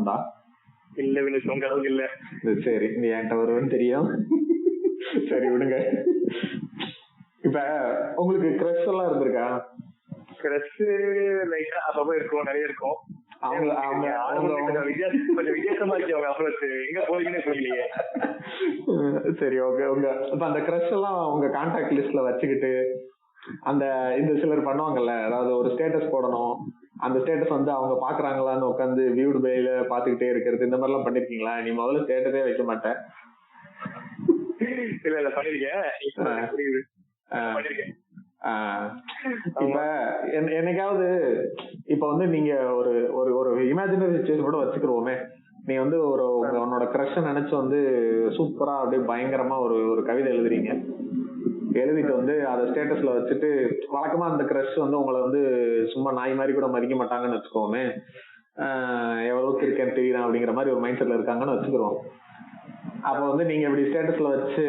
உண்டா? இல்ல வினுஷ், உங்க அளவுக்கு இல்ல. சரி, நீ என்கிட்ட வருவேன்னு தெரியும். சரி விடுங்க. இப்ப உங்களுக்கு கிரஷ் எல்லாம் இருந்திருக்கா? கிரஷ் லைட்டா அப்பப்போ இருக்கும், நிறைய இருக்கும். கொஞ்சம் வித்தியாசமா இருக்கு அவங்க அப்ரோச். எங்க போறீங்கன்னு தெரியலையே. சரி, ஓகே. உங்க இப்ப அந்த கிரஷ் எல்லாம் உங்க கான்டாக்ட் லிஸ்ட்ல வச்சுக்கிட்டு அந்த இந்த சிலர் பண்ணுவாங்கல்ல, அதாவது ஒரு ஸ்டேட்டஸ் போடணும், அந்த ஸ்டேட்டஸ் வந்து அவங்க பாக்குறாங்களான்னு உட்காந்து வியூடு பைல பாத்துக்கிட்டே இருக்கிறது, இந்த மாதிரி எல்லாம் பண்ணிருக்கீங்களா? நீ முதல்ல ஸ்டேட்டஸே வைக்க மாட்டேன். இல்ல இல்ல பண்ணிருக்கேன். இப்ப என்னைக்காவது இப்ப வந்து நீங்க ஒரு ஒரு இமேஜினரி சிச்சுவேஷன் கூட வச்சுக்கிருவோமே, நீ வந்து ஒரு உன்னோட கிரஷ் நினைச்சு வந்து சூப்பரா அப்படியே பயங்கரமா ஒரு கவிதை எழுதுறீங்க, எழுதிட்டு வந்து அதை ஸ்டேட்டஸ்ல வச்சுட்டு, வழக்கமா அந்த கிரஷ் வந்து உங்களை வந்து சும்மா நாய் மாதிரி கூட மதிக்க மாட்டாங்கன்னு வச்சுக்கோமே, எவ்வளவுக்கு இருக்கேன்னு தெரியுறேன் அப்படிங்கிற மாதிரி ஒரு மைண்ட் செட்ல இருக்காங்கன்னு வச்சுக்கிறோம். அப்ப வந்து நீங்க இப்படி ஸ்டேட்டஸ்ல வச்சு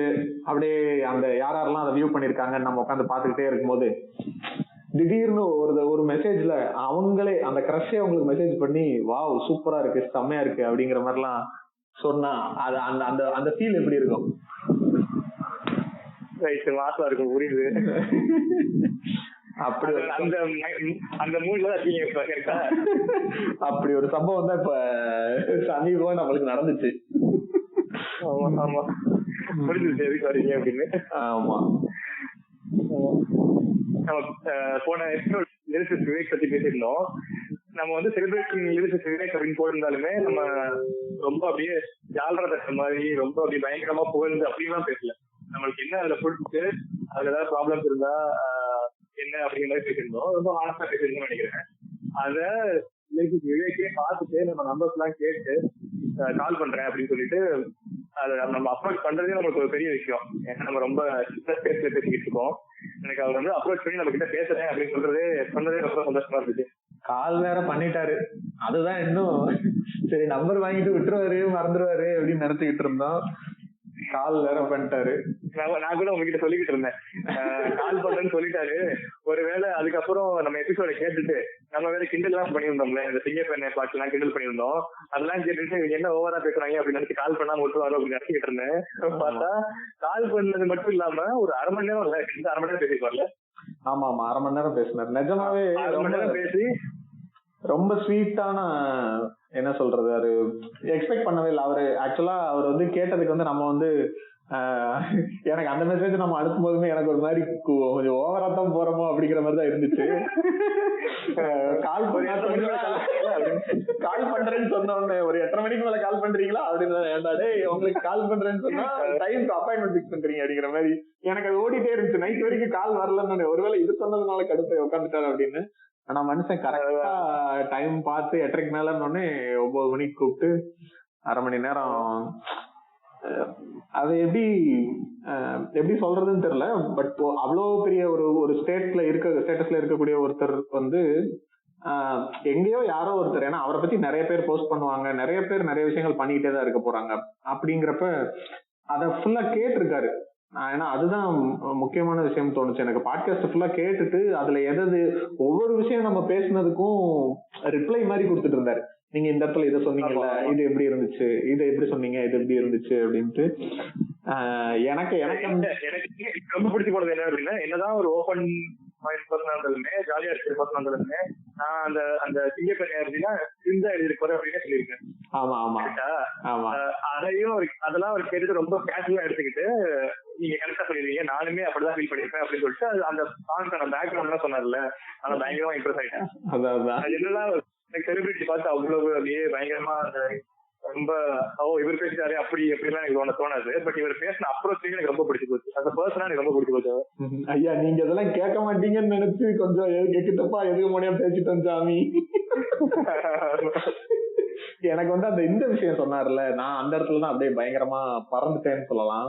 அப்படியே அந்த யாரெல்லாம் அதை வியூ பண்ணிருக்காங்கன்னு நம்ம உட்காந்து பாத்துக்கிட்டே இருக்கும்போது, திடீர்னு ஒரு மெசேஜ்ல அவங்களே அந்த கிரஷே உங்களுக்கு மெசேஜ் பண்ணி வாவ் சூப்பரா இருக்கு, செம்மையா இருக்கு அப்படிங்கிற மாதிரிலாம் சொன்னா அது அந்த அந்த ஃபீல் எப்படி இருக்கும்? மாசம் இருக்கும், புரியுது. அப்படி அந்த மூட்ல இருக்கீங்க. அப்படி ஒரு சம்பவம் தான் இப்ப சமீபமா நம்மளுக்கு நடந்துச்சு. ஆமா, புரிஞ்சுச்சு எதுக்கு வரீங்க அப்படின்னு. ஆமா, நம்ம போன எபிசோட் லிரிசிஸ்ட் விவேக் பத்தி பேசியிருந்தோம். நம்ம வந்து செலிபிரேட்டிங் லிரிசிஸ்ட் விவேக் அப்படின்னு போயிருந்தாலுமே நம்ம ரொம்ப அப்படியே ஜாலரா தட்ட மாதிரி ரொம்ப அப்படியே பயங்கரமா புகழ்ந்து அப்படின்லாம் பேசல. நம்மளுக்கு என்ன அதுல பிடிச்சிட்டு அதுல ஏதாவது ப்ராப்ளம்ஸ் இருந்தா என்ன அப்படிங்கிற மாதிரி பேசியிருந்தோம். ரொம்ப ஆனஸ்டா பேசியிருந்தோம்னு நினைக்கிறேன். அத விவேக்கே பார்த்துட்டு நம்ம நம்பர்ஸ் எல்லாம் கேட்டு கால் பண்றேன் அப்படின்னு சொல்லிட்டு அதை நம்ம அப்ரோச் பண்றதே நமக்கு ஒரு பெரிய விஷயம். ஏன்னா நம்ம ரொம்ப பேசிட்டு இருக்கோம். எனக்கு அவர் வந்து அப்ரோச் பண்ணி நம்ம கிட்ட பேசுறேன் அப்படின்னு சொன்னதே ரொம்ப சந்தோஷமா இருந்துச்சு. கால் வேற பண்ணிட்டாரு, அதுதான் இன்னும் சரி நம்பர் வாங்கிட்டு விட்டுருவாரு மறந்துடுவாரு அப்படின்னு நினைச்சுக்கிட்டு இருந்தோம். கால் வேற பண்ணிட்டாரு. நான் கூட உங்ககிட்ட சொல்லிக்கிட்டு இருந்தேன், கால் பண்றேன்னு சொல்லிட்டாரு. ஒருவேளை அதுக்கப்புறம் நம்ம எபிசோட கேட்டுட்டு நம்ம வேற கிண்டல் எல்லாம் பண்ணியிருந்தோம்ல, இந்த சிங்கப்பெண்ணை பாட்டு எல்லாம் கிண்டல் பண்ணியிருந்தோம். அதெல்லாம் கேட்டுட்டு இவங்க என்ன ஓவரா பேசுறாங்க அப்படின்னு நினைச்சு கால் பண்ணாம விட்டுருவாரோ அப்படின்னு நினைச்சிட்டு இருந்தேன். பார்த்தா கால் பண்ணது மட்டும் இல்லாம ஒரு அரை மணி நேரம் இல்ல, 2 அரை மணி நேரம் பேசிப்பார்ல. ஆமா ஆமா, அரை மணி நேரம் பேசினார். நிஜமாவே அரை மணி நேரம் பேசி ரொம்ப ஸ்வீட்டான, என்ன சொல்றது, அது எக்ஸ்பெக்ட் பண்ணவே இல்லை. அவரு ஆக்சுவலா அவர் வந்து கேட்டதுக்கு வந்து நம்ம வந்து எனக்கு அந்த மெசேஜ் நம்ம அனுப்பும் போதுமே எனக்கு ஒரு மாதிரி கொஞ்சம் ஓவரா தான் போறோமோ அப்படிங்கிற மாதிரி தான் இருந்துச்சு. கால் பண்றேன்னு சொன்ன உடனே ஒரு 8:30 மணிக்கு மேல கால் பண்றீங்களா அப்படின்னு, ஏன்டாடே உங்களுக்கு கால் பண்றேன்னு சொன்னா டைம்க்கு அப்பாயின்மெண்ட் ஃபிக்ஸ் பண்றீங்க அப்படிங்கிற மாதிரி எனக்கு அது ஓடிட்டே இருந்துச்சு. நைட் வரைக்கும் கால் வரலன்னு, ஒருவேளை இது சொன்னதுனால கடுப்பை உட்காந்துட்டாரு அப்படின்னு. ஆனா மனுஷன் கரெக்டா டைம் பார்த்து 8:30 மேல 9 மணிக்கு கூப்பிட்டு அரை மணி நேரம். அது எப்படி சொல்றதுன்னு தெரியல. பட் அவ்வளவு பெரிய ஒரு ஸ்டேட்டஸ்ல இருக்கக்கூடிய ஒருத்தர் வந்து எங்கேயோ யாரோ ஒருத்தர், ஏன்னா அவரை பத்தி நிறைய பேர் போஸ்ட் பண்ணுவாங்க, நிறைய பேர் நிறைய விஷயங்கள் பண்ணிக்கிட்டே தான் இருக்க போறாங்க. அப்படிங்கிறப்ப அத ஃபுல்லா கேட்டிருக்காரு. ஏன்னா அதுதான் முக்கியமான விஷயம் தோணுச்சு எனக்கு. பாட்காஸ்ட் ஃபுல்லா கேட்டுட்டு அதுல எதாவது ஒவ்வொரு விஷயம் நம்ம பேசினதுக்கும் ரிப்ளை மாதிரி கொடுத்துட்டு இருந்தாரு. நீங்க இந்த இடத்துல இதை சொன்னீங்கல்ல, இது எப்படி இருந்துச்சு, இது எப்படி சொன்னீங்க, இது எப்படி இருந்துச்சு அப்படின்ட்டு. எனக்கு ரொம்ப பிடிச்சி போனது என்ன அப்படின்னா, என்னதான் ஒரு ஓபன் பர்சனாலுமே ஜாலியா இருக்கிற பர்சனாலுமே நான் அந்த சிங்கப்பெண்ணை அப்படின்னா சிந்தா எழுதிருப்பாரு அப்படின்னு சொல்லியிருக்கேன். ஆமா ஆமா ஆமா, அதையும் அதெல்லாம் அவர் கேட்டுட்டு ரொம்ப கேஷுவலா எடுத்துக்கிட்டு நீங்க கரெக்டா சொல்லிருக்கீங்க, நானுமே அப்படிதான் ஃபீல் பண்ணிருப்பேன் அப்படின்னு சொல்லிட்டு அந்த சாங்கான பேக்ரவுண்ட் எல்லாம் சொன்னார்ல, ஆனா பயங்கரமா இம்ப்ரெஸ் ஆயிட்டேன். அது என்னதான் செலிபிரிட்டி பார்த்து அவ்வளவு அப்படியே பயங்கரமா ரொம்ப இவர் பேசிட்டாரு அப்படி எப்படிலாம் எனக்கு தோணாது. பட் இவர் பேசின அப்ரோச் எனக்கு ரொம்ப பிடிச்சி போச்சு. அந்த பர்சனா எனக்கு ரொம்ப பிடிச்சி போச்சு. ஐயா நீங்க இதெல்லாம் கேட்க மாட்டீங்கன்னு நினைச்சு கொஞ்சம் கேட்டுட்டப்பா எதுக்கு முடியாம பேசிட்டோம் சாமி. எனக்கு வந்து அந்த இந்த விஷயம் சொன்னார்ல, நான் அந்த இடத்துலதான் அப்படியே பயங்கரமா பறந்துட்டேன்னு சொல்லலாம்.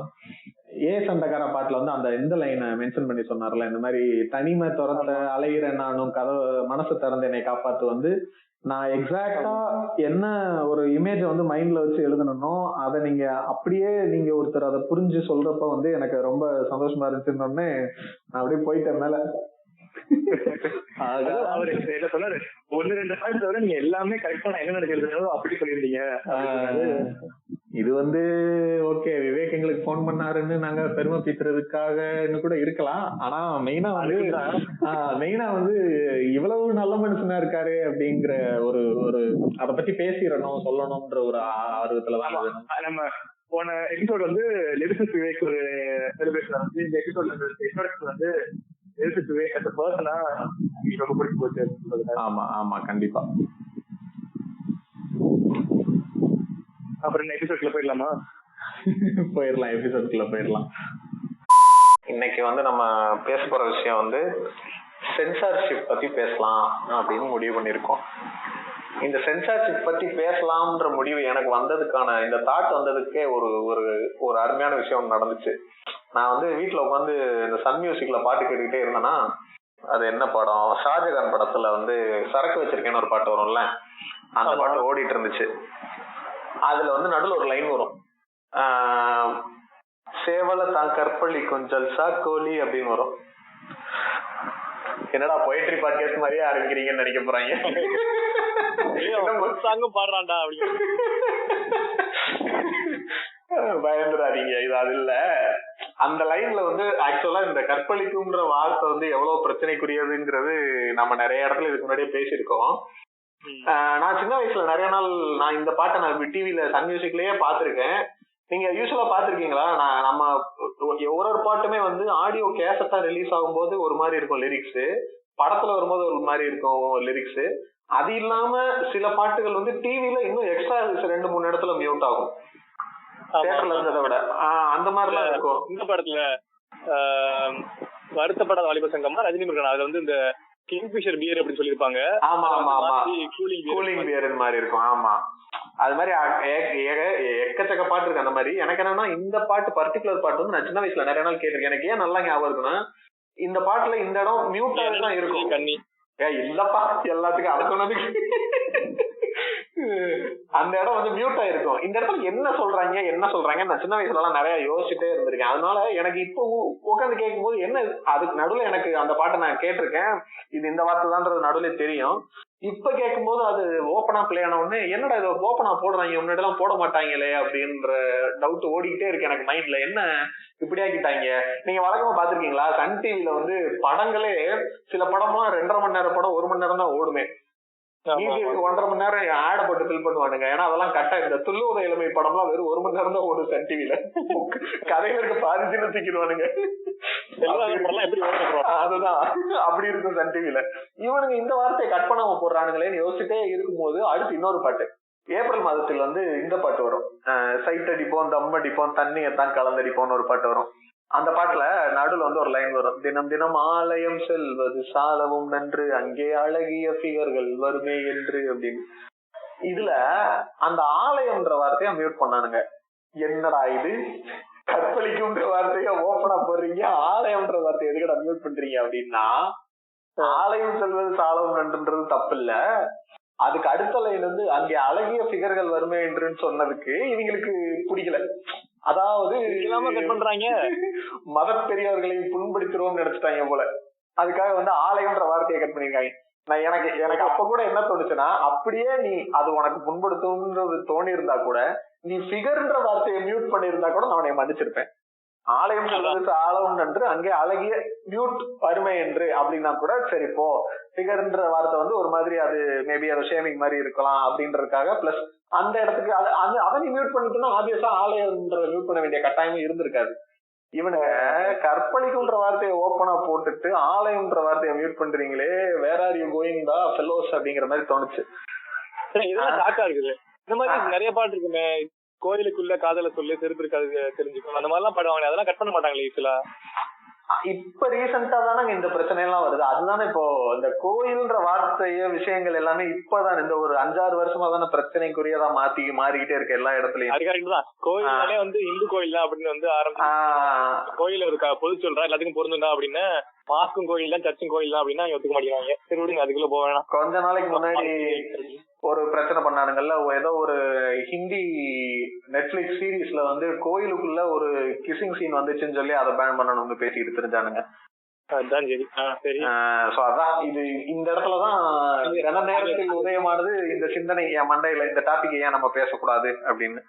சண்டைக்கார பாட்டுல வந்து அந்த இந்த லைனை மென்ஷன் பண்ணி சொன்னார்ல, இந்த மாதிரி தனிமை துரத்த அலைகிறேன் நானும் கதவை மனசு திறந்து என்னை காப்பாத்து வந்து நான் எக்ஸாக்டா என்ன ஒரு இமேஜ் வந்து மைண்ட்ல வச்சு எழுதணும்னோ அதை நீங்க அப்படியே நீங்க ஒருத்தர் அதை புரிஞ்சு சொல்றப்ப வந்து எனக்கு ரொம்ப சந்தோஷமா இருந்துச்சுன்னு நான் அப்படியே போயிட்டேன் மேல. அவரு என்ன சொன்னாரு, 1-2 பாயிண்ட் தவிர நீங்க எல்லாமே கரெக்டா நான் என்ன நினைக்கிறது அப்படி சொல்லியிருந்தீங்க. இது ஓகே, விவேக் எங்களுக்கு போன் பண்ணாருன்னு நாங்க பெருமை பீத்துறதுக்காக கூட இருக்கலாம். ஆனா மெயினா இவ்வளவு நல்ல மனுஷனா இருக்காரு அப்படிங்கிற ஒரு அத பத்தி பேசிடணும் சொல்லணும்ன்ற ஒரு ஆர்வத்துலதான் நம்ம போன எபிசோட் லிரிசிஸ்ட் விவேக் ஒரு செலிபிரேஷன் இந்த எபிசோட்ல லிரிசிஸ்ட் விவேக் அந்த பர்சனா ரொம்ப பிடிச்சி போச்சு. ஆமா ஆமா கண்டிப்பா. அப்புறம் எபிசோட்ல போயிடலாமா? போயிடலாம், எபிசோட்குள்ள போயிடலாம். இன்னைக்கு நம்ம பேச போற விஷயம் சென்சார்ஷிப் பத்தி பேசலாம் அப்படின்னு முடிவு பண்ணிருக்கோம். இந்த சென்சார்ஷிப் பத்தி பேசலாம்ன்ற முடிவு எனக்கு வந்ததுக்கான இந்த தாட் வந்ததுக்கே ஒரு ஒரு அருமையான விஷயம் நடந்துச்சு. நான் வீட்டுல உட்காந்து இந்த சன் மியூசிக்ல பாட்டு கேட்டுக்கிட்டே இருந்தேன்னா, அது என்ன படம், ஷாஜகான் படத்துல சரக்கு வச்சிருக்கேன்னு ஒரு பாட்டு வரும்ல, அந்த பாட்டு ஓடிட்டு இருந்துச்சு. அதுல நடுவில் ஒரு லைன் வரும், சேவல தான் கற்பழிக்கும் ஜல்சா கோலி அப்படின்னு வரும். என்னடா போயட்ரி பாட்காஸ்ட் மாதிரியே ஆரம்பிக்கிறீங்கன்னு நினைக்க போறாங்க. பாடுறான்டா பயந்துடாதீங்க, இது அது இல்ல. அந்த லைன்ல ஆக்சுவலா இந்த கற்பழிக்கும்ன்ற வார்த்தை எவ்வளவு பிரச்சனைக்குரியதுங்கிறது நம்ம நிறைய இடத்துல இதுக்கு முன்னாடியே பேசியிருக்கோம். நான் சின்ன வயசுல நிறைய நாள் நான் இந்த பாட்டை நான் டிவில சன் மியூசிக்லயே பாத்திருக்கேன். நீங்க யூஸ்வலா பாத்திருக்கீங்களா? நம்ம ஒரு பாட்டுமே ஆடியோ கேசட்டா ரிலீஸ் ஆகும்போது ஒரு மாதிரி இருக்கும் லிரிக்ஸ், படத்துல வரும்போது ஒரு மாதிரி இருக்கும் லிரிக்ஸ். அது இல்லாம சில பாட்டுகள் டிவில இன்னும் எக்ஸ்ட்ரா 2-3 இடத்துல மியூட் ஆகும் தியேட்டர்ல இருந்ததை விட. அந்த மாதிரிலாம் இருக்கும். இந்த படத்துல வருத்தப்படாத வாலிப சங்கமா ரஜினி முருகன் அதுல இந்த கிங்ஃபிஷர் பியர் அப்படின்னு சொல்லிருப்பாங்க. ஆமா ஆமா ஆமா, கூலிங் பியர் மாதிரி இருக்கும். ஆமா, அது மாதிரி எக்கச்சக்க பாட்டு இருக்கு அந்த மாதிரி. எனக்கு என்னன்னா இந்த பாட்டு பர்டிகுலர் பாட்டு நான் சின்ன வயசுல நிறைய நாள் கேட்டிருக்கேன். எனக்கு ஏன் நல்லா ஞாபகம் இருக்குன்னா, இந்த பாட்டுல இந்த இடம் மியூட்டா தான் இருக்கும். கண்ணி இல்லப்பா எல்லாத்துக்கும் அது சொன்னதுக்கு அந்த இடம் மியூட்டா இருக்கும். இந்த இடத்துல என்ன சொல்றாங்க நான் சின்ன வயசுல எல்லாம் நிறைய யோசிச்சுட்டே இருந்திருக்கேன். அதனால எனக்கு இப்போ உட்காந்து கேட்கும் போது என்ன அதுக்கு நடுவுல எனக்கு அந்த பாட்டை நான் கேட்டிருக்கேன், இது இந்த வார்த்தை தான்றது நடுவுல தெரியும். இப்ப கேட்கும் போது அது ஓப்பனா பிளே ஆன உடனே என்னடா இது ஓப்பனா போடுறாங்க, முன்னாடி எல்லாம் போட மாட்டாங்களே அப்படின்ற டவுட் ஓடிக்கிட்டே இருக்கு எனக்கு மைண்ட்ல. என்ன இப்படி ஆக்கிட்டாங்க? நீங்க வழக்கமா பாத்திருக்கீங்களா சன் டிவில படங்களே சில படம்லாம் 2.5 மணி நேரம் படம் 1 மணி நேரம் தான் ஓடுமே, 1.5 மணி நேரம் ஆட போட்டு ஃபில் பண்ணுவானுங்க. ஏன்னா அதெல்லாம் கட்டா இந்த துள்ளுவத இளமை படம்லாம் வெறும் 1 மணி நேரம் தான் ஓடும் சன் டிவில. கதைகளுக்கு பாதிச்சுன்னு தூக்கிடுவானுங்க. அதுதான் அப்படி இருக்கும் சன் டிவில. இவனுங்க இந்த வார்த்தையை கட் பண்ணாம போடுறானுங்களேன்னு யோசிச்சுட்டே இருக்கும்போது அடுத்து இன்னொரு பாட்டு ஏப்ரல் மாதத்தில் இந்த பாட்டு வரும், சைட் அடிப்போம் தம் அடிப்போம் தண்ணியத்தான் கலந்தடிப்போம்னு ஒரு பாட்டு வரும். அந்த பாட்டுல நடுவில் ஒரு லைன் வரும், தினம் தினம் ஆலயம் செல்வது சாலவும் நன்று அங்கே அழகிய ஃபிகர்கள் வருமே என்று அப்படின்னு. இதுல அந்த ஆலயம்ன்ற வார்த்தைய மியூட் பண்ணானுங்க. என்னடா இது, கற்பழிக்கும்ன்ற வார்த்தைய ஓப்பனா போடுறீங்க, ஆலயம்ன்ற வார்த்தைய எதுக்கடா மியூட் பண்றீங்க அப்படின்னா, ஆலயம் செல்வது சாலவும் நன்றுன்றது தப்பு இல்ல, அதுக்கு அடுத்த லைன் அங்கே அழகிய ஃபிகர்கள் வருமே என்றுன்னு சொன்னதுக்கு இவங்களுக்கு பிடிக்கல. அதாவது பண்றாங்க மத பெரியவர்களை புண்படுத்துறோம்னு நினைச்சிட்டாங்க போல. அதுக்காக ஆலயம்ன்ற வார்த்தையை கட் பண்ணிருக்காங்க. நான் எனக்கு அப்ப கூட என்ன தோணுச்சுன்னா, அப்படியே நீ அது உனக்கு புண்படுத்தும்ன்றது தோணி இருந்தா கூட நீ ஃபிகர்ன்ற வார்த்தையை மியூட் பண்ணிருந்தா கூட நான் உன்னை மன்னிச்சிருப்பேன். ஆலயம் சொல்றது ஆலயம் என்று அங்கே அழகிய மியூட் வறுமை என்று அப்படின்னா கூட சரி போ. ஃபிகர்ன்ற வார்த்தை ஒரு மாதிரி அது மேபி அது ஷேமிங் மாதிரி இருக்கலாம் அப்படின்றதுக்காக பிளஸ் அந்த இடத்துக்கு அதை நீ மியூட் பண்ணிட்டுனா ஆப்வியஸா ஆலயம்ன்ற மியூட் பண்ண வேண்டிய கட்டாயமும் இருந்திருக்காது. இவனுங்க கற்பழிக்கும்ன்ற வார்த்தையை ஓப்பனா போட்டுட்டு ஆலயம்ன்ற வார்த்தையை மியூட் பண்றீங்களே, வேர் ஆர் யூ கோயிங் டா ஃபெல்லோஸ் அப்படிங்கிற மாதிரி தோணுச்சு. இதெல்லாம் ஷாக்கா இருக்குது. இந்த மாதிரி நிறைய பாட்டு இருக்குமே, கோயிலுக்குள்ள காதல சொல்லி தெரிஞ்சுக்காது தெரிஞ்சுக்கணும், அந்த மாதிரிலாம் பாடுவாங்க. அதெல்லாம் கட் பண்ண மாட்டாங்களே யூஸ்வலா. இப்ப ரீசெண்டா தானே இந்த பிரச்சனை எல்லாம் வருது. அதுதானே இப்போ இந்த கோயில்ன்ற வார்த்தைய விஷயங்கள் எல்லாமே இப்பதான் இந்த ஒரு 5-6 வருஷமா தானே பிரச்சனைக்குரியதா மாறிக்கிட்டே இருக்கு எல்லா இடத்துலயும். அது கரெக்ட் தான். கோயிலே இந்து கோயில் தான் அப்படின்னு ஆரம்பிச்சு கோயில இருக்கா பொது சொல்றா எல்லாத்துக்கும் பொருந்துண்டா அப்படின்னு, மாஸ்கும் கோயில் தான் சர்ச்சும் கோயில் தான் அப்படின்னா ஒத்துக்க மாட்டேங்கிறாங்க. சரி விடுங்க, அதுக்குள்ள போக வேணாம். கொஞ்ச நாளைக்கு முன்னாடி ஒரு பிரச்சனை பண்ணானுங்கல்ல, ஏதோ ஒரு ஹிந்தி நெட்ஃபிளிக்ஸ் சீரீஸ்ல கோயிலுக்குள்ள ஒரு கிசிங் சீன் வந்துச்சுன்னு சொல்லி அதை பேன் பண்ணணும்னு பேசிட்டு தெரிஞ்சானுங்க. அதான் சரி. சரி. சோ அதான் இது இந்த இடத்துலதான் கன நேரத்தில் உதயமானது இந்த சிந்தனை என் மண்டையில, இந்த டாபிக் ஏன் நம்ம பேசக்கூடாது அப்படின்னு.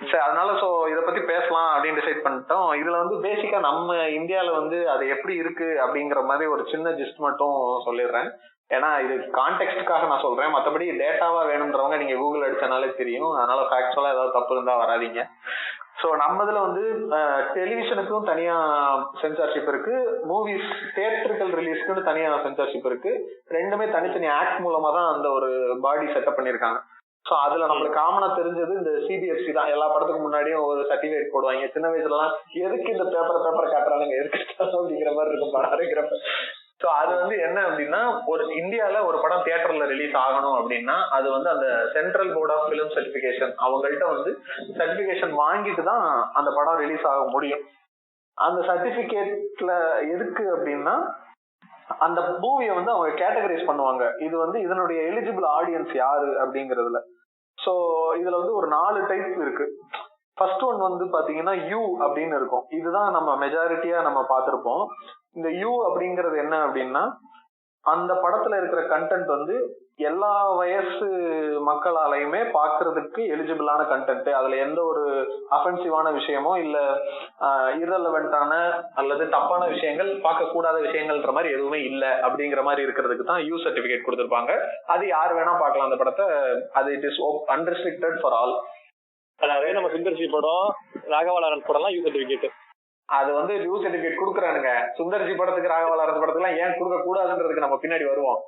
சரி, அதனால சோ இத பத்தி பேசலாம் அப்படின்னு டிசைட் பண்ணிட்டோம். இதுல வந்து பேசிக்கா நம்ம இந்தியால வந்து அது எப்படி இருக்கு அப்படிங்கிற மாதிரி ஒரு சின்ன ஜிஸ்ட் மட்டும் சொல்லிடுறேன். ஏன்னா இது கான்டெக்ஸ்டுக்காக நான் சொல்றேன், மற்றபடி டேட்டாவா வேணும்ன்றவங்க நீங்க கூகுள் அடிச்சனாலே தெரியும். அதனால ஃபேக்சுவலா ஏதாவது தப்பு இருந்தா வராதிங்க. சோ நம்ம இதுல வந்து டெலிவிஷனுக்கும் தனியா சென்சார்ஷிப் இருக்கு, மூவிஸ் தியேட்டர்கள் ரிலீஸ்க்கு தனியா சென்சார்ஷிப் இருக்கு. ரெண்டுமே தனித்தனி ஆக்ட் மூலமா தான் அந்த ஒரு பாடி செட்டப் பண்ணிருக்காங்க. சோ அதுல நம்மளுக்கு காமனா தெரிஞ்சது இந்த சிபிஎஃப்சி தான். எல்லா படத்துக்கு முன்னாடியும் ஒரு சர்டிபிகேட் போடுவாங்க. சின்ன வயசுல எல்லாம் எதுக்கு இந்த பேப்பரை காட்டுறானுங்க, எதுக்கு அப்படிங்கிற மாதிரி இருக்கும் படம் இருக்கிறப்ப. சோ அது வந்து என்ன அப்படின்னா, ஒரு இந்தியால ஒரு படம் தியேட்டர்ல ரிலீஸ் ஆகணும் அப்படின்னா அது வந்து அந்த central board of film certification அவங்கள்ட்ட வந்து சர்டிபிகேஷன் வாங்கிட்டு தான் அந்த படம் ரிலீஸ் ஆக முடியும். அந்த சர்டிபிகேட்ல எதுக்கு அப்படின்னா அந்த மூவியை வந்து அவங்க கேட்டகரைஸ் பண்ணுவாங்க. இது வந்து இதனுடைய எலிஜிபிள் ஆடியன்ஸ் யாரு அப்படிங்கறதுல. சோ இதுல வந்து ஒரு 4 டைப் இருக்கு. ஃபர்ஸ்ட் ஒன் வந்து பாத்தீங்கன்னா யூ அப்படின்னு இருக்கும். இதுதான் நம்ம மெஜாரிட்டியா நம்ம பார்த்திருப்போம். இந்த யூ அப்படிங்கறது என்ன அப்படின்னா, அந்த படத்துல இருக்கிற கண்டென்ட் வந்து எல்லா வயசு மக்களாலையுமே பாக்குறதுக்கு எலிஜிபிளான கண்டென்ட். அதுல எந்த ஒரு அஃபென்சிவான விஷயமோ இல்ல இரலவென்டான அல்லது தப்பான விஷயங்கள், பார்க்க கூடாத விஷயங்கள்ன்ற மாதிரி எதுவுமே இல்ல அப்படிங்கிற மாதிரி இருக்கிறதுக்கு தான் யூ சர்டிபிகேட் கொடுத்திருப்பாங்க. அது யார் வேணா பார்க்கலாம் அந்த படத்தை. அது it is unrestricted for all. அதாவது நம்ம சுந்தர்சி படம், ராகவா படம்லாம் யூ சர்டிபிகேட். அது வந்து யூ சர்டிபிகேட் கொடுக்குறானுங்க. சுந்தர்சி படத்துக்கு ராகவா லாரன்ஸ் படத்துக்கு ஏன் கொடுக்க கூடாதுன்றதுக்கு நம்ம பின்னாடி வருவோம்.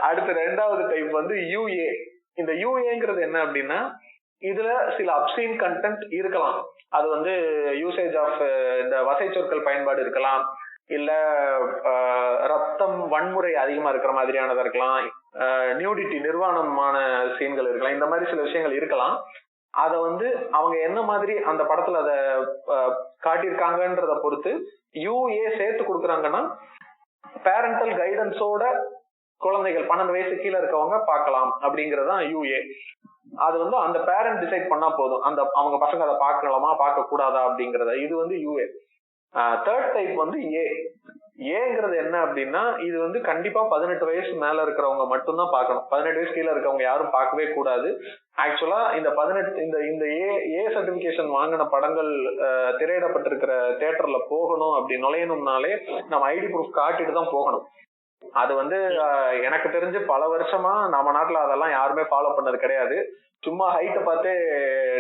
அடுத்த 2வது டைப் வந்து யூஏ. இந்த யூஏங்கிறது என்ன அப்படின்னா, இதுல சில அப்சீன் கண்டென்ட் இருக்கலாம். அது வந்து யூசேஜ் ஆஃப் இந்த வசை சொற்கள் பயன்பாடு இருக்கலாம், இல்ல ரத்தம் வன்முறை அதிகமா இருக்கிற மாதிரியானதா இருக்கலாம், நியூடிட்டி நிர்வாணமான சீன்கள் இருக்கலாம். இந்த மாதிரி சில விஷயங்கள் இருக்கலாம். அத வந்து அவங்க என்ன மாதிரி அந்த படத்துல அத காட்டியிருக்காங்கன்றத பொறுத்து யூஏ சேர்த்து கொடுக்குறாங்கன்னா, பேரண்டல் கைடன்ஸோட குழந்தைகள் 12 வயசு கீழே இருக்கவங்க பார்க்கலாம் அப்படிங்கறதுதான் யூஏ. அது வந்து அந்த பேரண்ட் டிசைட் பண்ணா போதும், அந்த அவங்க பசங்க அதை பார்க்கலாமா பார்க்க கூடாதா அப்படிங்கறத. இது வந்து யூஏ. தேர்ட் டைப் வந்து ஏ. ஏங்கிறது என்ன அப்படின்னா, இது வந்து கண்டிப்பா 18 வயசு மேல இருக்கிறவங்க மட்டும்தான் பார்க்கணும். 18 வயசு கீழே இருக்கவங்க யாரும் பார்க்கவே கூடாது. ஆக்சுவலா இந்த 18 இந்த ஏ சர்டிபிகேஷன் வாங்கின படங்கள் திரையிடப்பட்டிருக்கிற தியேட்டர்ல போகணும், அப்படி நுழையணும்னாலே நம்ம ஐடி ப்ரூஃப் காட்டிட்டு தான் போகணும். அது வந்து எனக்கு தெரிஞ்சு பல வருஷமா நம்ம நாட்டுல அதெல்லாம் யாருமே ஃபாலோ பண்ணது கிடையாது. சும்மா ஹைட்டை பார்த்து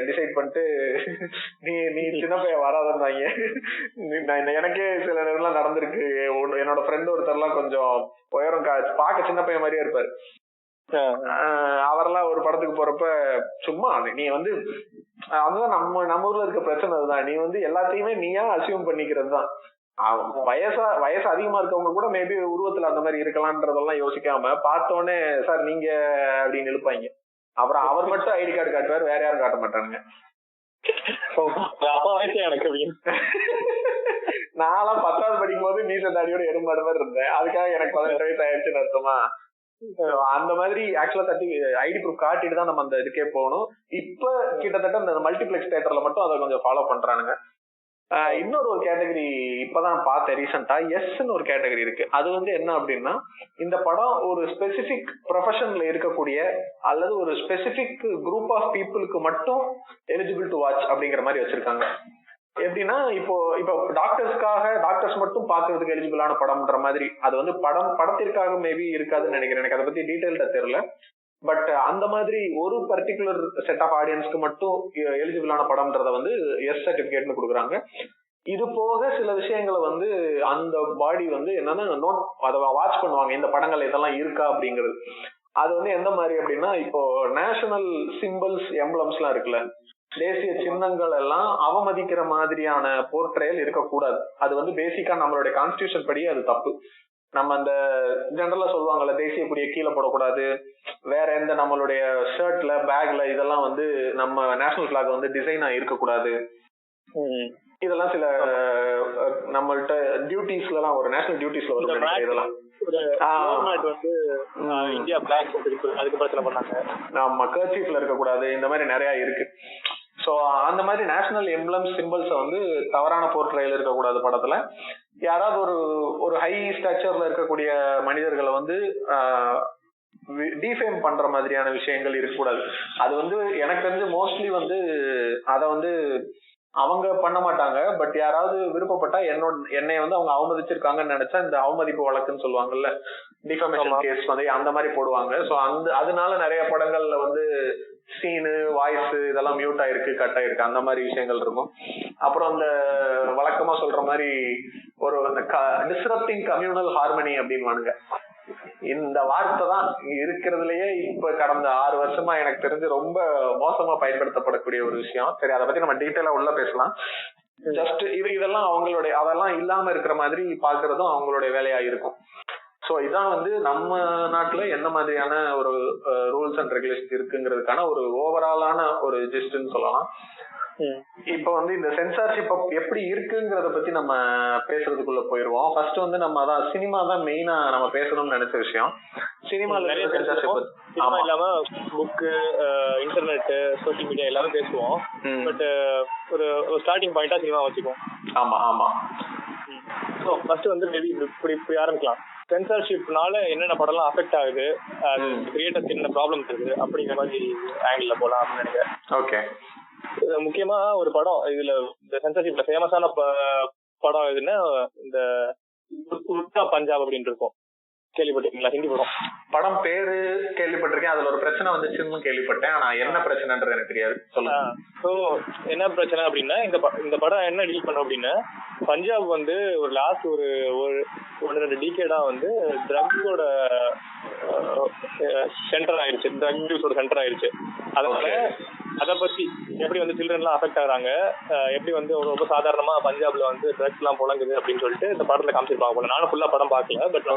டிசைட் பண்ணிட்டு நீ சின்ன பையன் வராதுன்னாங்க. எனக்கே சில நேரம்லாம் நடந்திருக்கு. என்னோட ஃப்ரெண்ட் ஒருத்தர்லாம் கொஞ்சம் உயரம் பார்க்க சின்ன பையன் மாதிரியே இருப்பாரு. அவரெல்லாம் ஒரு படத்துக்கு போறப்ப சும்மா நீ வந்து அதுதான் நம்ம ஊர்ல இருக்க பிரச்சனை. அதுதான், நீ வந்து எல்லாத்தையுமே நீயா அசியூம் பண்ணிக்கிறது தான். வயசு அதிகமா இருக்கவங்க கூட மேபி உருவத்துல அந்த மாதிரி இருக்கலாம்ன்றதெல்லாம் யோசிக்காம பார்த்தோன்னே சார் நீங்க அப்படின்னு இழுப்பாங்க. அப்புறம் அவர் மட்டும் ஐடி கார்டு காட்டுவார், வேற யாரும் காட்ட மாட்டானுங்க. நான்லாம் 10வது படிக்கும் போது மீச தாடியோட எறும்பாடு மாதிரி இருந்தேன். அதுக்காக எனக்கு 18 வயசு ஆயிடுச்சுன்னு அர்த்தமா? அந்த மாதிரி ஆக்சுவலா ஐடி ப்ரூஃப் காட்டிட்டு தான் நம்ம அந்த இதுக்கே போகணும். இப்ப கிட்டத்தட்ட இந்த மல்டிபிளெக்ஸ் தியேட்டர்ல மட்டும் அதை கொஞ்சம் ஃபாலோ பண்றானுங்க. இன்னொரு கேட்டகரி இப்பதான் பார்த்தேன் ரீசெண்டா, எஸ்ன்னு ஒரு கேட்டகரி இருக்கு. அது வந்து என்ன அப்படின்னா, இந்த படம் ஒரு ஸ்பெசிபிக் ப்ரொஃபஷன்ல இருக்கக்கூடிய அல்லது ஒரு ஸ்பெசிபிக் குரூப் ஆஃப் பீப்புளுக்கு மட்டும் எலிஜிபிள் டு வாட்ச் அப்படிங்கிற மாதிரி வச்சிருக்காங்க. எப்படின்னா, இப்போ டாக்டர்ஸ் மட்டும் பாக்குறதுக்கு எலிஜிபிளான படம்ன்ற மாதிரி. அது வந்து படத்திற்காக மேபி இருக்காதுன்னு நினைக்கிறேன். எனக்கு அதை பத்தி டீடைல்டா தெரியல. பட் அந்த மாதிரி ஒரு பர்டிகுலர் செட் ஆஃப் ஆடியன்ஸ்க்கு மட்டும் எலிஜிபிளான படம்ன்றத வந்து எஸ் சர்டிபிகேட்னு கொடுக்குறாங்க. இது போக சில விஷயங்களை வந்து அந்த பாடி வந்து என்னன்னா அதை வாட்ச் பண்ணுவாங்க, இந்த படங்கள் இதெல்லாம் இருக்கா அப்படிங்கிறது. அது வந்து எந்த மாதிரி அப்படின்னா, இப்போ நேஷனல் சிம்பிள்ஸ் எம்ப்ளம்ஸ் எல்லாம் இருக்குல்ல, தேசிய சின்னங்கள் எல்லாம் அவமதிக்கிற மாதிரியான போர்ட்ரேல் இருக்கக்கூடாது. அது வந்து பேசிக்கா நம்மளுடைய கான்ஸ்டிடியூஷன் படி அது தப்பு. நம்ம அந்த ஜெனரலா சொல்லுவாங்கல்ல, தேசிய கொடியை கீழே போடக்கூடாது, வேற எந்த நம்மளுடைய ஷர்ட்ல பேக்ல இதெல்லாம் வந்து நம்ம நேஷனல் பிளாக் வந்து டிசைனா இருக்கக்கூடாது. இதெல்லாம் சில நம்மள்ட்ட டியூட்டிஸ்ல எல்லாம் ஒரு நேஷனல் டியூட்டிஸ்ல வரும் இதெல்லாம். இந்தியா பிளாக் அதுக்கு பிரச்சனை பண்ணாங்க. நம்ம கர்ச்சீஃப்ல இருக்கக்கூடாது, இந்த மாதிரி நிறைய இருக்கு. சோ ஸோ அந்த மாதிரி நேஷனல் எம்ப்ளம் சிம்பிள்ஸை வந்து தவறான போர்ட்ரையில் இருக்கக்கூடாது படத்துல. யாராவது ஒரு ஒரு ஹை ஸ்ட்ரக்சர்ல இருக்கக்கூடிய மனிதர்களை வந்து டிஃபேம் பண்ற மாதிரியான விஷயங்கள் இருக்கக்கூடாது. அது வந்து எனக்கு தெரிஞ்சு மோஸ்ட்லி வந்து அதை வந்து அவங்க பண்ண மாட்டாங்க. பட் யாராவது விருப்பப்பட்டா என்னை வந்து அவங்க அவமதிச்சிருக்காங்கன்னு நினைச்சா இந்த அவமதிப்பு வழக்குன்னு சொல்லுவாங்கல்ல, டிஃபமேஷன் கேஸ் வந்து அந்த மாதிரி போடுவாங்க. ஸோ அதனால நிறைய படங்கள்ல வந்து சீனு வாய்ஸ் இதெல்லாம் மியூட் ஆயிருக்கு, கட் ஆயிருக்கு, அந்த மாதிரி விஷயங்கள் இருக்கும். அப்புறம் அந்த வழக்கமா சொல்ற மாதிரி ஒரு டிஸ்ரப்டிங் கம்யூனல் ஹார்மனி அப்படின்னு இந்த வார்த்தை தான் இருக்கிறதுலயே இப்ப கடந்த 6 வருஷமா எனக்கு தெரிஞ்சு ரொம்ப மோசமா பயன்படுத்தப்படக்கூடிய ஒரு விஷயம். சரி, அதை பத்தி நம்ம டீட்டெயிலா உள்ள பேசலாம். ஜஸ்ட் இதெல்லாம் அவங்களுடைய அதெல்லாம் இல்லாம இருக்கிற மாதிரி பாக்குறதும் அவங்களுடைய வேலையா இருக்கும். சோ இதான் வந்து நம்ம நாட்டுல என்ன மாதிரியான ஒரு ரூல்ஸ் அண்ட் ரெகுலேஷன் இருக்குங்கிறதுக்கான ஒரு ஓவராலான ஒரு ஜிஸ்ட்னு சொல்லலாம். இப்ப வந்து இந்த சென்சார்ஷிப் எப்படி இருக்குங்கிறத பத்தி நம்ம பேசுறதுக்குள்ள போயிருவோம். ஃபர்ஸ்ட் வந்து நம்ம அதான் சினிமா தான் மெயினா நம்ம பேசணும்னு நினைச்ச விஷயம். சினிமால நிறைய சென்சார்ஷிப் இல்லாம புக்கு, இன்டர்நெட், சோசியல் மீடியா எல்லாமே பேசுவோம். பட் ஒரு ஸ்டார்டிங் பாயிண்டா சினிமா வச்சுக்குவோம். ஆமா ஆமா. ஸோ ஃபர்ஸ்ட் வந்து இப்படி ஆரம்பிக்கலாம். சென்சார்ஷிப்னால என்னென்ன படம்லாம் அஃபெக்ட் ஆகுது, கிரியேட்டர்ஸ் என்ன ப்ராப்ளம்ஸ் இருக்குது அப்படிங்கிற மாதிரி ஆங்கிள் போலாம் அப்படின்னு நினைக்கிறேன். ஓகே. முக்கியமா ஒரு படம் இதுல இந்த சென்சார்ஷிப்ல ஃபேமஸான படம் எதுன்னா இந்த உல்டா பஞ்சாப் அப்படின்னு இருக்கும். கேள்விப்பட்டிருக்கீங்களா? ஹிந்தி படம் பேரு கேள்விப்பட்டிருக்கேன். அதுல ஒரு பிரச்சனை வந்துச்சுன்னு கேள்விப்பட்டேன். ஆனா என்ன பிரச்சனைன்றது எனக்கு தெரியாது. சொல்லுங்க. சோ என்ன பிரச்சனை அப்படின்னா இந்த படம் என்ன டீல் பண்ணும் அப்படின்னா, பஞ்சாப் வந்து ஒரு லாஸ்ட் ஒரு 1-2 டிகேடா வந்து ட்ரக்ஸோட சென்டர் ஆயிருச்சு, ட்ரக் யூஸோட சென்டர் ஆயிருச்சு. அதனால அதை பத்தி எப்படி வந்து சில்ட்ரன் எல்லாம் அஃபெக்ட் ஆகுறாங்க, எப்படி வந்து ரொம்ப சாதாரணமா பஞ்சாப்ல வந்து ட்ரக்ஸ் எல்லாம் புழங்குது அப்படின்னு சொல்லிட்டு இந்த படத்துல காமிச்சிருப்பாங்க போல. நானும் ஃபுல்லா படம் பார்க்கல, பட்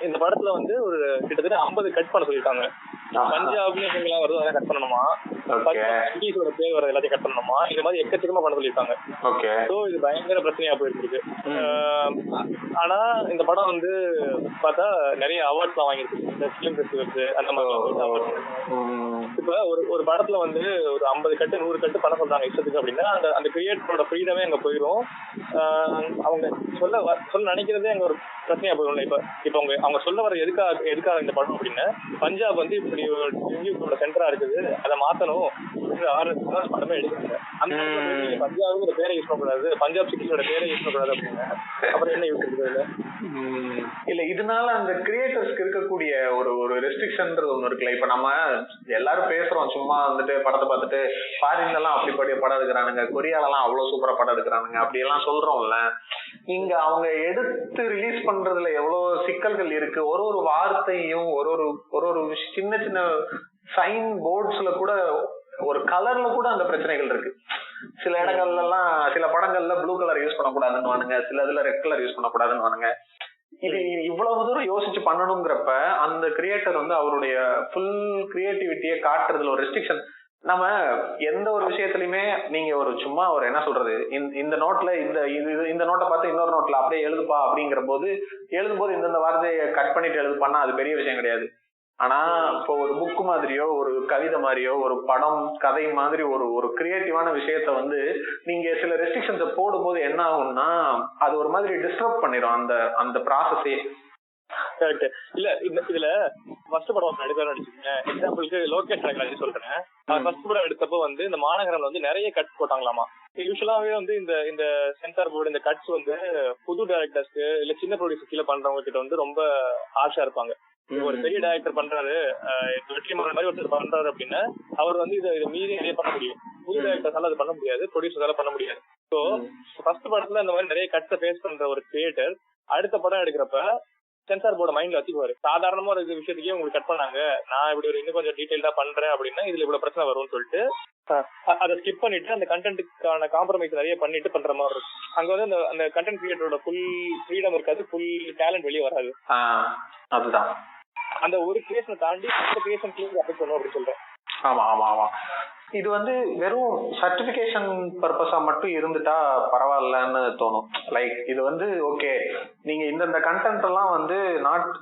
இந்த படத்துல வந்து ஒரு கிட்டத்தட்ட 50 கட் பண்ண சொல்லிருக்காங்க. பஞ்சாப்ல எல்லாம் வருது அதை கட் பண்ணணுமா, சிட்டிஸோட பேர் வர எல்லாத்தையும் கட் பண்ணணுமா, இந்த மாதிரி எக்கச்சக்கமா பண்ண சொல்லிருக்காங்க. சோ இது பயங்கர பிரச்சனையா போயிருக்கு. ஆனா இந்த படம் வந்து பார்த்தா நிறைய அவார்ட்ஸ் எல்லாம் வாங்கிருக்கு, இந்த ஃபிலிம் ஃபெஸ்டிவல்ஸ் அந்த மாதிரி. இப்ப ஒரு படத்துல வந்து ஒரு 50 கட்டு 100 கட்டு பண்ண சொல்றாங்க இஷ்டத்துக்கு அப்படின்னா அந்த கிரியேட்டரோட ஃப்ரீடமே அங்க போயிடும். அவங்க சொல்ல நினைக்கிறதே அங்க ஒரு பிரச்சனையா போயிடும். இப்ப அவங்க சொல்ல வர எதுக்காக இந்த படம் அப்படின்னா, பஞ்சாப் வந்து இப்படி ஒரு சென்டரா இருக்குது, அதை மாத்தணும் படமே எடுக்கிறாங்க. அந்த பஞ்சாபுங்கிற பேரை யூஸ் பண்ணக்கூடாது, பஞ்சாப் சிட்டிஸோட பேரை யூஸ் பண்ணக்கூடாது அப்படின்னு அப்புறம் என்ன யூஸ் பண்ணுறது இல்ல. இதனால அந்த கிரியேட்டர்ஸ்க்கு இருக்கக்கூடிய ஒரு ரெஸ்ட்ரிக்ஷன்ன்றது ஒண்ணு இருக்குல்ல. இப்ப நம்ம எல்லாரும் பேசுறோம் சும்மா வந்துட்டு படத்தை பார்த்துட்டு, ஃபாரின்ல எல்லாம் அப்படிப்பட்ட படம் எடுக்கிறானுங்க, கொரியால எல்லாம் அவ்வளவு சூப்பரா படம் எடுக்கிறானுங்க அப்படி எல்லாம் சொல்றோம்ல. இங்க அவங்க எடுத்து ரிலீஸ் பண்றதுல எவ்வளவு சிக்கல்கள் இருக்கு. ஒரு வார்த்தையும் ஒரு சின்ன சின்ன சைன் போர்ட்ஸ்ல கூட, ஒரு கலர்ல கூட அந்த பிரச்சனைகள் இருக்கு. சில இடங்கள்ல எல்லாம் சில படங்கள்ல ப்ளூ கலர் யூஸ் பண்ணக்கூடாதுன்னு வானுங்க, சில இதுல ரெட் கலர் யூஸ் பண்ணக்கூடாதுன்னு வானுங்க. இது இவ்வளவு தூரம் யோசிச்சு பண்ணணுங்கிறப்ப அந்த கிரியேட்டர் வந்து அவருடைய ஃபுல் கிரியேட்டிவிட்டியை காட்டுறதுல ஒரு ரெஸ்ட்ரிக்ஷன். நம்ம எந்த ஒரு விஷயத்திலயுமே நீங்க ஒரு சும்மா ஒரு என்ன சொல்றது, இந்த நோட்ல இந்த நோட்டை பார்த்து இன்னொரு நோட்ல அப்படியே எழுதுப்பா அப்படிங்கிற போது எழுதும்போது இந்த வார்த்தையை கட் பண்ணிட்டு எழுதுப்பான்னா அது பெரிய விஷயம் கிடையாது. ஆனா இப்போ ஒரு புக் மாதிரியோ ஒரு கவிதை மாதிரியோ ஒரு படம் கதை மாதிரி ஒரு கிரியேட்டிவான விஷயத்த வந்து நீங்க சில ரெஸ்ட்ரிக்ஷன்ஸை போடும்போது என்ன ஆகும்னா அது ஒரு மாதிரி டிஸ்டர்ப் பண்ணிடும் அந்த ப்ராசஸே. கரெக்ட். இல்ல இதுல ஃபர்ஸ்ட் படம் நடிச்சிருக்கேன். எக்ஸாம்பிளுக்கு லோகேஷ் கனகராஜ் சொல்றேன். ஃபர்ஸ்ட் படம் எடுத்தப்போ வந்து இந்த மாநகரம் வந்து நிறைய கட்ஸ் போட்டாங்களாமா. யூஸ்வலாவே வந்து இந்த சென்சார் போர்டு இந்த கட்ஸ் வந்து புது டைரக்டர்ஸ்க்கு இல்ல சின்ன ப்ரொடியூசர் கீழே பண்றவங்க கிட்ட வந்து ரொம்ப ஆஷா இருப்பாங்க. ஒரு பெரிய டைரக்டர் பண்றாரு, வெற்றிமாறன் மாதிரி ஒருத்தர் பண்றாரு அப்படின்னா அவர் வந்து இதை மீறி நிறைய பண்ண முடியும். புது டைரக்டர்ஸால அது பண்ண முடியாது, ப்ரொடியூசர்ஸால பண்ண முடியாது. ஸோ ஃபர்ஸ்ட் படத்துல இந்த மாதிரி நிறைய கட்ஸை ஃபேஸ் பண்ற ஒரு கிரியேட்டர் அடுத்த படம் எடுக்கிறப்ப சென்சார் போர்டு மைண்ட்ல வச்சுக்குவாரு. சாதாரணமா ஒரு விஷயத்துக்கே உங்களுக்கு கட் பண்ணாங்க, நான் இப்படி இன்னும் கொஞ்சம் டீடைல்டா பண்றேன் அப்படின்னா இதுல இவ்வளவு பிரச்சனை வரும்னு சொல்லிட்டு அதை ஸ்கிப் பண்ணிட்டு அந்த கண்டென்ட்டுக்கான காம்ப்ரமைஸ் நிறைய பண்ணிட்டு பண்ற மாதிரி இருக்கும். அங்க வந்து அந்த கண்டென்ட் கிரியேட்டரோட ஃபுல் ஃப்ரீடம் இருக்காது, ஃபுல் டேலண்ட் வெளியே வராது. அதுதான் அந்த ஒரு கிரியேஷனை தாண்டி அந்த கிரியேஷன் அஃபெக்ட் பண்ணும் அப்படின்னு சொல்றேன். ஆமா ஆமா ஆமா. இது வந்து வெறும் சர்டிபிகேஷன் பர்பஸா மட்டும் இருந்துட்டா பரவாயில்லன்னு தோணும். லைக் இது வந்து ஓகே, நீங்க இந்த கண்டென்ட் எல்லாம் வந்து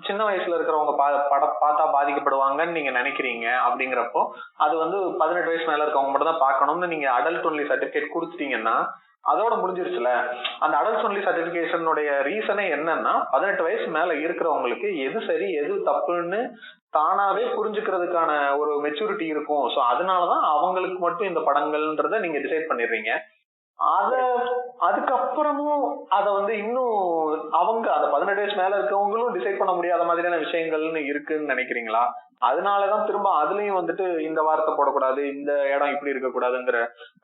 சின்ன வயசுல இருக்கிறவங்க பார்த்தா பாதிக்கப்படுவாங்கன்னு நீங்க நினைக்கிறீங்க. அப்படிங்கிறப்போ அது வந்து 18 வயசு மேல இருக்கவங்க மட்டும் தான் பார்க்கணும்னு நீங்க அடல்ட் ஒன்லி சர்டிபிகேட் கொடுத்துட்டீங்கன்னா அதோட முடிஞ்சிருச்சுல. அந்த அடல்ட் ஒன்லி சர்டிபிகேஷனுடைய ரீசனே என்னன்னா 18 வயசு மேல இருக்கிறவங்களுக்கு எது சரி எது தப்புன்னு தானாவே புரிஞ்சுக்கிறதுக்கான ஒரு மெச்சூரிட்டி இருக்கும். சோ அதனாலதான் அவங்களுக்கு மட்டும் இந்த படங்கள்ன்றத நீங்க டிசைட் பண்ணிடுறீங்க. அதுக்கப்புறமும் அத வந்து இன்னும் அவங்க அந்த 18 வயசு மேல இருக்கவங்களும் டிசைட் பண்ண முடியாத மாதிரியான விஷயங்கள்னு இருக்குன்னு நினைக்கிறீங்களா? அதனாலதான் திரும்ப அதுலயும் வந்துட்டு இந்த வார்த்தை போடக்கூடாது, இந்த இடம் இப்படி இருக்க கூடாதுங்கிற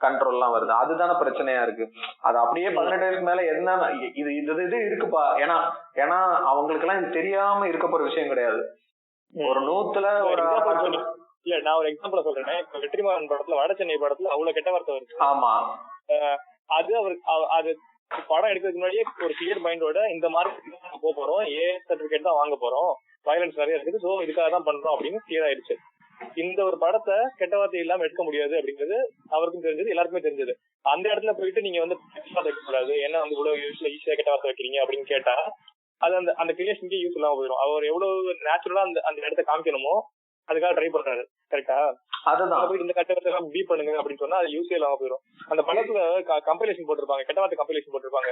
கண்ட்ரோல் எல்லாம் வருது. அதுதானே பிரச்சனையா இருக்கு. அது அப்படியே 18 வயசு மேல என்ன இது இருக்குப்பா, ஏன்னா அவங்களுக்கு எல்லாம் இது தெரியாம இருக்க போற விஷயம் கிடையாது. ஒரு 100ல ஒரு இல்ல நான் ஒரு எக்ஸாம்பிள் சொல்றேன். இப்ப வெற்றிமாறன் படத்துல வட சென்னை படத்துல அவ்வளவு கெட்ட வார்த்தை வருது. ஆமா, அது அது படம் எடுக்கிறதுக்கு முன்னாடியே ஒரு கிளியர் மைண்டோட இந்த மாதிரி போறோம், ஏ சர்டிபிகேட் தான் வாங்க போறோம், வயலன்ஸ் நிறைய இருக்குது, சோ இதுக்காக தான் பண்றோம் அப்படின்னு கிளியர் ஆயிடுச்சு. இந்த ஒரு படத்தை கெட்ட வார்த்தை இல்லாம எடுக்க முடியாது அப்படிங்கிறது அவருக்கும் தெரிஞ்சது, எல்லாருக்குமே தெரிஞ்சது. அந்த இடத்துல போயிட்டு நீங்க வந்து வைக்க கூடாது, ஏன்னா வந்து இவ்வளவு ஈஸியா கெட்ட வார்த்தை வைக்கிறீங்க அப்படின்னு கேட்டா அது அந்த கிரியேஷனுக்கு யூஸ் இல்லாம போயிடும். அவர் எவ்வளவு நேச்சுரலா அந்த இடத்த காமிக்கணுமோ அதுக்காக ட்ரை பண்றாரு. கரெக்டா? அதுதான் இந்த கட்டத்தை பீ பண்ணுங்க அப்படின்னு சொன்னா அது யூஸே இல்லாம போயிடும். அந்த படத்துல கம்பைலேஷன் போட்டிருப்பாங்க, கெட்ட வார்த்தை கம்பைலேஷன் போட்டிருப்பாங்க.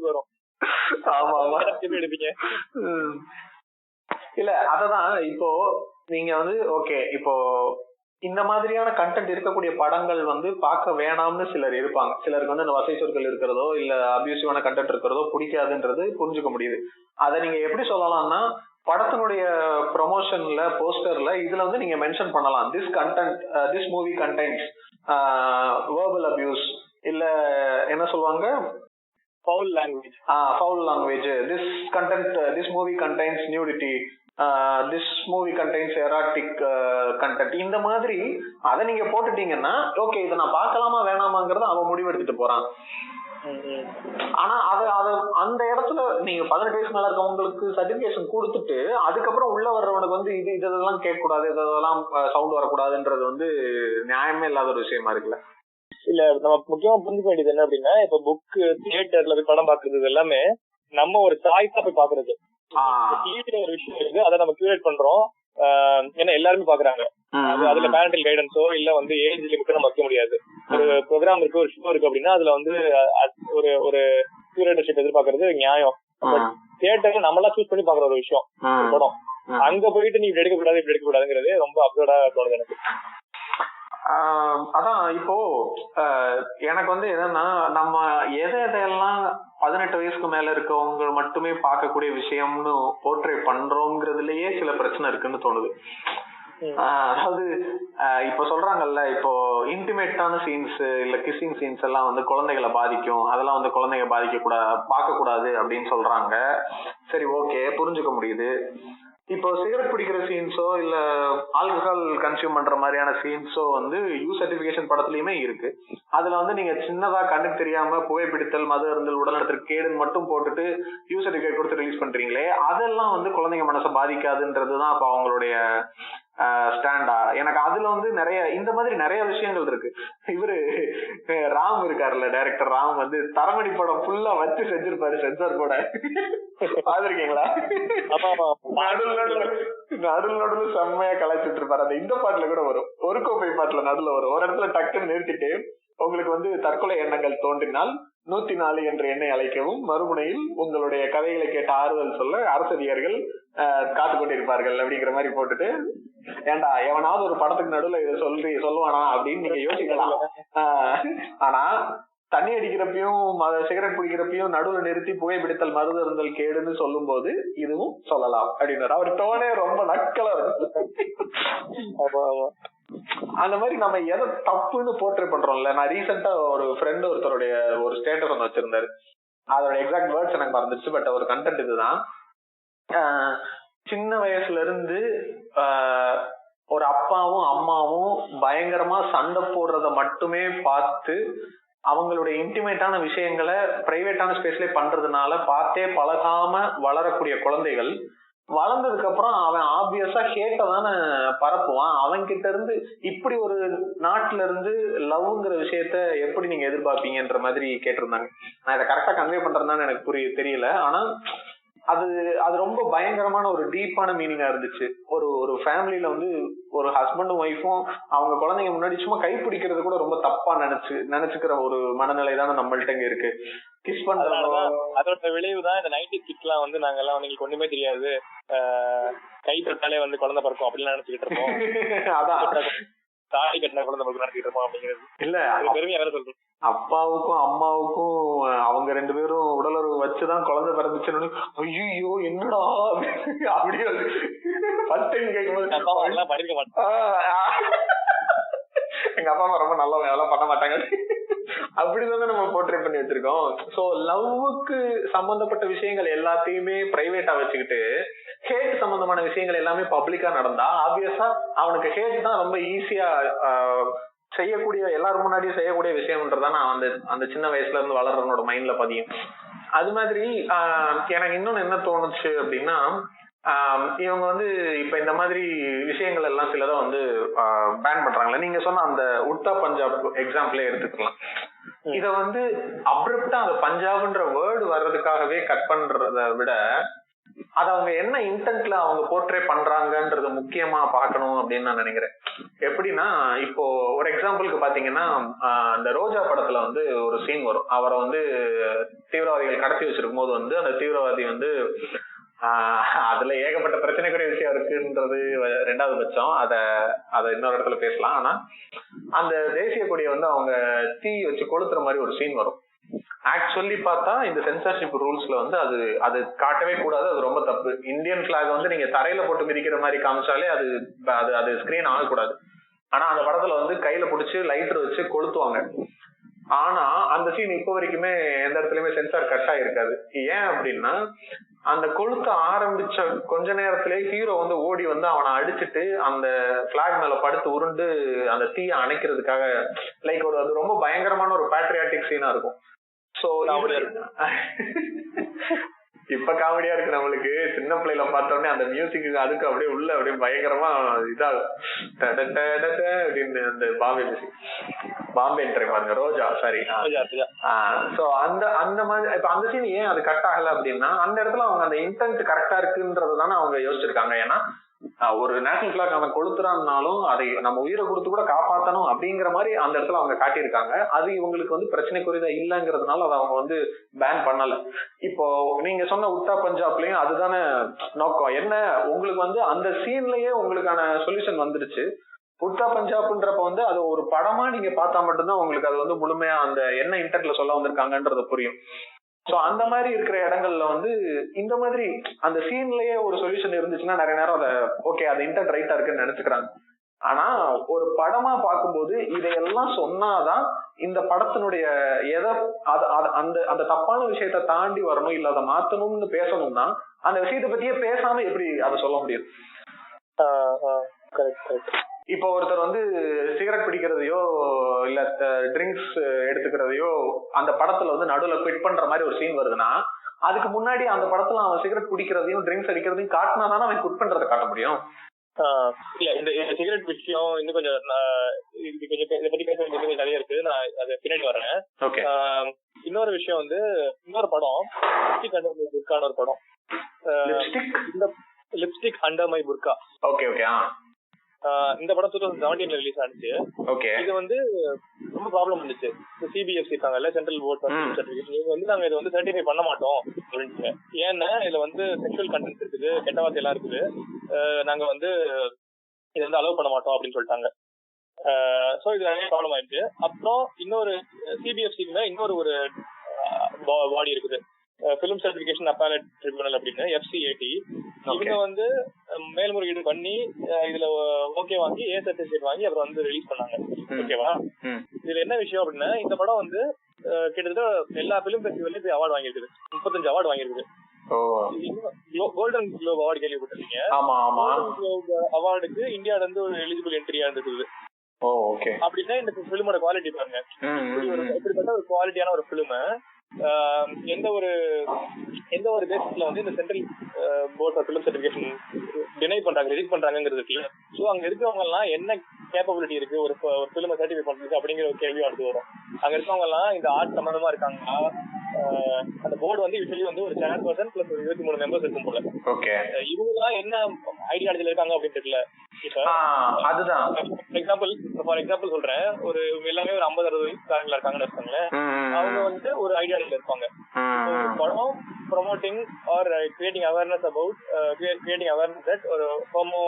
வரும் எடுப்பீங்க இல்ல அததான். இப்போ நீங்க வந்து ஓகே, இப்போ இந்த மாதிரியான கண்டென்ட் இருக்கக்கூடிய படங்கள் வந்து பார்க்க வேணாம்னு சிலர் இருப்பாங்க. சிலருக்கு வந்து இந்த வசை சொற்கள் இருக்கிறதோ இல்ல அபியூசிவான கண்டென்ட் இருக்கிறதோ பிடிக்காதுன்றது புரிஞ்சுக்க முடியுது. அதை நீங்க எப்படி சொல்லலாம்னா, படத்தினுடைய ப்ரொமோஷன்ல போஸ்டர்ல இதுல வந்து நீங்க மென்ஷன் பண்ணலாம், this movie contents verbal abuse, இல்ல என்ன சொல்லுவாங்க, foul language, this movie contents nudity, this movie contents erotic content, இந்த மாதிரி அதை நீங்க போட்டுட்டீங்கன்னா ஓகே, இதை நான் பார்க்கலாமா வேணாமாங்கிறத அவன் முடிவு எடுத்துட்டு போறான். ஆனா அது அந்த இடத்துல நீங்க 18 வயசு மேல இருக்கவங்களுக்கு சர்டிபிகேஷன் கொடுத்துட்டு அதுக்கப்புறம் உள்ள வர்றவனுக்கு வந்து இதெல்லாம் கேட்க கூடாது, இதெல்லாம் சவுண்ட் வரக்கூடாதுன்றது வந்து நியாயமே இல்லாத ஒரு விஷயமா இருக்குல்ல. இல்ல நம்ம முக்கியமா புரிஞ்சுக்க வேண்டியது என்ன அப்படின்னா, இப்ப புக் தியேட்டர்ல போய் படம் பாக்குறது எல்லாமே நம்ம ஒரு சாய்ஸா போய் பாக்குறது. டிவில ஒரு விஷயம் இருக்கு, அதை நம்ம கியூரேட் பண்றோம், ஏன்னா எல்லாருமே பாக்குறாங்க. அதுல பேரண்டல் கைடன்ஸோ இல்ல வந்து ஏஜ் லிமிட் நம்ம வைக்க முடியாது. ஒரு ப்ரோக்ராம் இருக்கு, ஒரு ஷோ இருக்கு அப்படின்னா அதுல வந்து ஒரு கியூரேட்டர்ஷிப் எதிர்பார்க்கறது நியாயம். தியேட்டர்ல நம்மளா சூஸ் பண்ணி பாக்குற ஒரு விஷயம் படம், அங்க போயிட்டு நீ இப்படி எடுக்க கூடாது இப்படி எடுக்க கூடாதுங்கிறது ரொம்ப அப்சர்டா தோணுது எனக்கு. அதான் இப்போ எனக்கு வந்து என்னன்னா, நம்ம எதையெல்லாம் 18 வயசுக்கு மேல இருக்கவங்க மட்டுமே பார்க்கக்கூடிய விஷயம்னு போர்ட்ரே பண்றோங்கிறதுலயே சில பிரச்சனை இருக்குன்னு தோணுது. அதாவது இப்ப சொல்றாங்கல்ல, இப்போ இன்டிமேட்டான சீன்ஸ் இல்ல கிஸ்ஸிங் சீன்ஸ் எல்லாம் வந்து குழந்தைகளை பாதிக்கும், அதெல்லாம் வந்து குழந்தைங்க பார்க்க கூடாது அப்படின்னு சொல்றாங்க. சரி ஓகே, புரிஞ்சுக்க முடியுது. இப்போ சிகரெட் பிடிக்கிற சீன்ஸோ இல்ல ஆல்கஹால் கன்சியூம் பண்ற மாதிரியான சீன்ஸோ வந்து யூ சர்டிபிகேஷன் படத்துலயுமே இருக்கு. அதுல வந்து நீங்க சின்னதா கண்ணுக்கு தெரியாம புகைப்பிடித்தல், மது அருந்தல், உடல்நலத்திற்கு கேடுன்னு மட்டும் போட்டுட்டு யூ சர்டிபிகேட் கொடுத்து ரிலீஸ் பண்றீங்களே, அதெல்லாம் வந்து குழந்தைங்க மனசை பாதிக்காதுன்றதுதான் அப்ப அவங்களுடைய ஸ்டாண்டா. எனக்கு அதுல வந்து இந்த மாதிரி நிறைய விஷயங்கள் இருக்கு. இவரு ராம் இருக்காருல்ல, டைரக்டர் ராம் வந்து தரமணி படம் ஃபுல்லா வச்சு செஞ்சிருப்பாரு சென்சார் போட. பாத்துருக்கீங்களா? நடுல செம்மையா கலாய்ச்சிட்டு இருப்பாரு. அந்த இந்த பாட்டுல கூட வரும், ஒரு கோப்பை பாட்டுல நடுல வரும், ஒரு இடத்துல டக்குன்னு நிறுத்திட்டு உங்களுக்கு வந்து தற்கொலை எண்ணங்கள் தோன்றினால் 104 என்ற எண்ணை அழைக்கவும், மறுமுனையில் உங்களுடைய கதைகளை கேட்ட ஆறுதல் சொல்ல அரசதிகாரிகள் காத்து கொண்டிருப்பார்கள் அப்படிங்கிற மாதிரி போட்டுட்டு, ஏண்டா எவனாவது ஒரு படத்துக்கு நடுவுல இதை சொல்லுவானா அப்படின்னு நீங்க யோசிக்கலாம். ஆனா தண்ணி அடிக்கிறப்பையும் சிகரெட் பிடிக்கிறப்பையும் நடுவுல நிறுத்தி புகைப்பிடித்தல், மருந்து அருந்தல் கேடுன்னு சொல்லும் போது இதுவும் சொல்லலாம் அப்படின்னு அவர் டோனே ரொம்ப நக்கலா இருக்கு. அந்த மாதிரி நம்ம எதை தப்புன்னு போர்ட்ரே பண்றோம்ல. நான் ரீசெண்டா ஒரு ஃப்ரெண்ட் ஒருத்தருடைய ஒரு ஸ்டேட்டஸ் ஒன்று வச்சிருந்தாரு, அதோட எக்ஸாக்ட் வேர்ட்ஸ் எனக்கு மறந்துச்சு, பட் ஒரு கண்டென்ட் இதுதான். சின்ன வயசுல இருந்து ஒரு அப்பாவும் அம்மாவும் பயங்கரமா சண்டை போடுறத மட்டுமே பார்த்து அவங்களுடைய இன்டிமேட்டான விஷயங்களை பிரைவேட்டான ஸ்பேஸ்ல பண்றதுனால பார்த்தே பழகாம வளரக்கூடிய குழந்தைகள் வளர்ந்ததுக்கு அப்புறம் அவன் ஆப்வியஸா ஹேட்ட தானே பரப்புவான். அவன் கிட்ட இருந்து இப்படி ஒரு நாட்டுல இருந்து லவ்ங்கிற விஷயத்த எப்படி நீங்க எதிர்பார்ப்பீங்கன்ற மாதிரி கேட்டிருந்தாங்க. நான் இதை கரெக்டா கன்வே பண்றேன்னு எனக்கு தெரியல. ஆனா அது அது ரொம்ப பயங்கரமான ஒரு டீப்பான மீனிங்கா இருந்துச்சு. ஒரு ஒரு ஃபேமிலியில வந்து ஒரு ஹஸ்பண்டும் ஒய்ஃபும் அவங்க குழந்தைங்க முன்னாடி சும்மா கை பிடிக்கிறது கூட ரொம்ப தப்பா நினைச்சுக்கிற ஒரு மனநிலை தானே நம்மள்ட்ட இங்க இருக்கு. கிஸ் பண்றதோ அதோட விளைவு தான் இந்த 90s கிட்ஸ் எல்லாம் வந்து நாங்க எல்லாம் உங்களுக்கு ஒண்ணுமே தெரியாது, கை தொட்டாலே வந்து குழந்தை பிறக்கும் அப்படின்னு நினைச்சுக்கிட்டு இருக்கோம். அதான் தாடி கட்டின குழந்தை பிறகு நினைச்சிட்டு இருக்கோம் அப்படிங்கிறது இல்ல. பெருமையா வேற சொல்றேன். அப்பாவுக்கும் அம்மாவுக்கும் அவங்க 2 பேரும் உடலுறவு வச்சுதான் குழந்தை பிறந்துச்சுன்னு ஐயோ என்னடா அப்படியே ஃபர்ஸ்ட் டைம் கேட்கும்போது அப்பா அம்மா எல்லாம் படிக்க மாட்டாங்க. எங்க அப்பா அம்மா ரொம்ப நல்லவங்க, அதெல்லாம் பண்ண மாட்டாங்க அப்படிதானே நம்ம போர்ட்ரேட் பண்ணி வச்சிருக்கோம். சோ லவ்வுக்கு சம்பந்தப்பட்ட விஷயங்கள் எல்லாத்தையுமே பிரைவேட்டா வச்சுக்கிட்டு ஹேட் சம்பந்தமான விஷயங்கள் எல்லாமே பப்ளிக்கா நடந்தா ஆப்வியஸா அவனுக்கு ஹேட் தான் ரொம்ப ஈஸியா செய்யக்கூடிய, எல்லாரும் முன்னாடியும் செய்யக்கூடிய விஷயம்ன்றதான் நான் அந்த சின்ன வயசுல இருந்து வளர்றவனோட மைண்ட்ல பதியும். அது மாதிரி எனக்கு இன்னொன்னு என்ன தோணுச்சு அப்படின்னா, இவங்க வந்து இப்ப இந்த மாதிரி விஷயங்கள் எல்லாம் சிலதை வந்து பேன் பண்றாங்களே. நீங்க சொன்ன அந்த உட்டா பஞ்சாப் எக்ஸாம்பிளே எடுத்துக்கலாம். இத வந்து அப்ரப்டா அந்த பஞ்சாப்ன்ற வேர்டு வர்றதுக்காகவே கட் பண்றத விட அத அவங்க என்ன இன்டென்ட்ல அவங்க போர்ட்ரே பண்றாங்கன்றது முக்கியமா பார்க்கணும் அப்படின்னு நான் நினைக்கிறேன். எப்படின்னா இப்போ ஒரு எக்ஸாம்பிளுக்கு பாத்தீங்கன்னா அந்த ரோஜா படத்துல வந்து ஒரு சீன் வரும். அவரை வந்து தீவிரவாதிகள் கடத்தி வச்சிருக்கும் போது வந்து அந்த தீவிரவாதி வந்து அதுல ஏகப்பட்ட பிரச்சனைக்குரிய விஷயம் இருக்குன்றது 2வது பட்சம். அத இன்னொரு இடத்துல பேசலாம். ஆனா அந்த தேசிய கொடியை வந்து அவங்க தீ வச்சு கொளுத்துற மாதிரி ஒரு சீன் வரும். ஆக்சுவலி பார்த்தா இந்த சென்சார்ஷிப் ரூல்ஸ்ல வந்து அது காட்டவே கூடாது, அது ரொம்ப தப்பு. இந்தியன் பிளாக் வந்து நீங்க தரையில போட்டு மிதிக்கிற மாதிரி காமிச்சாலே அது ஸ்கிரீன் ஆகக்கூடாது. ஆனா அந்த படத்துல வந்து கையில பிடிச்சி லைட்டர் வச்சு கொளுத்துவாங்க. ஆனா அந்த சீன் இப்ப வரைக்குமே எந்த இடத்துலயுமே சென்சார் கட் ஆயிருக்காது. ஏன் அப்படின்னா அந்த கொளுத்த ஆரம்பிச்ச கொஞ்ச நேரத்திலேயே ஹீரோ வந்து ஓடி வந்து அவனை அடிச்சுட்டு அந்த பிளாக் மேல படுத்து உருண்டு அந்த தீயை அணைக்கிறதுக்காக லைக் அது ரொம்ப பயங்கரமான ஒரு பேட்ரியாட்டிக் சீனா இருக்கும். சோ இப்ப காமெடியா இருக்கு நம்மளுக்கு. சின்ன பிள்ளைல பார்த்தோன்னே அந்த மியூசிக்கு அதுக்கு அப்படியே உள்ள அப்படியே பயங்கரமா இதாகும் அப்படின்னு அந்த பாம்பே மியூசிக், பாம்பே பாருங்க ரோஜா சாரி. சோ அந்த மாதிரி இப்ப அந்த சீன் ஏன் அது கட் ஆகல அப்படின்னா அந்த இடத்துல அவங்க அந்த இன்டென்ட் கரெக்டா இருக்குன்றதுதானே அவங்க யோசிச்சிருக்காங்க. ஏன்னா ஒரு நேஷனல் பிளாக் அவன் கொளுத்துறான்னாலும் அதை நம்ம உயிரை கொடுத்து கூட காப்பாற்றணும் அப்படிங்கிற மாதிரி அந்த இடத்துல அவங்க காட்டியிருக்காங்க. அது இவங்களுக்கு வந்து பிரச்சனைக்குரியதா இல்லைங்கிறதுனால அதை அவங்க வந்து பேன் பண்ணல. இப்போ நீங்க சொன்ன உத்தா பஞ்சாப்லயும் அதுதானே நோக்கம். என்ன உங்களுக்கு வந்து அந்த சீன்லயே உங்களுக்கான சொல்யூஷன் வந்துருச்சு. உத்தா பஞ்சாப்ன்றப்ப வந்து அது ஒரு படமா நீங்க பார்த்தா மட்டும்தான் உங்களுக்கு அது வந்து முழுமையா அந்த என்ன இன்டென்ட்ல சொல்ல வந்திருக்காங்கன்றது புரியும். சோ அந்த மாதிரி இருக்கிற இடங்கள்ல வந்து இந்த மாதிரி அந்த சீன்லயே ஒரு சொல்யூஷன் இருந்துச்சுன்னா நிறைய நேரம் அதை ஓகே அது இன்டென்ட் ரைட்டா இருக்குன்னு நினைச்சுக்கிறாங்க. ஆனா ஒரு படமா பார்க்கும்போது இதையெல்லாம் சொன்னாதான் இந்த படத்தினுடைய அந்த தப்பான விஷயத்த தாண்டி வரணும், இல்ல அதை மாத்தணும்னு பேசணும்னா அந்த விஷயத்தை பத்தியே பேசாம எப்படி அதை சொல்ல முடியும்? இப்போ ஒருத்தர் வந்து சிகரெட் பிடிக்கிறதையோ இல்ல ட்ரிங்க்ஸ் எடுத்துக்கிறதையோ அந்த படத்துல வந்து நடுவுல குவிட் பண்ற மாதிரி ஒரு சீன் வருதுன்னா அதுக்கு முன்னாடி அந்த படத்துல அவன் சிகரெட் பிடிக்கிறதையும் ட்ரிங்க்ஸ் அடிக்கிறதையும் காட்டினாதானே அவன் குவிட் பண்றதை காட்ட முடியும். இல்ல இந்த சிகரெட் விஷயம் இன்னும் கொஞ்சம் இதை பத்தி பேச வேண்டியது நிறைய இருக்கு. நான் அதை பின்னாடி வரேன். ஓகே. இன்னொரு விஷயம் வந்து இன்னொரு படம் லிப்ஸ்டிக் ஒரு படம், lipstick under my burqa. Okay okay. இந்த படம் 2017 ரிலீஸ் ஆனிச்சு. ஓகே. இது வந்து ரொம்ப ப்ராப்ளம் இருந்துச்சு. சிபிஎஸ்சி இருக்காங்கல்ல, சென்ட்ரல் போர்ட் ஆஃப் சர்டிஃபிகேஷன், இவங்க வந்து நாங்க இதை வந்து சர்டிஃபை பண்ண மாட்டோம் அப்படின்ட்டு. ஏன்னா இதுல வந்து செக்ஷுவல் கண்டென்ட் இருக்குது, கெட்ட வார்த்தை எல்லாம் இருக்குது, நாங்க வந்து இதை வந்து அலோவ் பண்ண மாட்டோம் அப்படின்னு சொல்லிட்டாங்க. சோ இது நிறைய ப்ராப்ளம் ஆயிடுச்சு. அப்புறம் இன்னொரு சிபிஎஃப்சிக்கு இன்னொரு ஒரு பாடி இருக்குது, பிலிம் சர்டிபிகேஷன் அப்பேலட் ட்ரிபியூனல் அப்படின்னு, FCAT. இவங்க வந்து மேல்முறையீடு பண்ணி இதுல ஓகே வாங்கி ஏ சர்டிபிகேட் வாங்கி அப்புறம் வந்து ரிலீஸ் பண்ணாங்க. ஓகேவா? இதுல என்ன விஷயம் அப்படின்னா இந்த படம் வந்து கிட்டத்தட்ட எல்லா பிலிம் ஃபெஸ்டிவல்லையும் போய் அவார்டு வாங்கியிருக்குது. 35 அவார்டு வாங்கியிருக்குது. கோல்டன் குளோப் அவார்டு கேள்விப்பட்டிருக்கீங்க? கோல்டன் குளோப் அவார்டுக்கு இந்தியால இருந்து ஒரு எலிஜிபிள் என்ட்ரியா இருந்தது. அப்படின்னா இந்த பிலிமோட குவாலிட்டி பாருங்க. இப்படிப்பட்ட ஒரு குவாலிட்டியான ஒரு பிலிம் எந்த ஒரு பேசிஸ்ல வந்து இந்த central board of film certification deny பண்றாங்க, ரிஜெக்ட் பண்றாங்கிறது இருக்குல்ல. ஸோ அங்க இருக்கிறவங்க எல்லாம் என்ன கேப்பபிலிட்டி இருக்கு ஒரு ஃபிலிமை சர்டிஃபை பண்றதுக்கு அப்படிங்கிற ஒரு கேள்வி அடுத்து வரும். அங்க இருக்கவங்க எல்லாம் இந்த ஆர்ட் சம்பந்தமா இருக்காங்களா? அந்த போர்டு வந்து யூஸ்வலி வந்து ஒரு சேர் பர்சன் பிளஸ் ஒரு 23 மெம்பர்ஸ் இருக்கும் போல. ஓகே, இவங்க எல்லாம் என்ன ஐடியாலஜில இருக்காங்க அப்படின்னு தெரியல. அதுதான் ஃபார் எக்ஸாம்பிள் சொல்றேன், ஒரு எல்லாமே ஒரு 50-60 வயசுல இருக்காங்கன்னு வச்சுக்கோங்களேன். அவங்க வந்து ஒரு ஐடியாலஜில இருப்பாங்க. படம் promoting or creating awareness about creating awareness that ஒரு homo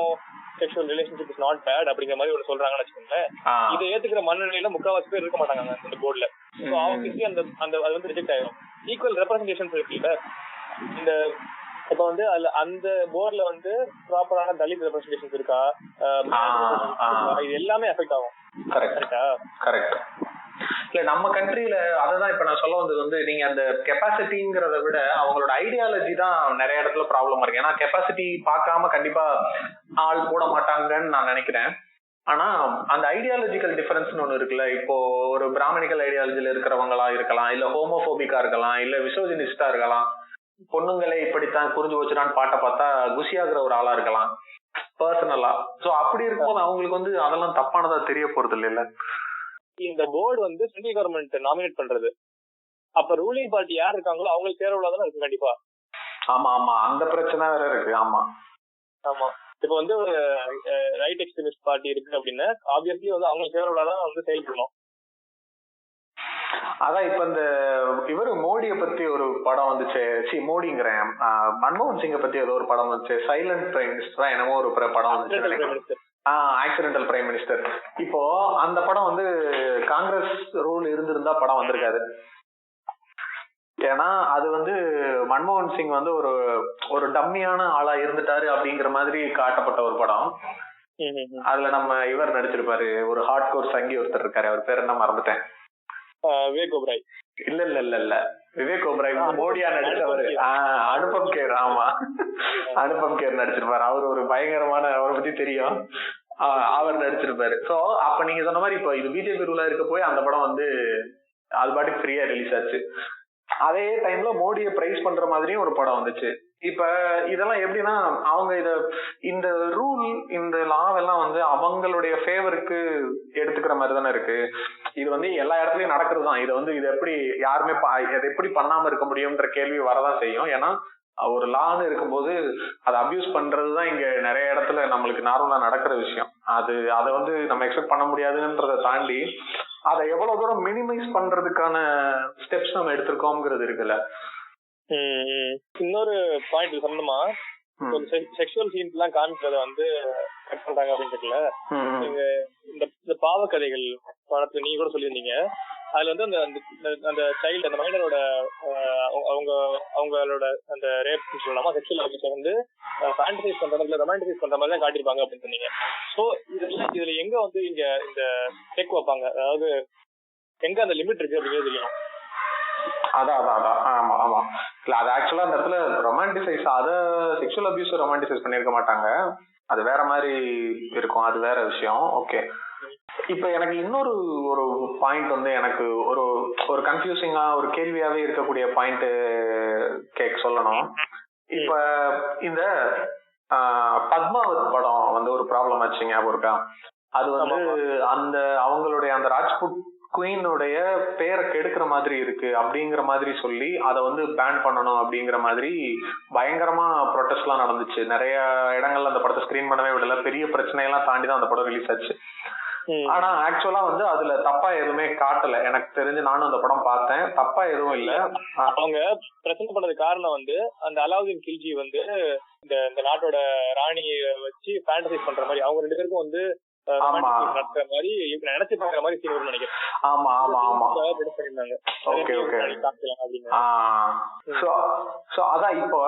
sexual relationship is not bad அப்படிங்கிற மாதிரி ஒரு சொல்றாங்கன்னு வச்சுக்கோங்களேன். இதை ஏத்துக்கிற மனநிலையில முக்கால்வாசி பேர் இருக்க மாட்டாங்க அந்த போர்டுல. ஸோ அவங்க அந்த அது வந்து ரிஜெக்ட் ஆயிடும். ஈக்குவல் ரெப்ரஸன்டேஷன் இருக்குல்ல, இந்த இப்ப வந்து அந்த போர்ட்ல வந்து ப்ராப்பரான தலித் ரெப்ரஸன்டேஷன் இருக்கா, இது எல்லாமே எஃபெக்ட் ஆகும். கரெக்டா? கரெக்ட். இல்ல நம்ம கண்ட்ரில அததான் இப்ப நான் சொல்ல வந்தது வந்து, நீங்க அந்த கெப்பாசிட்டிங்கிறத விட அவங்களோட ஐடியாலஜி தான் நிறைய இடத்துல ப்ராப்ளமா இருக்கு. ஏன்னா கெப்பாசிட்டி பார்க்காம கண்டிப்பா ஆள் போட மாட்டாங்கன்னு நான் நினைக்கிறேன். ஆனா அந்த ஐடியாலஜிக்கல் டிஃபரன்ஸ்னு ஒண்ணு இருக்குல்ல. இப்போ ஒரு பிராமணிக்கல் ஐடியாலஜில இருக்கிறவங்களா இருக்கலாம், இல்ல ஹோமோபோபிக்கா இருக்கலாம், இல்ல மிசோஜினிஸ்டா இருக்கலாம், பொண்ணுங்களே இப்படித்தான் புரிஞ்சு வச்சுடான்னு பாட்டை பார்த்தா குசியாகிற ஒரு ஆளா இருக்கலாம் பர்சனலா. சோ அப்படி இருக்கும்போது அவங்களுக்கு வந்து அதெல்லாம் தப்பானதா தெரிய போறது இல்ல. இந்த போர்டு வந்து சென்ட்ரல் கவர்மெண்ட் நாமினேட் பண்றது, அப்ப ரூலிங் பார்ட்டி யார் இருக்காங்களோ அவங்களுக்கு தேர்வுள்ளதானே இருக்கு கண்டிப்பா. ஆமா ஆமா, அந்த பிரச்சனை வேற இருக்கு. ஆமா ஆமா, இப்ப வந்து ஒரு ரைட் எக்ஸ்ட்ரீமிஸ்ட் பார்ட்டி இருக்கு அப்படின்னா ஆப்வியஸ்லி வந்து அவங்களுக்கு தேர்வுள்ளதான் வந்து செயல்படணும். அதான் இப்ப இந்த இவரு மோடியை பத்தி ஒரு படம் வந்துச்சு, மோடிங்கிறேன், மன்மோகன் சிங்கை பத்தி ஏதோ ஒரு படம் வந்துச்சு, சைலண்ட் பிரைம் மினிஸ்டரா என்னமோ ஒரு படம் வந்துச்சு, ஆக்சிடென்டல் பிரைம் மினிஸ்டர். இப்போ அந்த படம் வந்து காங்கிரஸ் ரூல் இருந்திருந்தா படம் வந்திருக்காது. ஏன்னா அது வந்து மன்மோகன் சிங் வந்து ஒரு டம்மியான ஆளா இருந்துட்டாரு அப்படிங்கிற மாதிரி காட்டப்பட்ட ஒரு படம். அதுல நம்ம இவர் நடிச்சிருப்பாரு, ஒரு ஹார்ட் கோர் சங்கி ஒருத்தர் இருக்காரு, அவர் பேர் என்ன மறந்துட்டேன். விவேக் ஓபராய். இல்ல இல்ல இல்ல இல்ல விவேக் ஓபராய் மோடியா நடிச்சவரு அனுபம் கேர். ஆமா, அனுபம் கேர் நடிச்சிருப்பாரு. அவர் ஒரு பயங்கரமான, அவரை பத்தி தெரியும், அவர் நடிச்சிருப்பாரு. சோ அப்ப நீங்க சொன்ன மாதிரி இப்போ இது பிஜேபி ரூலா இருக்க போய் அந்த படம் வந்து அது பாட்டுக்கு ஃப்ரீயா ரிலீஸ் ஆச்சு. அதே டைம்ல மோடியை பிரைஸ் பண்ற மாதிரியும் ஒரு படம் வந்துச்சு. இப்ப இதெல்லாம் எப்படின்னா அவங்க இந்த ரூல் இந்த லாவெல்லாம் வந்து அவங்களுடைய ஃபேவருக்கு எடுத்துக்கிற மாதிரி தானே இருக்கு. இது வந்து எல்லா இடத்துலயும் நடக்கிறது தான். இதை வந்து இது எப்படி யாருமே இதை எப்படி பண்ணாம இருக்க முடியும்ன்ற கேள்வி வரதான் செய்யும். ஏன்னா ஒரு லான்னு இருக்கும்போது அதை அபியூஸ் பண்றதுதான் இங்க நிறைய இடத்துல நம்மளுக்கு நார்மலா நடக்கிற விஷயம். அதை வந்து நம்ம எக்ஸ்பெக்ட் பண்ண முடியாதுன்றதை தாண்டி அதை எவ்வளவு தூரம் மினிமைஸ் பண்றதுக்கான ஸ்டெப்ஸ் நம்ம எடுத்திருக்கோம்ங்கிறது இருக்குல்ல. இன்னொரு பாயிண்ட் சொன்னோமா, செக்ஷுவல் சீன்ஸ் எல்லாம் காமிக்கிறத வந்து கட் பண்றாங்க அப்படின்னு தெரியல. நீங்க இந்த பாவக்கதைகள் படத்துல நீங்க கூட சொல்லியிருந்தீங்க, அதுல வந்து அந்த சைல்டு, அந்த மைனரோட அவங்களோட அந்த ரேப் சொல்லலாமா, செக்ஷுவல் அபியூஸ் வந்து ஃபேண்டசைஸ் பண்ற மாதிரி, ரொமான்டிசைஸ் பண்ற மாதிரி தான் காட்டிருப்பாங்க அப்படின்னு சொன்னீங்க. சோ இதுல எங்க வந்து இங்க இந்த டெக் வைப்பாங்க, அதாவது எங்க அந்த லிமிட் இருக்கு அப்படிங்கிறது தெரியும். அதான் ஆமா ஆமா. இல்ல அது ஆக்சுவலா அந்த இடத்துல ரொமான்டிசைஸ், அத செக்ஷுவல் அபியூஸ் ரொமான்டிசைஸ் பண்ணிருக்க மாட்டாங்க, அது வேற மாதிரி இருக்கும், அது வேற விஷயம். ஓகே, இப்ப எனக்கு இன்னொரு ஒரு பாயிண்ட் வந்து எனக்கு ஒரு கன்ஃபியூசிங்கா ஒரு கேள்வியாவே இருக்கக்கூடிய பாயிண்ட் சொல்லணும். இப்ப இந்த பத்மாவத் படம் வந்து ஒரு ப்ராப்ளம் ஆச்சு, ஞாபகம் இருக்கா? அது வந்து அந்த அவங்களுடைய அந்த ராஜ்புட் குயினுடைய பேரை கெடுக்கிற மாதிரி இருக்கு அப்படிங்கிற மாதிரி சொல்லி அதை வந்து பேன் பண்ணணும் அப்படிங்கிற மாதிரி பயங்கரமா ப்ரொடெஸ்ட் எல்லாம் நடந்துச்சு. நிறைய இடங்கள்ல அந்த படத்தை ஸ்கிரீன் பண்ணவே விடல, பெரிய பிரச்சனையெல்லாம் தாண்டி தான் அந்த படம் ரிலீஸ் ஆச்சு. ஆனா ஆக்சுவலா வந்து அதுல தப்பா எதுவுமே காட்டல, எனக்கு தெரிஞ்சு. நானும் அந்த படம் பார்த்தேன், தப்பா எதுவும் இல்ல. அவங்க பிரச்சனை பண்ணது காரணம் வந்து அந்த அலாவுதீன் கில்ஜி வந்து இந்த நாட்டோட ராணியை வச்சு ஃபேண்டசைஸ் பண்ற மாதிரி, அவங்க 2 பேருக்கும் வந்து நடக்கிற மாதிரி நினைச்சு பாக்குற மாதிரி சீன் நினைக்கிறேன். ஆமா ஆமா ஆமா, ஓகே ஓகே. சோ அதான் இப்போ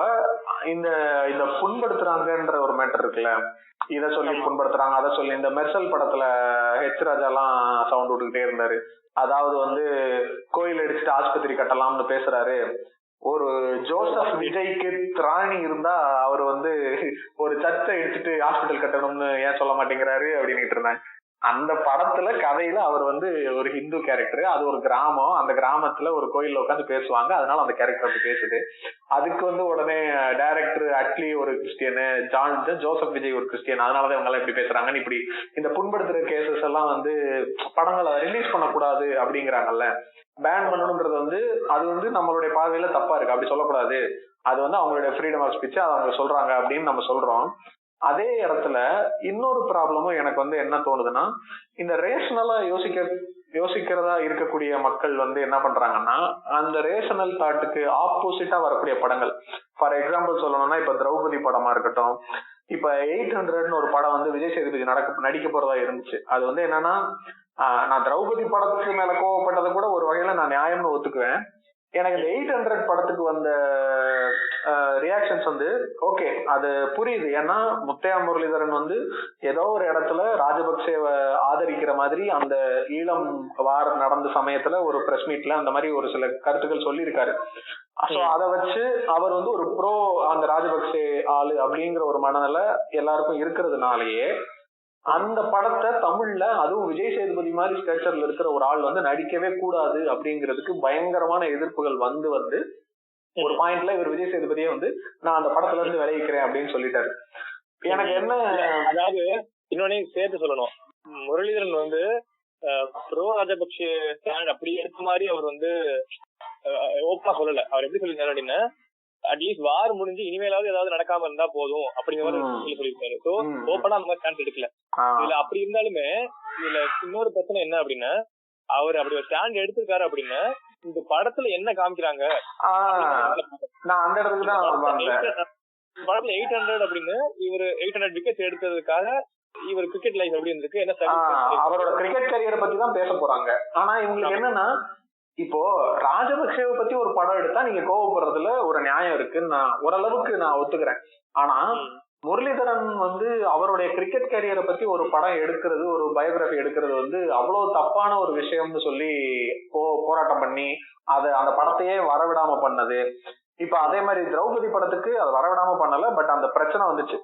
இந்த புண்படுத்துறாங்கன்ற ஒரு மேட்டர் இருக்குல்ல, இத சொல்லி புண்படுத்துறாங்க, அதை சொல்லி இந்த மெர்சல் படத்துல ஹெச் ராஜா எல்லாம் சவுண்ட் விட்டுக்கிட்டே இருந்தாரு. அதாவது வந்து கோயில் அடிச்சுட்டு ஆஸ்பத்திரி கட்டலாம்னு பேசுறாரு. ஒரு ஜோசப் விஜய்க்கு திராணி இருந்தா அவர் வந்து ஒரு சர்ச்சை அடிச்சுட்டு ஹாஸ்பிட்டல் கட்டணும்னு ஏன் சொல்ல மாட்டேங்கிறாரு அப்படின்னுட்டு இருந்தாங்க. அந்த படத்துல கதையில அவர் வந்து ஒரு ஹிந்து கேரக்டர், அது ஒரு கிராமம், அந்த கிராமத்துல ஒரு கோயில்ல உட்காந்து பேசுவாங்க, அதனால அந்த கேரக்டர் அப்படி பேசுது. அதுக்கு வந்து உடனே டைரக்டர் அட்லி ஒரு கிறிஸ்டியனு, ஜோசப் விஜய் ஒரு கிறிஸ்டியன், அதனாலதான் இவங்க எல்லாம் இப்படி பேசுறாங்கன்னு இப்படி இந்த புண்படுத்துற கேசஸ் எல்லாம் வந்து படங்களை ரிலீஸ் பண்ணக்கூடாது அப்படிங்கிறாங்கல்ல. பேன் பண்ணணும்ன்றது வந்து அது வந்து நம்மளுடைய பார்வையில தப்பா இருக்கு, அப்படி சொல்லக்கூடாது, அது வந்து அவங்களுடைய ஃப்ரீடம் ஆஃப் ஸ்பீச், அதை அவங்க சொல்றாங்க அப்படின்னு நம்ம சொல்றோம். அதே இடத்துல இன்னொரு ப்ராப்ளமும் எனக்கு வந்து என்ன தோணுதுன்னா, இந்த ரேஷனலா யோசிக்கிறதா இருக்கக்கூடிய மக்கள் வந்து என்ன பண்றாங்கன்னா, அந்த ரேஷனல் தாட்டுக்கு ஆப்போசிட்டா வரக்கூடிய படங்கள், ஃபார் எக்ஸாம்பிள் சொல்லணும்னா இப்ப திரௌபதி படமா இருக்கட்டும், இப்ப 800 ஒரு படம் வந்து விஜய் சேதுபதி நடிக்க போறதா இருந்துச்சு. அது வந்து என்னன்னா, நான் திரௌபதி படத்துக்கு மேல கோவப்பட்டதை கூட ஒரு வகையில நான் நியாயம்னு ஒத்துக்குவேன். எனக்கு இந்த 800 படத்துக்கு வந்த ரியாக்ஷன்ஸ் வந்து ஓகே, அது புரியுது. ஏன்னா முத்தையா முரளிதரன் வந்து ஏதோ ஒரு இடத்துல ராஜபக்சேவை ஆதரிக்கிற மாதிரி அந்த ஈழம் வார் நடந்த சமயத்துல ஒரு பிரஸ் மீட்ல அந்த மாதிரி ஒரு சில கருத்துக்கள் சொல்லியிருக்காரு. சோ அதை வச்சு அவர் வந்து ஒரு ப்ரோ அந்த ராஜபக்சே ஆளு அப்படிங்கிற ஒரு மனநிலை எல்லாருக்கும் இருக்கிறதுனாலயே அந்த படத்தை தமிழ்ல, அதுவும் விஜய் சேதுபதி மாதிரி ஸ்ட்ரக்சர்ல இருக்கிற ஒரு ஆள் வந்து நடிக்கவே கூடாது அப்படிங்கிறதுக்கு பயங்கரமான எதிர்ப்புகள் வந்து ஒரு பாயிண்ட்ல இவர் விஜய் சேதுபதியே வந்து நான் அந்த படத்துல இருந்து விளைவிக்கிறேன் அப்படின்னு சொல்லிட்டாரு. எனக்கு என்ன, அதாவது இன்னொன்னு சேர்த்து சொல்லணும், முரளிதரன் வந்து ப்ரோ ராஜபக்சே அப்படி எடுத்த மாதிரி அவர் வந்து ஓப்பனா சொல்லல. அவர் எப்படி சொல்லிருக்காரு அப்படின்னா, அட்லீஸ்ட் வார் முடிஞ்சு இனிமேலாவது ஏதாவது நடக்காம இருந்தா போதும் அப்படிங்கிற மாதிரி சொல்லியிருக்காரு. சோ ஓப்பனா அந்த மாதிரி சான்ஸ் எடுக்கல. இதுல அப்படி இருந்தாலுமே இதுல இன்னொரு பிரச்சனை என்ன அப்படின்னா, அவர் அப்படி ஒரு ஸ்டாண்ட் எடுத்திருக்காரு அப்படின்னா இந்த படத்துல என்ன காமிக்கிறாங்க, நான் அந்த இடத்துக்கு தான் படத்துல 800 அப்படின்னு இவர் 800 விக்கெட்ஸ் எடுத்ததுக்காக இவர் கிரிக்கெட் லைஃப் எப்படி இருந்திருக்கு, என்ன அவரோட கிரிக்கெட் கரியரை பத்தி தான் பேச போறாங்க. ஆனா இவங்களுக்கு என்னன்னா, இப்போ ராஜபக்சேவை பத்தி ஒரு படம் எடுத்தா நீங்க கோவப்படுறதுல ஒரு நியாயம் இருக்குன்னு நான் ஓரளவுக்கு நான் ஒத்துக்கிறேன். ஆனா முரளிதரன் வந்து அவருடைய கிரிக்கெட் கரியரை பத்தி ஒரு படம் எடுக்கிறது, ஒரு பயோகிராபி எடுக்கிறது வந்து அவ்வளவு தப்பான ஒரு விஷயம்னு சொல்லி போராட்டம் பண்ணி அந்த படத்தையே வரவிடாம பண்ணது. இப்ப அதே மாதிரி திரௌபதி படத்துக்கு அது வரவிடாம பண்ணல, பட் அந்த பிரச்சனை வந்துச்சு,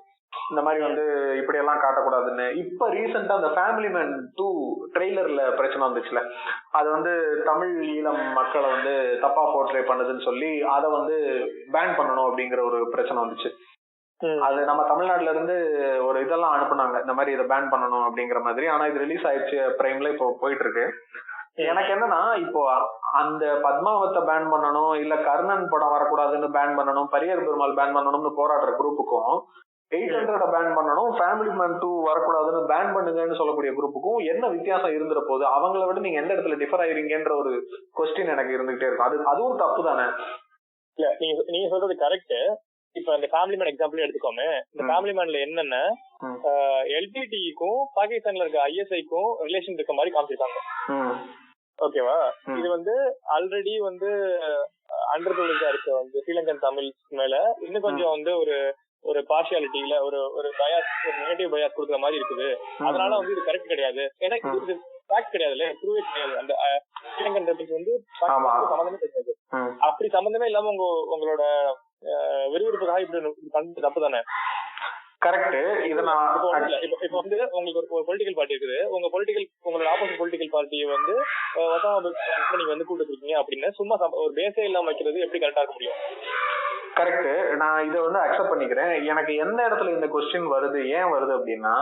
இந்த மாதிரி வந்து இப்படி எல்லாம் காட்டக்கூடாதுன்னு. இப்ப ரீசெண்டா அந்த ஃபேமிலி மேன் 2 ட்ரெய்லர்ல பிரச்சனை வந்துச்சுல, அது வந்து தமிழ் ஈழம் மக்களை வந்து தப்பா போர்ட்ரே பண்ணுதுன்னு சொல்லி அதை வந்து பேன் பண்ணணும் அப்படிங்கிற ஒரு பிரச்சனை வந்துச்சு. அது நம்ம தமிழ்நாட்டுல இருந்து ஒரு இதெல்லாம் அனுப்புனாங்க, இந்த மாதிரி இதை பேன் பண்ணணும் அப்படிங்கிற மாதிரி. ஆனா இது ரிலீஸ் ஆயிடுச்சு பிரைம்ல, இப்போ போயிட்டு இருக்கு. எனக்கு என்னன்னா, இப்போ அந்த பத்மாவத்தை பேன் பண்ணணும், இல்ல கர்ணன் படம் வரக்கூடாதுன்னு பேன் பண்ணணும், பரியர் பெருமாள் பேன் பண்ணணும்னு போராடுற குரூப்புக்கும் 800 பேன் பண்ணணும், ஃபேமிலி மேன் 2 வரக்கூடாதுன்னு பேன் பண்ணுங்கன்னு சொல்லக்கூடிய குரூப்புக்கும் என்ன வித்தியாசம் இருந்துற போது? அவங்கள விட நீங்க எந்த இடத்துல டிஃபர் ஆயிருங்கன்ற ஒரு கொஸ்டின் எனக்கு இருந்துகிட்டே இருக்கும். அதுவும் தப்பு தானே? இல்ல, நீங்க சொல்றது கரெக்ட். இப்ப இந்த ஃபேமிலி மேன் எக்ஸாம்பிள் எடுத்துக்கோமே. இந்த ஃபேமிலி மேன்ல என்னன்னா, எல்டிடிக்கும் பாகிஸ்தான்ல இருக்க ஐஎஸ்ஐக்கும் ரிலேஷன் இருக்க மாதிரி காமிச்சிருக்காங்க. ஓகேவா? இது வந்து ஆல்ரெடி வந்து அண்டர்பிரிவிலேஜா இருக்க வந்து ஸ்ரீலங்கன் தமிழ் மேல இன்னும் கொஞ்சம் வந்து ஒரு பார்ஷியாலிட்டியில ஒரு பயாஸ், ஒரு நெகட்டிவ் பயாஸ் கொடுக்குற மாதிரி இருக்குது. அதனால வந்து இது கரெக்ட் கிடையாது, ஏன்னா இது ஃபேக்ட் கிடையாதுல்ல, ட்ரூவே கிடையாது. அந்த ஸ்ரீலங்கன் தமிழ் வந்து சம்பந்தமே கிடையாது. அப்படி சம்பந்தமே இல்லாம உங்களோட விறுவிறுப்புக்காக இப்படி பண்றது தப்பு தானே? கரெக்ட். இது நான் இப்ப வந்து உங்களுக்கு ஒரு பொலிட்டிக்கல் பார்ட்டி இருக்குது, உங்களோட ஆப்போசிட் பொலிட்டிக்கல் பார்ட்டியை வந்து நீங்க வந்து கூப்பிட்டு இருக்கீங்க அப்படின்னு சும்மா ஒரு பேஸே இல்லாம வைக்கிறது எப்படி கரெக்டா இருக்க முடியும்? கரெக்ட். நான் இதை வந்து அக்செப்ட் பண்ணிக்கிறேன். எனக்கு எந்த இடத்துல இந்த கொஸ்டின் வருது, ஏன் வருது அப்படின்னா,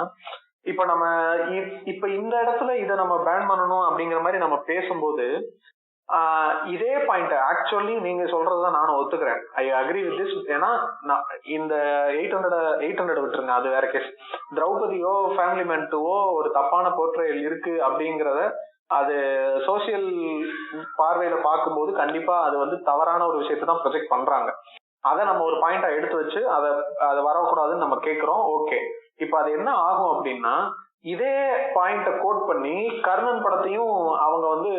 இப்ப இந்த இடத்துல இதை நம்ம பேன் பண்ணணும் அப்படிங்கிற மாதிரி நம்ம பேசும்போது இதே பாயிண்ட் ஆக்சுவலி நீங்க சொல்றதுதான் நானும் ஒத்துக்கிறேன். I agree with this. ஏன்னா இந்த 800 விட்டுருங்க, அது வேற கேஸ். திரௌபதியோ ஃபேமிலி மேன் 2வோ ஒரு தப்பான போர்ட்ரேயல் இருக்கு அப்படிங்கறத அது சோசியல் பார்வையில பார்க்கும்போது கண்டிப்பா அது வந்து தவறான ஒரு விஷயத்தை தான் ப்ரொஜெக்ட் பண்றாங்க. அதை நம்ம ஒரு பாயிண்டா எடுத்து வச்சு அதை வரக்கூடாதுன்னு நம்ம கேட்கிறோம். ஓகே, இப்ப அது என்ன ஆகும் அப்படின்னா, இதே பாயிண்ட கோட் பண்ணி கர்ணன் படத்தையும் அவங்க வந்து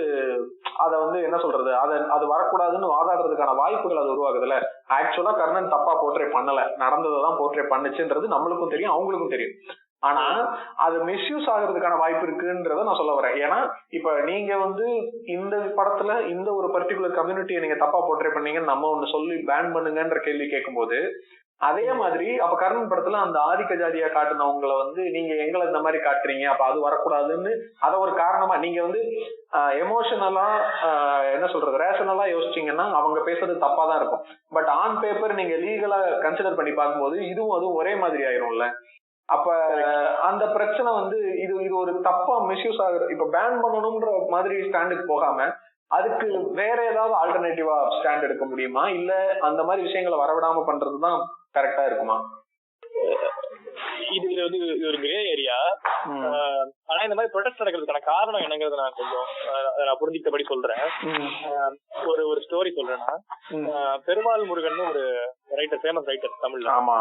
அதை வந்து என்ன சொல்றது, அது வரக்கூடாதுன்னு வாதாடுறதுக்கான வாய்ப்புகள் அது உருவாகுதுல்ல. ஆக்சுவலா கர்ணன் தப்பா போர்ட்ரே பண்ணல, நடந்ததான் போர்ட்ரே பண்ணுச்சுன்றது நம்மளுக்கும் தெரியும், அவங்களுக்கும் தெரியும். ஆனா அது மிஸ்யூஸ் ஆகுறதுக்கான வாய்ப்பு இருக்குன்றத நான் சொல்ல வரேன். ஏன்னா இப்ப நீங்க வந்து இந்த படத்துல இந்த ஒரு பர்டிகுலர் கம்யூனிட்டியை நீங்க தப்பா போர்ட்ரே பண்ணீங்கன்னு நம்ம ஒண்ணு சொல்லி பேன் பண்ணுங்கன்ற கேள்வி கேட்கும் போது, அதே மாதிரி அப்ப கர்ணன் படத்துல அந்த ஆதிக்க ஜாதியா காட்டுனவங்களை வந்து நீங்க எங்களை இந்த மாதிரி காட்டுறீங்க, அப்ப அது வரக்கூடாதுன்னு அத ஒரு காரணமா நீங்க வந்து எமோஷனலா என்ன சொல்றது ரேஷனலா யோசிச்சீங்கன்னா அவங்க பேசுறது தப்பா தான் இருக்கும். பட் ஆன் பேப்பர் நீங்க லீகலா கன்சிடர் பண்ணி பார்க்கும்போது இதுவும் அதுவும் ஒரே மாதிரி ஆயிரும்ல. அப்ப அந்த பிரச்சனை வந்து இது இது ஒரு தப்பா மிஸ்யூஸ் ஆகுது. இப்ப பேன் பண்ணணும்ன்ற மாதிரி ஸ்டாண்டுக்கு போகாம அதுக்கு வேற ஏதாவது ஆல்டர்னேட்டிவா ஸ்டாண்ட் எடுக்க முடியுமா, இல்ல அந்த மாதிரி விஷயங்களை வரவிடாம பண்றதுதான் கரெக்டா இருக்குமா? இது வந்து ஒரு கிரே ஏரியா. ஆனா இந்த மாதிரி ப்ரொடெஸ்ட் நடக்கிறதுக்கான காரணம் என்னங்கிறது நான் கொஞ்சம் நான் புரிஞ்சுக்கிட்டபடி சொல்றேன். ஒரு ஸ்டோரி சொல்றேன்னா, பெருமாள் முருகன் ஒரு ரைட்டர், ஃபேமஸ் ரைட்டர் தமிழ்ல. ஆமா,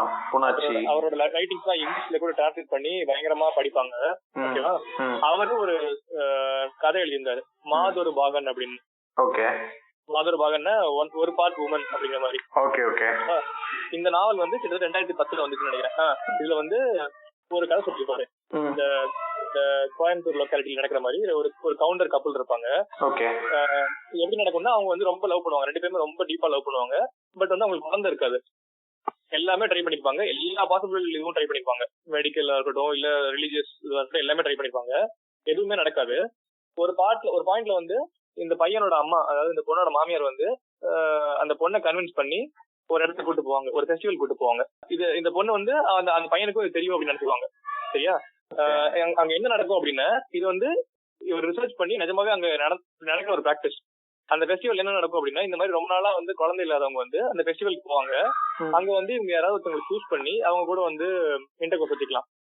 அவரோட ரைட்டிங்ஸ் தான் இங்கிலீஷ்ல கூட டிரான்ஸ்லேட் பண்ணி பயங்கரமா படிப்பாங்க. ஓகேவா? அவரு ஒரு கதை எழுதியிருந்தாரு, மாதொரு பாகன் அப்படின்னு. ஓகே. மாதொரு பாகன்னா ஒரு பார்ட் உமன் அப்படிங்கிற மாதிரி. Okay okay. இந்த நாவல் வந்து கிட்டத்தட்ட 2010 வந்துச்சுன்னு நினைக்கிறேன். இதுல வந்து ஒரு கதை சொல்லிருப்பாரு. இந்த கோயம்புத்தூர் லொக்காலிட்டியில நடக்கிற மாதிரி ஒரு கவுண்டர் கப்பல் இருப்பாங்க. எப்படி நடக்கும்னா, அவங்க வந்து ரொம்ப லவ் பண்ணுவாங்க, 2 பேருமே ரொம்ப டீப்பா லவ் பண்ணுவாங்க. பட் வந்து அவங்களுக்கு குழந்தை இருக்காது. எல்லாமே ட்ரை பண்ணிப்பாங்க, எல்லா பாசிபிள் இதுவும் ட்ரை பண்ணிப்பாங்க, மெடிக்கல் இருக்கட்டும் இல்ல ரிலீஜியஸ் எல்லாமே ட்ரை பண்ணிப்பாங்க, எதுவுமே நடக்காது. ஒரு பாயிண்ட்ல வந்து இந்த பையனோட அம்மா, அதாவது இந்த பொண்ணோட மாமியார் வந்து அந்த பொண்ணை கன்வின்ஸ் பண்ணி ஒரு இடத்துக்கு கூட்டு போவாங்க, ஒரு ஃபெஸ்டிவல் கூட்டு போவாங்க. இந்த பொண்ணு வந்து அந்த பையனுக்கும் இது தெரியும் அப்படின்னு நினைச்சுவாங்க. சரியா? அங்க என்ன நடக்கும் அப்படின்னா, இது வந்து இவர் ரிசர்ச் பண்ணி நிஜமாவே அங்க நடக்கிற ஒரு பிராக்டிஸ். அந்த ஃபெஸ்டிவல் என்ன நடக்கும் அப்படின்னா, இந்த மாதிரி ரொம்ப நாளா வந்து குழந்தை இல்லாதவங்க வந்து அந்த ஃபெஸ்டிவலுக்கு போவாங்க. அங்க வந்து இவங்க யாராவது ஒருத்தவங்க சூஸ் பண்ணி அவங்க கூட வந்து இன்டர்கோர்ஸ்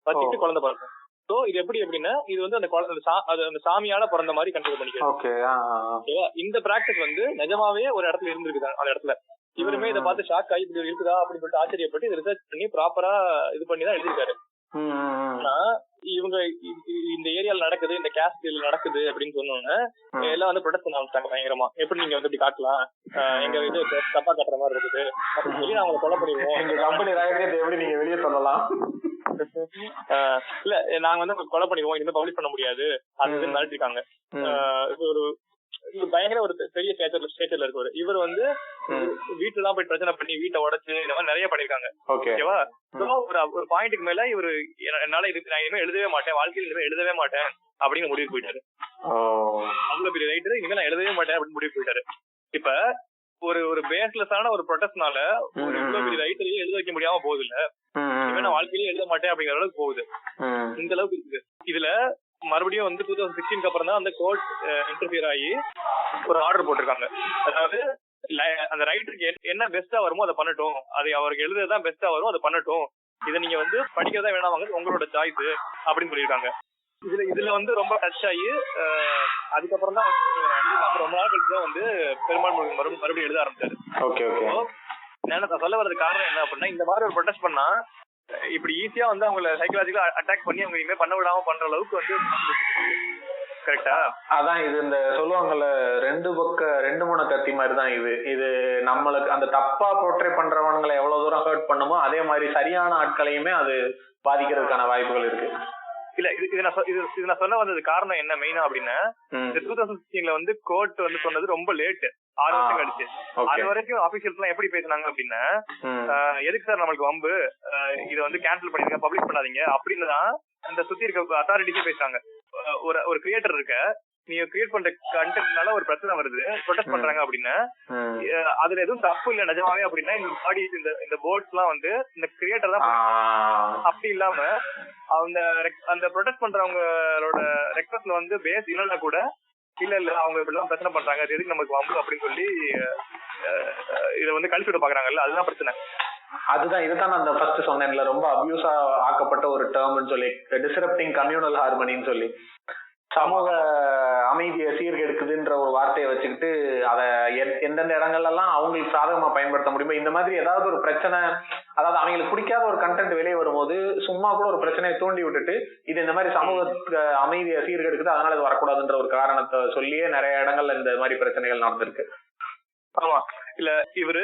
வச்சுட்டு குழந்தை பிறக்கும். சோ இது எப்படி அப்படின்னா, இது வந்து அந்த சாமியால பிறந்த மாதிரி கன்சிடர் பண்ணிக்கலாம். இந்த பிராக்டிஸ் வந்து நிஜமாவே ஒரு இடத்துல இருந்திருக்கு. அந்த இடத்துல இவருமே இதை பார்த்து ஷாக் ஆகி இப்படி இருக்குதா அப்படின்னு சொல்லிட்டு ஆச்சரியப்பட்டு இதை ரிசர்ச் பண்ணி ப்ராப்பரா இது பண்ணி தான் எழுதிருக்காரு. ஆனா இவங்க இந்த ஏரியால நடக்குது, இந்த கேஸ்ட்ல நடக்குது அப்படின்னு சொன்னோன்னு எல்லாம் வந்து ப்ரொடெஸ்ட் பண்ண ஆரம்பிச்சாங்க பயங்கரமா. எப்படி நீங்க வந்து இப்படி காட்டலாம், எங்க இது தப்பா காட்டுற மாதிரி இருக்குது அப்படின்னு சொல்லி அவங்களை கொலை பண்ணிடுவோம், எங்க கம்பெனி ரகசியத்தை எப்படி நீங்க வெளியே சொல்லலாம், இல்ல நாங்க வந்து கொலை பண்ணிடுவோம், இனிமே பப்ளிஷ் பண்ண முடியாது அது மிரட்டிருக்காங்க. ஒரு பயங்கர ஒரு பெரிய ஸ்டேட்டர்ல இருக்காரு. இவர் வந்து வீட்டுல எல்லாம் போய் பிரச்சனை பண்ணி வீட்டை உடைச்சு இந்த மாதிரி நிறைய பண்ணிருக்காங்க. ஓகேவா? ஒரு பாயிண்ட்டுக்கு மேல இவரு என்னால நான் இனிமே எழுதவே மாட்டேன், வாழ்க்கையில் இனிமே எழுதவே மாட்டேன் அப்படின்னு முடிவு போயிட்டாரு. அவ்வளவு பெரிய ரைட்டர், இனிமே நான் எழுதவே மாட்டேன் அப்படின்னு முடிவு போயிட்டாரு. இப்ப ஒரு பேஸ்லெஸ்ஸான ஒரு ப்ரொடெஸ்ட்னால ஒரு இவ்வளவு பெரிய ரைட்டரையும் எழுத வைக்க முடியாம போகுது இல்ல, இனிமே நான் வாழ்க்கையிலேயே எழுத மாட்டேன் அப்படிங்கிற அளவுக்கு போகுது. இந்த அளவுக்கு இருக்கு. இதுல மறுபடியும் வந்து 2016 அப்புறம் தான் அந்த கோர்ட் இன்டர்ஃபியர் ஆகி ஒரு ஆர்டர் போட்டிருக்காங்க. அதாவது அந்த ரைட்டருக்கு என்ன பெஸ்டா வருமோ அதை பண்ணட்டும், அது அவருக்கு எழுதுறதுதான் பெஸ்டா வரும் அதை பண்ணட்டும், இதை நீங்க வந்து படிக்கிறதா வேணாம் உங்களோட சாய்ஸ் அப்படின்னு சொல்லியிருக்காங்க. இதுல வந்து ரொம்ப டச் ஆகி அதுக்கப்புறம் தான் ரொம்ப நாள் கழிச்சு தான் வந்து பெருமாள் முருகன் மறுபடியும் எழுத ஆரம்பிச்சாரு. நான் சொல்ல வர்றது காரணம் என்ன அப்படின்னா, இந்த மாதிரி ஒரு ப்ரொடெஸ்ட் பண்ணா இப்படி ஈஸியா வந்து அவங்களை சைக்கலாஜிக்கலா அட்டாக் பண்ணி அவங்க இனிமே பண்ண விடாம பண்ற அளவுக்கு வந்து கரெக்டா? அதான் இது இந்த சொல்லுவாங்கல்ல, ரெண்டு மூணு கத்தி மாதிரி தான் இது நம்மளுக்கு அந்த தப்பா போர்ட்ரே பண்றவங்களை எவ்வளவு தூரம் ஹர்ட் பண்ணுமோ அதே மாதிரி சரியான ஆட்களையுமே அது பாதிக்கிறதுக்கான வாய்ப்புகள் இருக்கு. இல்ல இது நான் சொல்ல வந்தது காரணம் என்ன மெயினா அப்படின்னா, இந்த 2016 வந்து கோர்ட் வந்து சொன்னது ரொம்ப லேட், 6 வருஷம் கழிச்சு. அது வரைக்கும் ஆபீஷியல்ஸ் எல்லாம் எப்படி பேசினாங்க அப்படின்னா, எதுக்கு சார் நம்மளுக்கு வம்பு, இதை வந்து கேன்சல் பண்ணிருங்க, பப்ளிஷ் பண்ணாதீங்க அப்படின்னு தான் அந்த சுத்தி இருக்க அத்தாரிட்டிஸே பேசுறாங்க. ஒரு கிரியேட்டர் இருக்க, நீங்க கிரியேட் பண்ற கண்டென்ட்னால ஒரு பிரச்சனை வருது, ப்ரொடெஸ்ட் பண்றாங்க அப்படின்னா அதுல எதுவும் தப்பு இல்ல நிஜமாவே அப்படின்னா இந்த பாடிஸ் இந்த போர்ட்ஸ் எல்லாம் வந்து இந்த கிரியேட்டர் தான். அப்படி இல்லாம அந்த ப்ரொடெஸ்ட் பண்றவங்களோட ரெக்வஸ்ட்ல வந்து பேஸ் இல்லைன்னா கூட இல்ல அவங்க இப்படி எல்லாம் பிரச்சனை பண்றாங்க, அது எதுக்கு நமக்கு வம்பு அப்படின்னு சொல்லி இதை வந்து கழிச்சு விட பாக்குறாங்கல்ல, அதுதான் பிரச்சனை. அதுதான் இதுதான் நான் அந்த ஃபர்ஸ்ட் சொன்னேன்ல, ரொம்ப அபியூஸா ஆக்கப்பட்ட ஒரு டேர்ம்னு சொல்லி, டிஸ்ரப்டிங் கம்யூனல் ஹார்மனின்னு சொல்லி, சமூக அமைதியை சீர்கெடுக்குதுன்ற ஒரு வார்த்தையை வச்சுக்கிட்டு அதை எந்தெந்த இடங்கள்ல எல்லாம் அவங்களுக்கு சாதகமா பயன்படுத்த முடியுமோ இந்த மாதிரி ஏதாவது ஒரு பிரச்சனை, அதாவது அவங்களுக்கு பிடிக்காத ஒரு கண்டென்ட் வெளியே வரும்போது சும்மா கூட ஒரு பிரச்சனையை தூண்டி விட்டுட்டு இது இந்த மாதிரி சமூக அமைதியை சீர்கெடுக்குது அதனால இது வரக்கூடாதுன்ற ஒரு காரணத்தை சொல்லியே நிறைய இடங்கள்ல இந்த மாதிரி பிரச்சனைகள் நடந்திருக்கு. ஆமா, இல்ல இவரு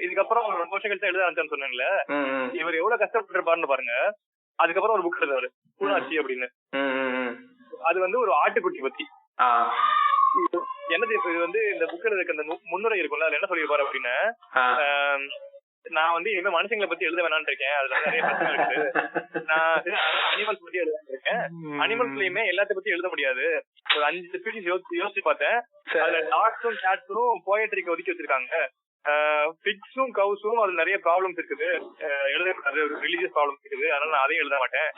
இதுக்கப்புறம் ஒரு 2 வருஷம் கழிச்சு எழுத ஆரம்பிச்சான்னு சொன்னேன்ல, இவர் எவ்வளவு கஷ்டப்பட்டிருப்பாருன்னு பாருங்க. அதுக்கப்புறம் ஒரு புக் எழுதுவாரு, பூனாச்சி அப்படின்னு. அது வந்து ஒரு ஆட்டுக்குட்டி பத்தி. என்ன இது வந்து இந்த புக் எழுதுக்கு அந்த முன்னுரை இருக்கும்ல, அதுல என்ன சொல்லியிருப்பாரு அப்படின்னா, நான் வந்து இனிமே மனுஷங்களை பத்தி எழுத வேணான்னு இருக்கேன். அதுல நிறைய பிரச்சனை இருக்குது. நான் அனிமல்ஸ் பத்தி எழுத இருக்கேன். அனிமல்ஸ்லயுமே எல்லாத்த பத்தி எழுத முடியாது. ஒரு 5 ஸ்பீஷிஸ் யோசிச்சு பார்த்தேன். அதுல டாக்ஸும் கேட்ஸும் போயட்ரிக்கு ஒதுக்கி வச்சிருக்காங்க. பிக்ஸும் கவுஸும் அதுல நிறைய ப்ராப்ளம்ஸ் இருக்குது, எழுதக்கூடாது, ஒரு ரிலீஜியஸ் ப்ராப்ளம்ஸ் இருக்குது. அதனால நான் அதையும் எழுத மாட்டேன்.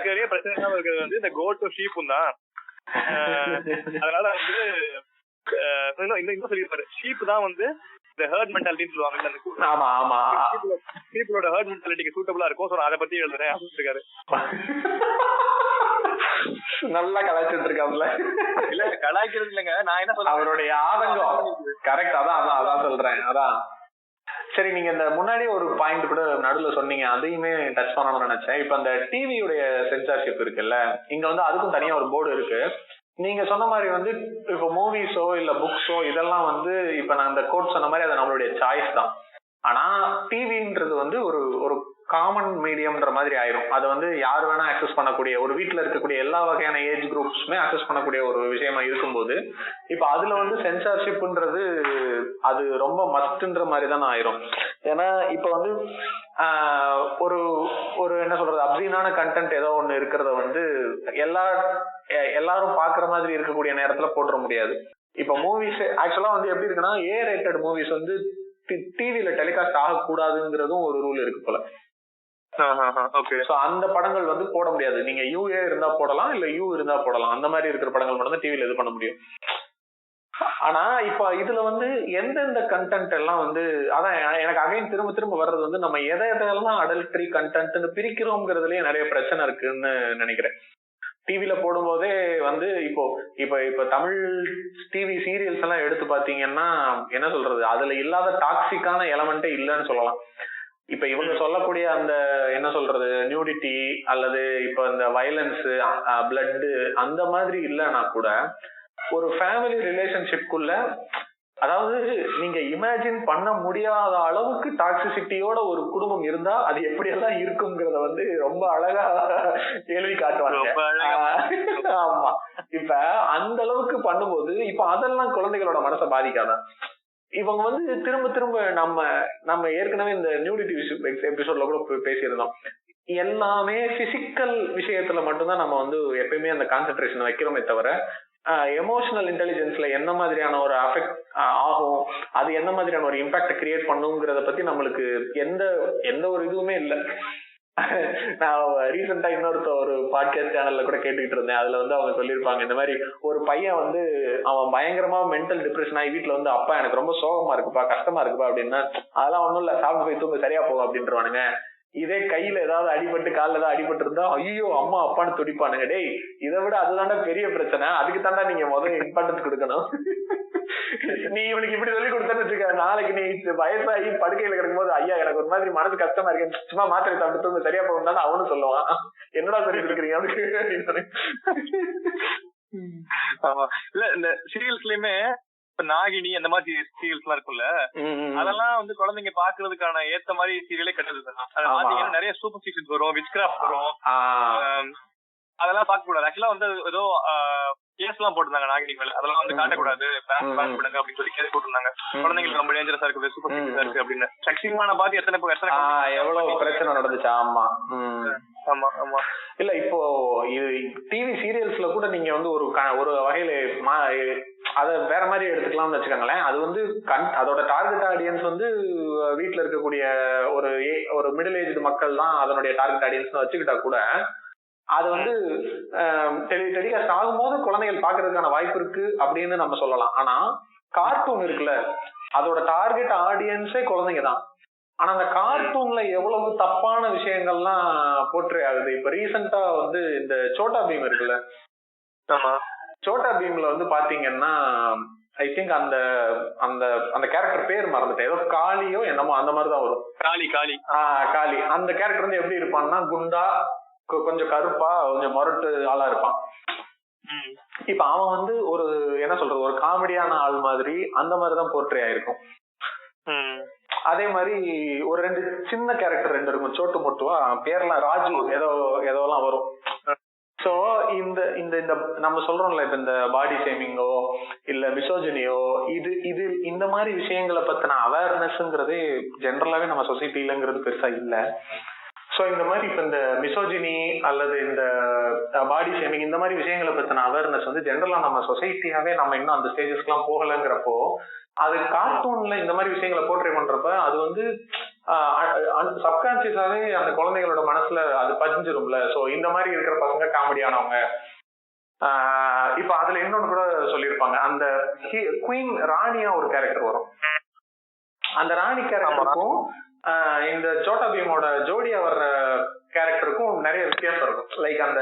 நிறைய பிரச்சனை இருக்கிறது வந்து இந்த கோட்டும் ஷீப்பும் தான். அதனால வந்து இன்னும் சொல்லியிருப்பாரு, ஷீப் தான் வந்து இந்த ஹர்ட் மென்டாலிட்டின்னு சொல்லுவாங்க. பீப்புளோட ஹர்ட் மென்டாலிட்டிக்கு சூட்டபிளா இருக்கும். சோ அதை பத்தி எழுதுறேன் அப்படின்னு இருக்காரு. நல்லா கலாய்ச்சிட்டு இருக்காப்ல. இல்ல கலாய்க்கிறது இல்லைங்க, நான் என்ன சொல்றேன், அவருடைய ஆதங்கம் கரெக்ட். அதான் சொல்றேன். அதான் சரி. நீங்க இந்த முன்னாடி ஒரு பாயிண்ட் கூட நடுவுல சொன்னீங்க, அதையுமே டச் பண்ணணும்னு நினைச்சேன். இப்ப அந்த டிவியுடைய சென்சார்ஷிப் இருக்குல்ல, இங்க வந்து அதுக்கும் தனியா ஒரு போர்டு இருக்கு. நீங்க சொன்ன மாதிரி வந்து இப்ப மூவிஸோ இல்ல புக்ஸோ இதெல்லாம் வந்து இப்ப நான் இந்த கோட் சொன்ன மாதிரி அது நம்மளுடைய சாய்ஸ் தான். ஆனா டிவின்றது வந்து ஒரு ஒரு காமன் மீடியம்ன்ற மாதிரி ஆயிரும். அதை வந்து யார் வேணா அக்சஸ் பண்ணக்கூடிய, ஒரு வீட்டுல இருக்கக்கூடிய எல்லா வகையான ஏஜ் குரூப்ஸுமே அக்சஸ் பண்ணக்கூடிய ஒரு விஷயமா இருக்கும்போது இப்ப அதுல வந்து சென்சார்ஷிப்ன்றது அது ரொம்ப மஸ்ட்ன்ற மாதிரி தான் ஆயிரும். ஏன்னா இப்ப வந்து ஒரு ஒரு என்ன சொல்றது, அப்சீனான கண்டென்ட் ஏதோ ஒண்ணு இருக்கிறத வந்து எல்லாரும் பாக்குற மாதிரி இருக்கக்கூடிய நேரத்துல போட்டுற முடியாது. இப்ப மூவிஸ் ஆக்சுவலா வந்து எப்படி இருக்குன்னா, ரேட்டட் மூவிஸ் வந்து டிவில டெலிகாஸ்ட் ஆகக்கூடாதுங்கிறதும் ஒரு ரூல் இருக்கு போல. அந்த படங்கள் வந்து போட முடியாது. நீங்க யூஏ இருந்தா போடலாம், இல்ல யூ இருந்தா போடலாம். அந்த மாதிரி இருக்கிற படங்கள் மட்டும் தான் டிவில இது பண்ண முடியும். ஆனா இப்ப இதுல வந்து எந்தெந்த கண்டென்ட் எல்லாம் வந்து, அதான் எனக்கு அகைன் திரும்ப திரும்ப வர்றது வந்து நம்ம எதெல்லாம் அடல்ட்ரி கண்டென்ட்னு பிரிக்கிறோம்ங்கிறதுலயே நிறைய பிரச்சனை இருக்குன்னு நினைக்கிறேன். டிவில போடும்போதே வந்து இப்ப தமிழ் டிவி சீரியல்ஸ் எல்லாம் எடுத்து பாத்தீங்கன்னா என்ன சொல்றது, அதுல இல்லாத டாக்ஸிக்கான எலமெண்டே இல்லைன்னு சொல்லலாம். இப்ப இவங்க சொல்லக்கூடிய அந்த என்ன சொல்றது நியூடிட்டி அல்லது இப்ப இந்த வயலன்ஸ், பிளட் அந்த மாதிரி இல்லைன்னா கூட ஒரு ஃபேமிலி ரிலேஷன்ஷிப்குள்ள, அதாவது நீங்க இமேஜின் பண்ண முடியாத அளவுக்கு டாக்ஸிசிட்டியோட ஒரு குடும்பம் இருந்தா அது எப்படி எல்லாம் இருக்குங்கிறத வந்து ரொம்ப அழகா கேள்வி காட்டுவாங்க. ஆமா, இப்ப அந்த அளவுக்கு பண்ணும்போது இப்ப அதெல்லாம் குழந்தைகளோட மனசை பாதிக்காதான். இவங்க வந்து திரும்ப திரும்ப நம்ம ஏற்கனவே இந்த நியூடிட்டி எபிசோட்ல கூட பேசியிருந்தோம். எல்லாமே பிசிக்கல் விஷயத்துல மட்டும்தான் நம்ம வந்து எப்பயுமே அந்த கான்சென்ட்ரேஷன் வைக்கிறோமே தவிர, எமோஷனல் இன்டெலிஜென்ஸ்ல என்ன மாதிரியான ஒரு அஃபெக்ட் ஆகும், அது என்ன மாதிரியான ஒரு இம்பாக்ட் கிரியேட் பண்ணுங்கிறத பத்தி நம்மளுக்கு எந்த ஒரு இதுவுமே இல்லை. நான் ரீசெண்டா ஒரு பாட்காஸ்ட் சேனல்ல கூட கேட்டுக்கிட்டு இருந்தேன். அதுல வந்து அவங்க சொல்லியிருப்பாங்க, இந்த மாதிரி ஒரு பையன் வந்து அவன் பயங்கரமா மென்டல் டிப்ரெஷன் ஆகி வீட்டுல வந்து, அப்பா எனக்கு ரொம்ப சோகமா இருக்குப்பா, கஷ்டமா இருக்குப்பா அப்படின்னா, அதெல்லாம் ஒண்ணும் இல்ல, சாப்பிட்டு போய் தூங்க சரியா போகும் அப்படின்ட்டுருவானுங்க. இதே கையில ஏதாவது அடிபட்டு காலில் ஏதாவது அடிபட்டு இருந்தா ஐயோ அம்மா அப்பான்னு துடிப்பானுங்க. டேய், இதை விட அதுதாண்டா பெரிய பிரச்சனை, அதுக்கு தாண்டா நீங்க முதல்ல இம்பார்ட்டன்ஸ் கொடுக்கணும். நீ இவனுக்கு இப்படி சொல்லி கொடுத்தேன்னு வச்சுக்க, நாளைக்கு நீ வயசாகி படுக்கையில கிடக்கும் போது, ஐயா எனக்கு ஒரு மாதிரி மனசு கஷ்டமா இருக்கு, சும்மா மாத்திரை சாப்பிட்டு தூங்க சரியா போகும் அவனு சொல்லுவான். என்னடா சொல்லி கொடுக்குறீங்க அப்படின்னு. ஆமா, இல்ல இந்த சீரியல்ஸ்லயுமே இப்ப நாகினி அந்த மாதிரி சீரியல்ஸ் எல்லாம் இருக்குல்ல, அதெல்லாம் வந்து குழந்தைங்க பாக்குறதுக்கான ஏத்த மாதிரி சீரியலே கிடையாது. பாத்தீங்கன்னா நிறைய சூப்பர் ஸ்டிஷன்ஸ் வரும், விச் கிராஃப்ட் வரும், அதெல்லாம் பார்க்க கூடாது. ஆக்சுவலா வந்து ஏதோ கேஸ் எல்லாம் போட்டிருந்தாங்க நாகினி மேல, அதெல்லாம் வந்து காட்டக்கூடாது, பேன் பண்ணுங்க அப்படின்னு சொல்லி கேஸ் போட்டிருந்தாங்க. குழந்தைங்களுக்கு ரொம்ப டேஞ்சரஸா இருக்கு, சூப்பர் ஸ்டிஷன்ஸா இருக்கு அப்படின்னு. சக்திமான பாத்து எத்தனை எவ்வளவு பிரச்சனை நடந்துச்சு. ஆமா ஆமா ஆமா. இல்ல இப்போ டிவி சீரியல்ஸ்ல கூட நீங்க வந்து ஒரு வகையில அத வேற மாதிரி எடுத்துக்கலாம்னு வச்சுக்கோங்களேன். அது வந்து அதோட டார்கெட் ஆடியன்ஸ் வந்து வீட்டுல இருக்கக்கூடிய ஒரு மிடில் ஏஜ் மக்கள் தான் அதனுடைய டார்கெட் ஆடியன்ஸ் வச்சுக்கிட்டா கூட, அது வந்து டெலிகாஸ்ட் ஆகும்போது குழந்தைகள் பாக்குறதுக்கான வாய்ப்பு இருக்கு அப்படின்னு நம்ம சொல்லலாம். ஆனா கார்ட்டூன் இருக்குல்ல, அதோட டார்கெட் ஆடியன்ஸே குழந்தைங்க தான். ஆனா அந்த கார்ட்டூன்ல எவ்வளவு தப்பான விஷயங்கள்லாம் போர்ட்ரே ஆகுது. இப்ப ரீசெண்டா வந்து இந்த சோட்டா பீம் இருக்குல்ல, சோட்டா பீம்ல வந்து பாத்தீங்கன்னா ஐ திங்க் அந்த அந்த அந்த கேரக்டர் பேர் மறந்துட்டேன், ஏதோ காளியோ என்னமோ அந்த மாதிரிதான் வரும். காளி அந்த கேரக்டர் வந்து எப்படி இருப்பான்னா, குண்டா, கொஞ்சம் கருப்பா, கொஞ்சம் மொரட்டு ஆளா இருப்பான். இப்ப அவன் வந்து ஒரு என்ன சொல்றது, ஒரு காமெடியான ஆள் மாதிரி அந்த மாதிரிதான் போர்ட்ரே ஆயிருக்கும். அதே மாதிரி ஒரு 2 சின்ன கேரக்டர் 2 இருக்கும், சோட்டு மொட்டுவா, பேர்லாம் ராஜு ஏதோலாம் வரும். சோ இந்த இந்த இந்த நம்ம சொல்றோம்ல, இப்ப இந்த பாடி ஷேமிங்கோ இல்ல மிசோஜினியோ இது இது இந்த மாதிரி விஷயங்களை பத்தின அவேர்னஸ்ங்கிறதே ஜென்ரலாவே நம்ம சொசைட்டிலங்கிறது பெருசா இல்ல. சோ இந்த மாதிரி இப்ப இந்த மிசோஜினி அல்லது இந்த பாடி ஷேமிங் இந்த மாதிரி விஷயங்களை பத்தின அவேர்னஸ் வந்து ஜென்ரலா நம்ம சொசைட்டியாவே நம்ம இன்னும் அந்த ஸ்டேஜஸ்க்கு எல்லாம் போகலங்கிறப்போ அது கார்ட்டூன்ல இந்த மாதிரி விஷயங்களை போர்ட்ரே பண்றப்ப அது வந்து சப்கான்சியஸாவே அந்த குழந்தைகளோட மனசுல அது பதிஞ்சிரும்ல. சோ இந்த மாதிரி இருக்கிற பசங்க காமெடியானவங்க. இப்ப அதுல இன்னொன்னு கூட சொல்லியிருப்பாங்க, அந்த குயின் ராணியா ஒரு கேரக்டர் வரும். அந்த ராணி கேரக்டருக்கும் இந்த சோட்டா பீமோட ஜோடியா வர்ற கேரக்டருக்கும் நிறைய வித்தியாசம் இருக்கும். லைக் அந்த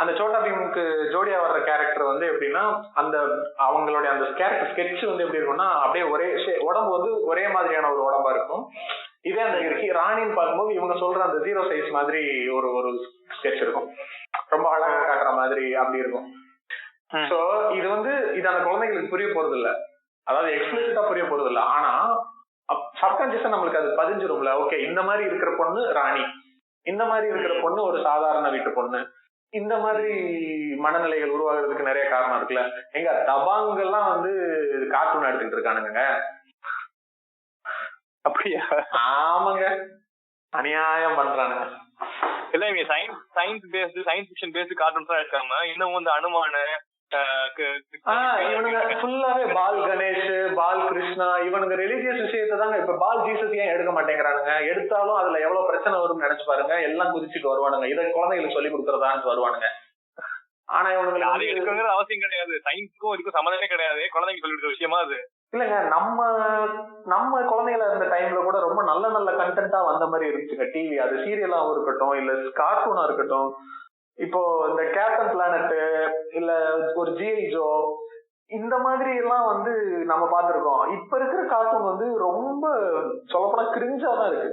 அந்த சோட்டா பீமுக்கு ஜோடியா வர்ற கேரக்டர் வந்து எப்படின்னா, அந்த அவங்களுடைய அந்த கேரக்டர் ஸ்கெட்ச் வந்து எப்படி இருக்கும்னா அப்படியே ஒரே உடம்பு வந்து ஒரே மாதிரியான ஒரு உடம்பா இருக்கும். இதே அந்த ராணின்னு பார்க்கும்போது இவங்க சொல்ற அந்த 0 சைஸ் மாதிரி ஒரு ஒரு ஸ்கெட்ச் இருக்கும், ரொம்ப அழகா காட்டுற மாதிரி அப்படி இருக்கும். சோ இது வந்து இது அந்த குழந்தைங்களுக்கு புரிய போறது இல்ல, அதாவது எக்ஸ்பிளிசிட்டா புரிய போறது இல்ல. ஆனா சப்கான்சியஸா நம்மளுக்கு அது பதிஞ்சிரும்ல. ஓகே, இந்த மாதிரி இருக்கிற பொண்ணு ராணி, இந்த மாதிரி இருக்கிற பொண்ணு ஒரு சாதாரண வீட்டு பொண்ணு, இந்த மாதிரி மனநிலைகள் உருவாகிறதுக்கு நிறைய காரணம் இருக்குல்ல. எங்க தபாங்கெல்லாம் வந்து கார்ட்டூன் எடுத்துக்கிட்டு இருக்கானுங்க. அப்படியா? ஆமாங்க, அநியாயம் பண்றானுங்க. இல்ல இவங்க science based science fiction based cartoons தான் இருக்காம இன்னும் வந்து அனுமான இவனுங்க ஃபுல்லாவே பால் கணேஷ், பால் கிருஷ்ணா, இவனுங்க ரிலீஜியஸ் விஷயத்தை தாங்க. இப்ப பால் ஜீசஸ் ஏன் எடுக்க மாட்டேங்கிறானுங்க? எடுத்தாலும் அதுல எவ்வளவு பிரச்சனை வரும்னு நினைச்சு பாருங்க. எல்லாம் குதிச்சுட்டு வருவானுங்க, இதை குழந்தைகளுக்கு சொல்லி கொடுக்கறதான்னு வருவானுங்க. ஆனா இவனுக்கு அது எடுக்கணுங்கிற அவசியம் கிடையாது, சயின்ஸுக்கும் இதுக்கும் சம்மந்தமே கிடையாது, குழந்தைங்க சொல்லி கொடுக்குற விஷயமா அது. இல்லங்க, நம்ம குழந்தைகள இருந்த டைம்ல கூட ரொம்ப நல்ல நல்ல கண்டென்ட்டா வந்த மாதிரி இருந்துச்சுங்க டிவி. அது சீரியலாவும் இருக்கட்டும் இல்ல கார்ட்டூனா இருக்கட்டும். இப்போ இந்த கேப்டன் பிளானட் இல்ல ஒரு ஜிஐ ஜோ இந்த மாதிரி எல்லாம் வந்து நம்ம பார்த்திருக்கோம். இப்ப இருக்கிற கார்ட்டூன் வந்து ரொம்ப சொல்லப்போனா கிரிஞ்சா தான் இருக்கு.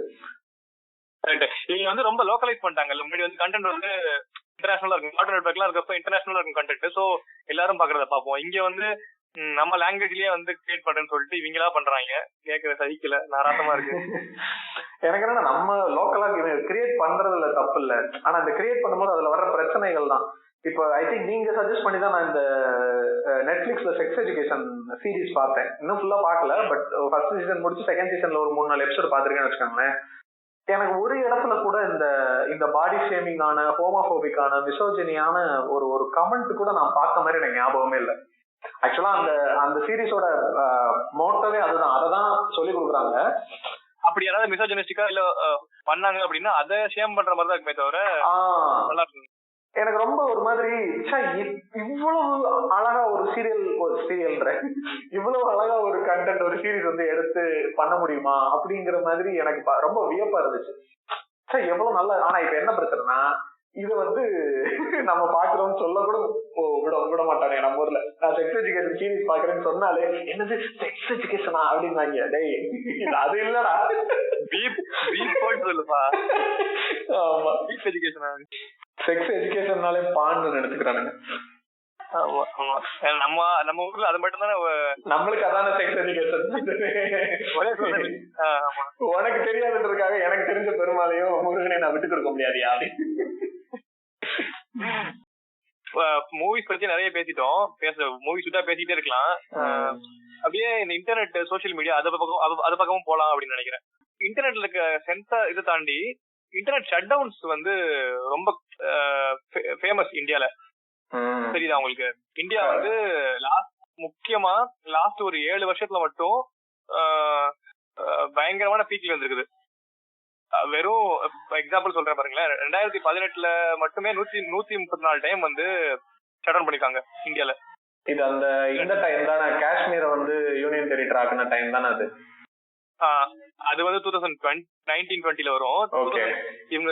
இவங்க வந்து ரொம்ப லோக்கலைஸ் பண்ணிட்டாங்க. முன்னாடி வந்து கண்டென்ட் வந்து இன்டர்நேஷனலா இருக்கும், கார்ட்டூன் நெட்வொர்க்லாம் இருக்கப்ப இன்டர்நேஷனலா இருக்கும் கண்டென்ட். சோ எல்லாரும் பாக்குறத பார்ப்போம். இங்க வந்து நம்ம லாங்குவேஜ்லயே வந்து கிரியேட் பண்றேன்னு சொல்லிட்டு இவங்களா பண்றாங்க. கேட்கற சகிக்கல, நாராசமா இருக்கு. எனக்கு என்னன்னா, நம்ம லோக்கலா கிரியேட் பண்றதுல தப்பு இல்ல, ஆனா இந்த கிரியேட் பண்ணும்போது அதுல வர்ற பிரச்சனைகள் தான். இப்போ ஐ திங்க் நீங்க சஜஸ்ட் பண்ணி தான் நான் இந்த நெட்ஃபிளிக்ஸ்ல செக்ஸ் எஜுகேஷன் சீரிஸ் பார்த்தேன். இன்னும் ஃபுல்லா பார்க்கல, பட் ஃபர்ஸ்ட் சீசன் முடிச்சு செகண்ட் சீசன்ல ஒரு 3-4 எபிசோட் பாத்திருக்கேன்னு வச்சுக்கோங்களேன். எனக்கு ஒரு இடத்துல கூட இந்த பாடி ஷேமிங் ஆன, ஹோமோபோபிக்கான, மிசோஜினியான ஒரு கமெண்ட் கூட நான் பார்த்த மாதிரி எனக்கு ஞாபகமே இல்லை. ஆக்சுவலா அந்த சீரிஸோட மோட்டோவே அதுதான், அததான் சொல்லி கொடுக்குறாங்க. அப்படி யாராவது மிசோஜினிஸ்டிக்கா இல்ல பண்ணாங்க அப்படின்னா அதை ஷேம் பண்ற மாதிரி தான் இருக்குமே தவிர நல்லா இருக்கு. எனக்கு ரொம்ப ஒரு மாதிரி இவ்வளவு அழகா ஒரு சீரியல் இவ்வளவு அழகா ஒரு கண்டென்ட் ஒரு சீரிஸ் வந்து எடுத்து பண்ண முடியுமா அப்படிங்கிற மாதிரி எனக்கு ரொம்ப வியப்பா இருந்துச்சு. எவ்வளவு நல்லா. ஆனா இப்ப என்ன பிரச்சனைனா, இது வந்து நம்ம பாக்குறோம்னு சொல்ல கூட விட மாட்டானே நம்ம ஊர்ல. நான் செக்ஸ் எஜுகேஷன் சீரிஸ் பாக்குறேன்னு சொன்னாலே என்னது செக்ஸ் எஜுகேஷனா அப்படின்னு. டேய் அது இல்லடா, சொல்லுப்பா. ஆமா, செக்ஸ் எஜுகேஷன்னாலே பான்னு நினைச்சுக்கிறானுங்க. நம்ம ஊர்ல அது மட்டும் தானே நம்மளுக்கு அதான செக்ஸ் எஜுகேஷன். உனக்கு தெரியாதுன்றதுக்காக எனக்கு தெரிஞ்ச பெருமாளையும் முருகனை நான் விட்டு கொடுக்க முடியாதியா? மூவிஸ் பத்தி நிறைய பேசிட்டோம், மூவிஸ் விட்டா பேசிட்டே இருக்கலாம். அப்படியே இந்த இன்டர்நெட் சோசியல் மீடியா அது பக்கமும் போலாம் அப்படின்னு நினைக்கிறேன். இன்டர்நெட்ல இருக்க சென்சார் இதை தாண்டி இன்டர்நெட் ஷட் டவுன்ஸ் வந்து ரொம்ப ஃபேமஸ் இந்தியால. தெரியுதா உங்களுக்கு? இந்தியா வந்து முக்கியமா லாஸ்ட் ஒரு 7 வருஷத்துல மட்டும் பயங்கரமான பீக்ல வந்திருக்குது. வெறும் எக்ஸாம்பிள் சொல்றேன் பாருங்களேன், 2018 மட்டுமே 134 டைம் வந்து ஷட் டவுன் பண்ணிருக்காங்க இந்தியால. இது இந்த டைம் தானே காஷ்மீரை வந்து யூனியன் டெரிட்டரி ஆக்குன டைம் தானே அது? அது வந்து 2019-20 வரும். இவங்க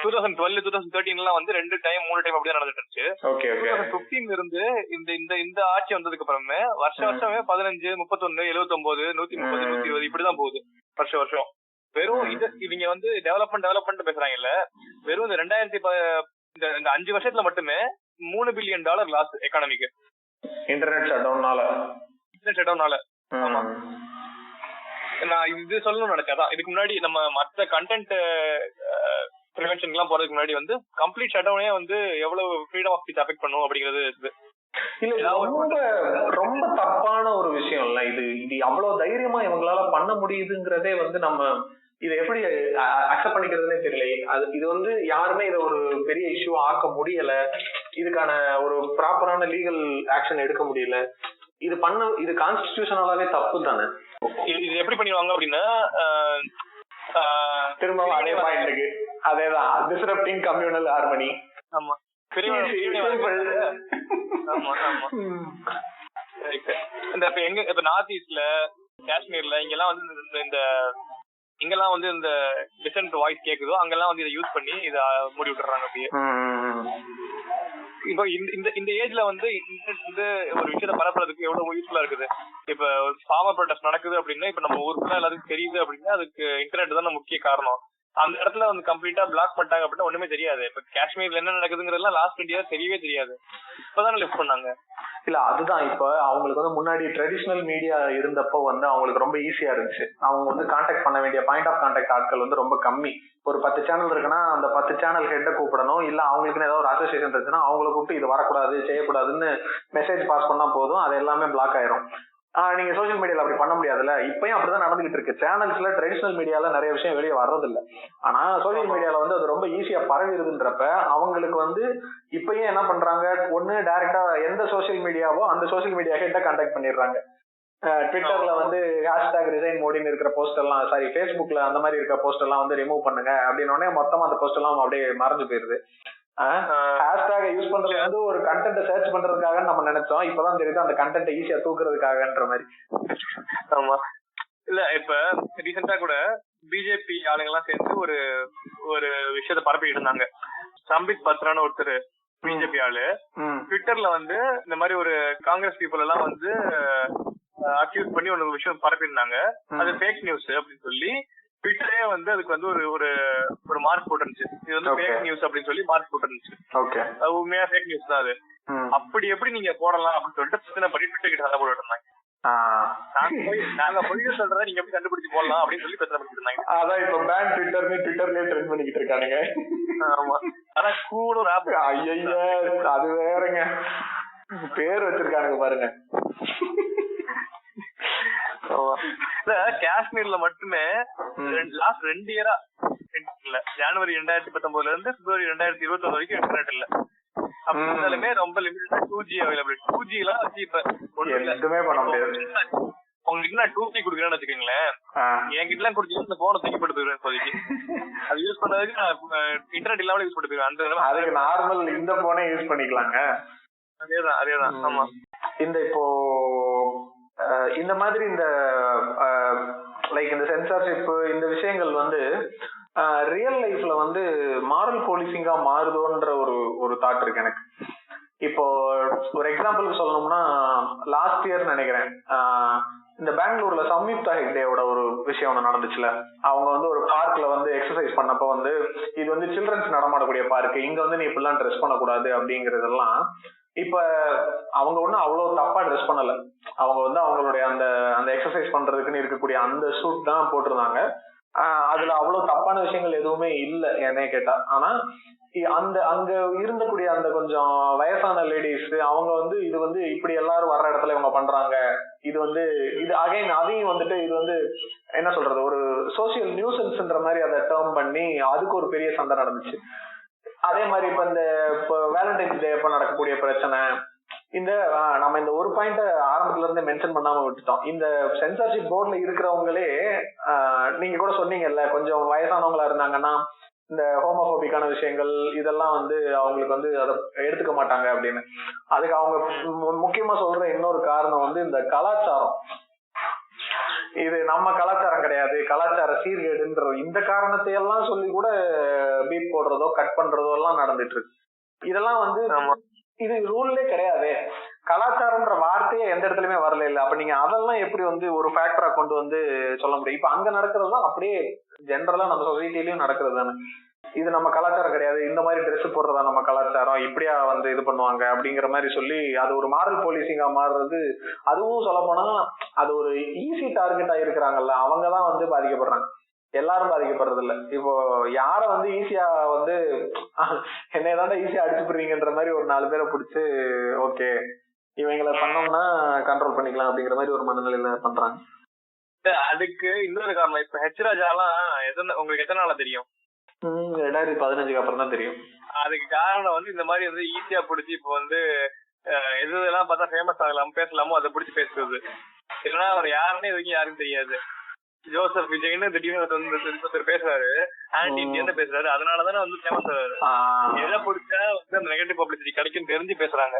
2012 2013 வந்து 2 டைம் 3 டைம் அப்படியே நடந்துட்டு இருந்துச்சு. 2015 இருந்து இந்த ஆட்சி வந்ததுக்கு அப்புறமே வருஷமே 15, 31, 79, 130, 120 இப்படிதான் போகுது வருஷம். வெறும் இவங்க வந்து டெவலப்மெண்ட் பேசுறாங்கல்ல, வெறும் இந்த 2000 5 வருஷத்துல மட்டுமே $3 பில்லியன் லாஸ் எக்கானமிக்கு இன்டர்நெட் ஷட் டவுன்னால. ஆமா, நான் இது சொல்லணும்னு நினைச்சாதான். இதுக்கு முன்னாடி நம்ம மற்ற கண்டென்ட் ப்ரிவென்ஷன்லாம் போறதுக்கு முன்னாடி வந்து கம்ப்ளீட் ஷட் டவுனே வந்து எவ்வளவு ஃப்ரீடம் ஆஃப் ஸ்பீச் அஃபெக்ட் பண்ணும் அப்படிங்கிறது இருக்குது. இல்ல ரொம்ப ரொம்ப தப்பான ஒரு விஷயம் இல்ல இது. இது அவ்வளவு தைரியமா இவங்களால பண்ண முடியுதுங்கிறதே வந்து நம்ம இதை எப்படி அக்செப்ட் பண்ணிக்கிறதுனே தெரியல. அது இது வந்து யாருமே இதை ஒரு பெரிய இஷ்யூ ஆக்க முடியல. இதுக்கான ஒரு ப்ராப்பரான லீகல் ஆக்ஷன் எடுக்க முடியல. இது கான்ஸ்டிடியூஷனலாவே தப்பு தானே. இது எப்படி பண்ணிடுவாங்க அப்படின்னா திரும்ப அதே பாயிண்ட்க்கு அதேதான் டிஸ்ரப்டிங் கம்யூனல் ஹார்மனி. ஆமா இப்ப நார்த் ஈஸ்ட்ல காஷ்மீர்ல இங்கெல்லாம் வந்து இங்கெல்லாம் வந்து இந்த டிசன்ட் வாய்ஸ் கேக்குதோ அங்கெல்லாம் வந்து இதை யூஸ் பண்ணி இதை மூடி விட்டுறாங்க அப்படியே. இப்போ இந்த ஏஜ்ல வந்து இன்டர்நெட் வந்து ஒரு விஷயத்த பரப்புறதுக்கு எவ்வளவு யூஸ்ஃபுல்லா இருக்குது. இப்ப ஃபார்மர் ப்ரொடெஸ்ட் நடக்குது அப்படின்னா இப்ப நம்ம ஊருக்குள்ள எல்லாத்துக்கும் தெரியுது அப்படின்னா அதுக்கு இன்டர்நெட் தான் முக்கிய காரணம். அந்த இடத்துல வந்து கம்ப்ளீட்டா பிளாக் பண்ணிட்டாங்க அப்படின்னா ஒண்ணுமே தெரியாது. இப்ப காஷ்மீர்ல என்ன நடக்குதுங்கிறதுலாம் லாஸ்ட் 20 இயர்ஸ் தெரியவே தெரியாது. இப்பதானே லிஃப்ட் பண்ணாங்க. இல்ல அதுதான் இப்ப அவங்களுக்கு வந்து முன்னாடி ட்ரெடிஷனல் மீடியா இருந்தப்போ வந்து அவங்களுக்கு ரொம்ப ஈஸியா இருந்துச்சு. அவங்க வந்து கான்டாக்ட் பண்ண வேண்டிய பாயிண்ட் ஆஃப் கான்டாக்ட் ஆட்கள் வந்து ரொம்ப கம்மி. ஒரு 10 சேனல் இருக்குன்னா அந்த 10 சேனல் ஹெட்டை கூப்பிடணும். இல்ல அவங்களுக்குன்னு ஏதாவது ஒரு அசோசியேஷன் இருந்துச்சுன்னா அவங்களை கூப்பிட்டு இது வரக்கூடாது செய்யக்கூடாதுன்னு மெசேஜ் பாஸ் பண்ணா போதும், அது எல்லாமே பிளாக் ஆயிரும். நீங்க சோசியல் மீடியால அப்படி பண்ண முடியாதுல்ல. இப்பயும் அப்படிதான் நடந்துகிட்டு இருக்கு. சேனல்ஸ்ல ட்ரெடிஷனல் மீடியால நிறைய விஷயம் வெளியே வர்றது இல்ல. ஆனா சோசியல் மீடியால வந்து அது ரொம்ப ஈஸியா பரவிடுதுன்றப்ப அவங்களுக்கு வந்து இப்பயும் என்ன பண்றாங்க, ஒண்ணு டைரக்டா எந்த சோசியல் மீடியாவோ அந்த சோசியல் மீடியா கிட்ட கான்டாக்ட் பண்ணிடுறாங்க. ட்விட்டர்ல வந்து ஹேஷ்டாக் ரிசைன் மோடின்னு இருக்கிற போஸ்ட் எல்லாம், சாரி ஃபேஸ்புக்ல அந்த மாதிரி இருக்கிற போஸ்ட் எல்லாம் வந்து ரிமூவ் பண்ணுங்க அப்படின்னு மொத்தமா அந்த போஸ்ட் எல்லாம் அப்படியே மறைஞ்சு போயிருது. ஹேஷ்டாக யூஸ் பண்றது வந்து ஒரு கண்டென்ட் சர்ச் பண்றதுக்காக நம்ம நினைச்சோம். இப்பதான் தெரியுது அந்த கண்டென்ட் ஈஸியா தூக்குறதுக்காகன்ற மாதிரி. ஆமா இல்ல இப்ப ரீசெண்டா கூட பிஜேபி ஆளுங்க எல்லாம் சேர்ந்து ஒரு விஷயத்த பரப்பிட்டு இருந்தாங்க. சம்பித் பத்ரான்னு ஒருத்தர் பிஜேபி ஆளு ட்விட்டர்ல வந்து இந்த மாதிரி ஒரு காங்கிரஸ் பீப்புள் எல்லாம் வந்து அக்யூஸ் பண்ணி ஒரு விஷயம் பரப்பிருந்தாங்க. அது ஃபேக் நியூஸ் அப்படின்னு சொல்லி ட்விட்டரே வந்து அதுக்கு வந்து ஒரு மார்க் போட்டுருந்துச்சு. இது வந்து ஃபேக் நியூஸ் அப்படின்னு சொல்லி மார்க் போட்டுருந்துச்சு. அது உண்மையா ஃபேக் நியூஸ் தான் அது. அப்படி எப்படி நீங்க போடலாம் அப்படின்னு சொல்லிட்டு பிரச்சனை பண்ணி ட்விட்டர் கிட்ட சண்டை போட்டு இருந்தாங்க. நாங்க பொய் சொல்றத நீங்க எப்படி கண்டுபிடிச்சு போடலாம் அப்படின்னு சொல்லி பிரச்சனை பண்ணிட்டு இருந்தாங்க. அதான் இப்ப பேன் ட்விட்டர்லயே ட்ரெண்ட் பண்ணிக்கிட்டு இருக்கானுங்க. ஆமா ஆனா கூட ஐயா அது வேறங்க பேர் வச்சிருக்கானுங்க பாருங்க. காஷ்மீர்ல மட்டுமே லாஸ்ட் 2 இயரா இல்ல ஜனவரி 2019 இருந்து பிப்ரவரி 2021 வரைக்கும் இன்டர்நெட் இல்ல. அப்படின்னாலுமே ரொம்ப லிமிட்டடா 2G அவைலபிள். 2G எல்லாம் வச்சு இப்ப எதுவுமே பண்ண முடியாது. உங்களுக்கு நான் 2G குடுக்குறேன்னு வச்சுக்கீங்களேன், என்கிட்ட எல்லாம் குடுத்து இந்த போனை தூக்கி போட்டு போயிருவேன். இப்போதைக்கு அது யூஸ் பண்ணதுக்கு நான் இன்டர்நெட் இல்லாம யூஸ் பண்ணி போயிருவேன். அதுக்கு நார்மல் இந்த போனே யூஸ் பண்ணிக்கலாங்க. அதேதான் ஆமா. இப்போ இந்த மாதிரி இந்த லைக் இந்த சென்சார்ஷிப் இந்த விஷயங்கள் வந்து ரியல் லைஃப்ல வந்து மாரல் போலீசிங்கா மாறுதோன்ற ஒரு தாட் இருக்கு எனக்கு. இப்போ ஒரு எக்ஸாம்பிளுக்கு சொல்லணும்னா லாஸ்ட் இயர் நினைக்கிறேன் இந்த பெங்களூர்ல சம்யுக்தா ஹெக்டேவோட ஒரு விஷயம் ஒன்று நடந்துச்சுல. அவங்க வந்து ஒரு பார்க்ல வந்து எக்ஸசைஸ் பண்ணப்ப வந்து இது வந்து சில்ட்ரன்ஸ் நடமாடக்கூடிய பார்க், இங்க வந்து நீ இப்படிலாம் ட்ரெஸ் பண்ணக்கூடாது அப்படிங்கறதெல்லாம் இப்ப அவங்க ஒன்னும் அவ்வளவு தப்பா ட்ரெஸ் பண்ணல. அவங்க வந்து அவங்களுடைய அந்த எக்ஸசைஸ் பண்றதுக்குன்னு இருக்கக்கூடிய அந்த சூட் தான் போட்டிருந்தாங்க. அதுல அவ்வளவு தப்பான விஷயங்கள் எதுவுமே இல்லை என்னைய கேட்டா. ஆனா அங்க இருந்தக்கூடிய அந்த கொஞ்சம் வயசான லேடிஸ் அவங்க வந்து இது வந்து இப்படி எல்லாரும் வர்ற இடத்துல இவங்க பண்றாங்க, இது வந்து இது அகைன் அதையும் வந்துட்டு இது வந்து என்ன சொல்றது ஒரு சோசியல் நியூசன்ஸ்ன்ற மாதிரி அதை டேர்ம் பண்ணி அதுக்கு ஒரு பெரிய சண்டை நடந்துச்சு. அதே மாதிரி இப்ப வேலண்டைன்ஸ் டே அப்ப நடக்கக்கூடிய பிரச்சனை இந்த நம்ம இந்த ஒரு பாயிண்ட் ஆரம்பத்துல இருந்து மென்ஷன் பண்ணாம விட்டுட்டோம். இந்த சென்சார்ஷிப் போர்ட்ல இருக்கிறவங்களே நீங்க கூட சொன்னீங்கல்ல கொஞ்சம் வயசானவங்களா இருந்தாங்கன்னா இந்த ஹோமோபோபிக்கான விஷயங்கள் இதெல்லாம் வந்து அவங்களுக்கு வந்து அதை எடுத்துக்க மாட்டாங்க அப்படின்னு. அதுக்கு அவங்க முக்கியமா சொல்ற இன்னொரு காரணம் வந்து இந்த கலாச்சாரம். இது நம்ம கலாச்சாரம் கிடையாது, கலாச்சார சீர்கேடுன்ற இந்த காரணத்தை எல்லாம் சொல்லி கூட பீட் போடுறதோ கட் பண்றதோ எல்லாம் நடந்துட்டு இருக்கு. இதெல்லாம் வந்து இது ரூல்லே கிடையாது. கலாச்சாரம்ன்ற வார்த்தையே எந்த இடத்துலயுமே வரல இல்ல. அப்ப நீங்க அதெல்லாம் எப்படி வந்து ஒரு ஃபேக்டரா கொண்டு வந்து சொல்ல முடியும்? இப்ப அங்க நடக்கிறதுதான் அப்படியே ஜென்ரலா நம்ம சொசைட்டிலயும் நடக்கிறது தானே. இது நம்ம கலாச்சாரம் கிடையாது, இந்த மாதிரி ட்ரெஸ் போடுறதா நம்ம கலாச்சாரம், இப்படியா வந்து இது பண்ணுவாங்க அப்படிங்கிற மாதிரி சொல்லி அது ஒரு மாரல் போலீசிங்கா மாறுறது. அதுவும் சொல்ல போனா அது ஒரு ஈஸி டார்கெட்டா இருக்கிறாங்கல்ல அவங்கதான் வந்து பாதிக்கப்படுறாங்க. எல்லாரும் பாதிக்கப்படுறது இல்ல. இப்போ யார வந்து ஈஸியா வந்து என்ன ஏதாவது ஈஸியா அடிச்சு போடுறீங்கன்ற மாதிரி ஒரு 4 பேரை பிடிச்சு ஓகே இவங்களை பண்ணோம்னா கண்ட்ரோல் பண்ணிக்கலாம் அப்படிங்கிற மாதிரி ஒரு மனநிலையில பண்றாங்க. அதுக்கு இன்னொரு காரணம், இப்ப ஹெச் ராஜாலாம் உங்களுக்கு எத்தனை நாளா தெரியும்? 2015 அப்புறம் தான் தெரியும். அதுக்கு காரணம் வந்து இந்த மாதிரி வந்து ஈஸியா பிடிச்சி இப்போ வந்து எதெல்லாம் பார்த்தா ஃபேமஸ் ஆகலாம் பேசலாமோ அதை பிடிச்சி பேசுறது. இல்லைன்னா அவர் யாருன்னே இது வரைக்கும் யாருக்கும் தெரியாது. ஜோசப் விஜய்னு திடீர்னு பேசுறாரு, ஆன்டி இந்தியன் பேசுறாரு, அதனாலதானே வந்து ஃபேமஸ் ஆகுது. எதை பிடிச்சா வந்து அந்த நெகட்டிவ் பப்ளிசிட்டி கிடைக்கும் தெரிஞ்சு பேசுறாங்க.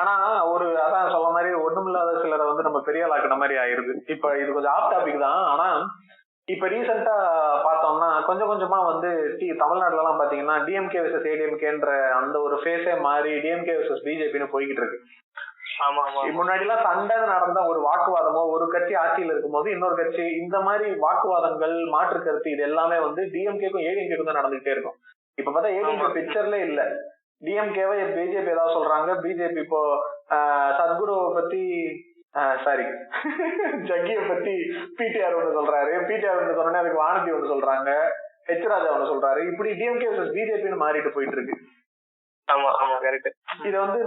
ஆனா ஒரு அதான் சொல்ல மாதிரி ஒண்ணுமில்லாத சிலரை வந்து நம்ம பெரிய ஆளாக்குன மாதிரி ஆயிருது. இப்ப இது கொஞ்சம் ஆஃப் டாபிக் தான். ஆனா இப்ப ரீசெண்டா பார்த்தோம்னா கொஞ்சம் கொஞ்சமா வந்து தமிழ்நாட்டுல எல்லாம் பாத்தீங்கன்னா டிஎம்கே வெர்சஸ் ஏடிஎம்கேன்ற அந்த ஒரு ஃபேஸே மாறி டிஎம்கே வெர்சஸ் பிஜேபின்னு போய்கிட்டு இருக்கு. முன்னாடி எல்லாம் சண்டை நடந்த ஒரு வாக்குவாதமோ ஒரு கட்சி ஆட்சியில் இருக்கும் போது இன்னொரு கட்சி இந்த மாதிரி வாக்குவாதங்கள் மாற்று கருத்து இது எல்லாமே வந்து டிஎம்கேக்கும் ஏடிஎம்கேக்கும் தான் நடந்துகிட்டே இருக்கும். இப்ப பார்த்தா ஏடிஎம்கே பிக்சர்ல இல்ல. டிஎம்கேவை பிஜேபி ஏதாவது சொல்றாங்க, பிஜேபி இப்போ சத்குருவை பத்தி சாரி ஜக்கிய பத்தி பிடிஆர் ஒண்ணு சொல்றாரு, பிடிஆர் ஒண்ணு சொன்னோன்னே அதுக்கு வானதி ஒண்ணு சொல்றாங்க, ஹெச் ராஜா ஒண்ணு சொல்றாரு. இப்படி டிஎம்கே பிஜேபின்னு மாறிட்டு போயிட்டு இருக்கு. இத வந்து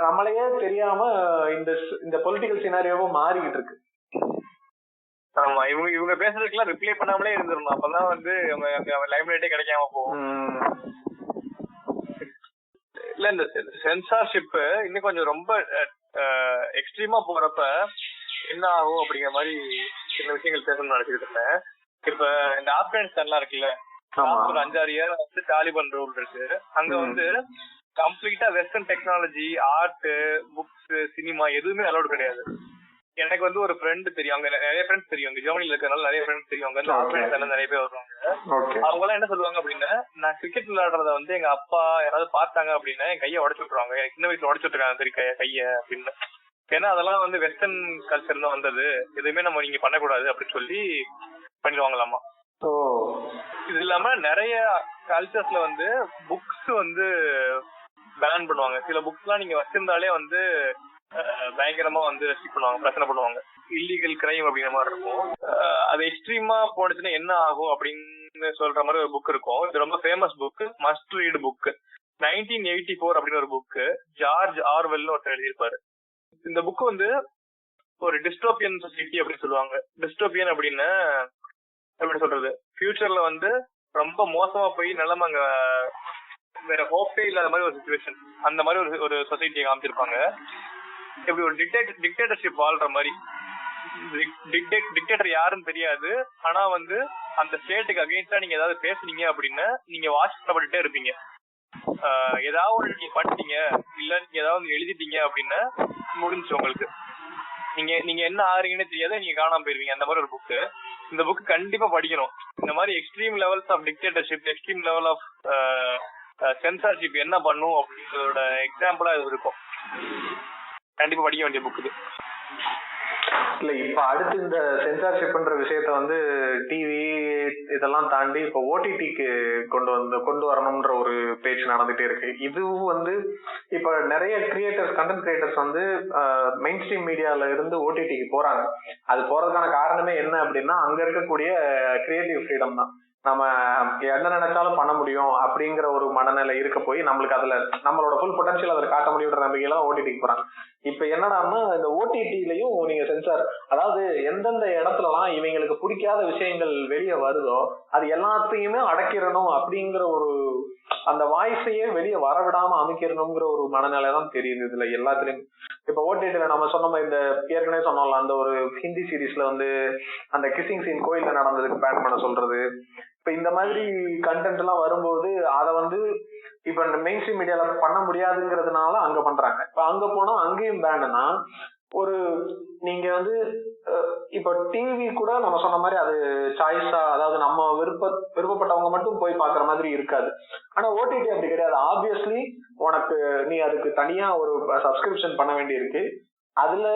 நம்மளையே தெரியாம இந்த பொலிட்டிக்கல் சினாரியோவும் மாறிக்கிட்டு இருக்கு. ஆமா, இவங்க பேசுறதுக்கெல்லாம் ரிப்ளை பண்ணாமலே இருந்துடணும். அப்பதான் வந்து லைம்லைட்டே கிடைக்காம போகும். இல்ல இந்த சென்சார்ஷிப் இன்னும் கொஞ்சம் ரொம்ப எக்ஸ்ட்ரீமா போறப்ப என்ன ஆகும் அப்படிங்கிற மாதிரி சில விஷயங்கள் பேசணும்னு நினைச்சுக்கிட்டு இருந்தேன். இப்ப இந்த ஆப்கானிஸ்தான்லாம் இருக்குல்ல, ஒரு 5-6 இயர் வந்து தாலிபான் ரூல் இருக்கு. அங்க வந்து கம்ப்ளீட்டா western technology, art, books, cinema எதுவுமே அலோடு கிடையாது. எனக்கு வந்து ஒரு ஃப்ரெண்ட் தெரியும், அங்க நிறைய ஃப்ரெண்ட்ஸ் தெரியும், அங்க ஜெர்மனில இருக்கறனால நிறைய ஃப்ரெண்ட்ஸ் தெரியும். அங்க ஆப்கானிஸ்தான்ல நிறைய பேர் வருவாங்க. அவங்க எல்லாம் என்ன சொல்லுவாங்க அப்படின்னா, நான் கிரிக்கெட் விளையாடுறத வந்து எங்க அப்பா யாராவது பார்த்தாங்க அப்படின்னா என் கையை உடச்சு விட்டுருவாங்க. எனக்கு சின்ன வயசுல உடச்சு விட்டுருக்காங்க தெரியும் கையை அப்படின்னு. ஏன்னா அதெல்லாம் வந்து வெஸ்டர்ன் கல்ச்சர் தான் வந்தது, எதுவுமே நம்ம நீங்க பண்ணக்கூடாது அப்படின்னு சொல்லி பண்ணிடுவாங்களாமா. இது இல்லாம நிறைய கல்ச்சர்ஸ்ல வந்து புக்ஸ் வந்து பேன் பண்ணுவாங்க. சில புக்ஸ் எல்லாம் நீங்க வச்சிருந்தாலே வந்து பயங்கரமா வந்து ரெஸ்ட்ரிக்ட் பண்ணுவாங்க, பிரச்சனை பண்ணுவாங்க, இல்லீகல் கிரைம் அப்படிங்கிற மாதிரி இருக்கும். அது எக்ஸ்ட்ரீமா போனுச்சுன்னா என்ன ஆகும் அப்படின்னு சொல்ற மாதிரி ஒரு புக் இருக்கும். இது ரொம்ப famous book, must read book. 1984 அப்படின்னு ஒரு புக், ஜார்ஜ் ஆர்வெல்னு ஒருத்தர் எழுதியிருப்பாரு. இந்த புக் வந்து ஒரு டிஸ்டோபியன் சொசைட்டி அப்படின்னு சொல்லுவாங்க. டிஸ்டோபியன் அப்படின்னு எப்படி சொல்றது, ஃபியூச்சர்ல வந்து ரொம்ப மோசமா போய் நிலைமை அங்க வேற ஹோப்பே இல்லாத மாதிரி ஒரு சிச்சுவேஷன், அந்த மாதிரி ஒரு சொசைட்டியை காமிச்சிருப்பாங்க. எப்படி ஒரு டிக்டேட்டர்ஷிப் வாழ்ற மாதிரி. டிக்டேட்டர் யாருன்னு தெரியாது, ஆனா வந்து அந்த ஸ்டேட்டுக்கு அகைன்ஸ்டா நீங்க ஏதாவது பேசுனீங்க அப்படின்னா நீங்க வாசிக்கப்பட்டுட்டே இருப்பீங்க. ஏதாவது நீங்க பண்ணிட்டீங்க இல்ல நீங்க ஏதாவது எழுதிட்டீங்க அப்படின்னா முடிஞ்சு உங்களுக்கு, நீங்க என்ன ஆறீங்கன்னு தெரியாத நீங்க காணாம போயிருவீங்க. அந்த மாதிரி ஒரு புக்கு. இந்த புக் கண்டிப்பா படிக்கணும். இந்த மாதிரி extreme levels of dictatorship, extreme level of censorship என்ன பண்ணும் அப்படின்றதோட எக்ஸாம்பிளா இது இருக்கும். கண்டிப்பா படிக்க வேண்டிய புக் இது. இல்ல இப்ப அடுத்து இந்த சென்சார்ஷிப்ன்ற விஷயத்த வந்து டிவி இதெல்லாம் தாண்டி இப்ப ஓடிடிக்கு கொண்டு வரணும்ன்ற ஒரு பேச்சு நடந்துட்டே இருக்கு. இதுவும் வந்து இப்ப நிறைய கண்டென்ட் கிரியேட்டர்ஸ் வந்து மெயின் ஸ்ட்ரீம் மீடியால இருந்து ஓடிடிக்கு போறாங்க. அது போறதுக்கான காரணமே என்ன அப்படின்னா அங்க இருக்கக்கூடிய கிரியேட்டிவ் ஃப்ரீடம் தான். நம்ம என்ன நினைச்சாலும் பண்ண முடியும் அப்படிங்கிற ஒரு மனநிலை இருக்க போய் நம்மளுக்கு அதுல நம்மளோட ஃபுல் பொட்டன்ஷியல் அதில் காட்ட முடியுன்ற நம்பிக்கையில தான் ஓடிடிக்கு போறாங்க. இப்ப என்னடான்னா இந்த ஓடிடிலையும் நீங்க சென்சார், அதாவது எந்தெந்த இடத்துலலாம் இவங்களுக்கு பிடிக்காத விஷயங்கள் வெளியே வருதோ அது எல்லாத்தையுமே அடக்கிடணும் அப்படிங்கிற ஒரு அந்த வாய்ஸையே வெளியே வரவிடாம அமைக்கிறணுங்கிற ஒரு மனநிலை தான் தெரியுது இதுல எல்லாத்துலயும். இப்ப ஓடிடில நம்ம சொன்ன இந்த ஏற்கனவே சொன்னோம்ல, அந்த ஒரு ஹிந்தி சீரீஸ்ல வந்து அந்த கிசிங் சீன் கோயில்ல நடந்ததுக்கு பேன் பண்ண சொல்றது. இப்ப இந்த மாதிரி கண்டென்ட் எல்லாம் வரும்போது அதை வந்து இப்ப மெயின் ஸ்ட்ரீம் மீடியால பண்ண முடியாதுங்கிறதுனால அங்க பண்றாங்க. இப்ப அங்க போனா அங்கேயும் பேன்னா ஒரு நீங்க வந்து இப்ப டிவி கூட நம்ம சொன்ன மாதிரி அது சாய்ஸா, அதாவது நம்ம விருப்பப்பட்டவங்க மட்டும் போய் பாக்குற மாதிரி இருக்காது. ஆனா ஓடிடி அப்படி கிடையாது. ஆப்வியஸ்லி உனக்கு நீ அதுக்கு தனியா ஒரு சப்ஸ்கிரிப்ஷன் பண்ண வேண்டி இருக்கு. அதுல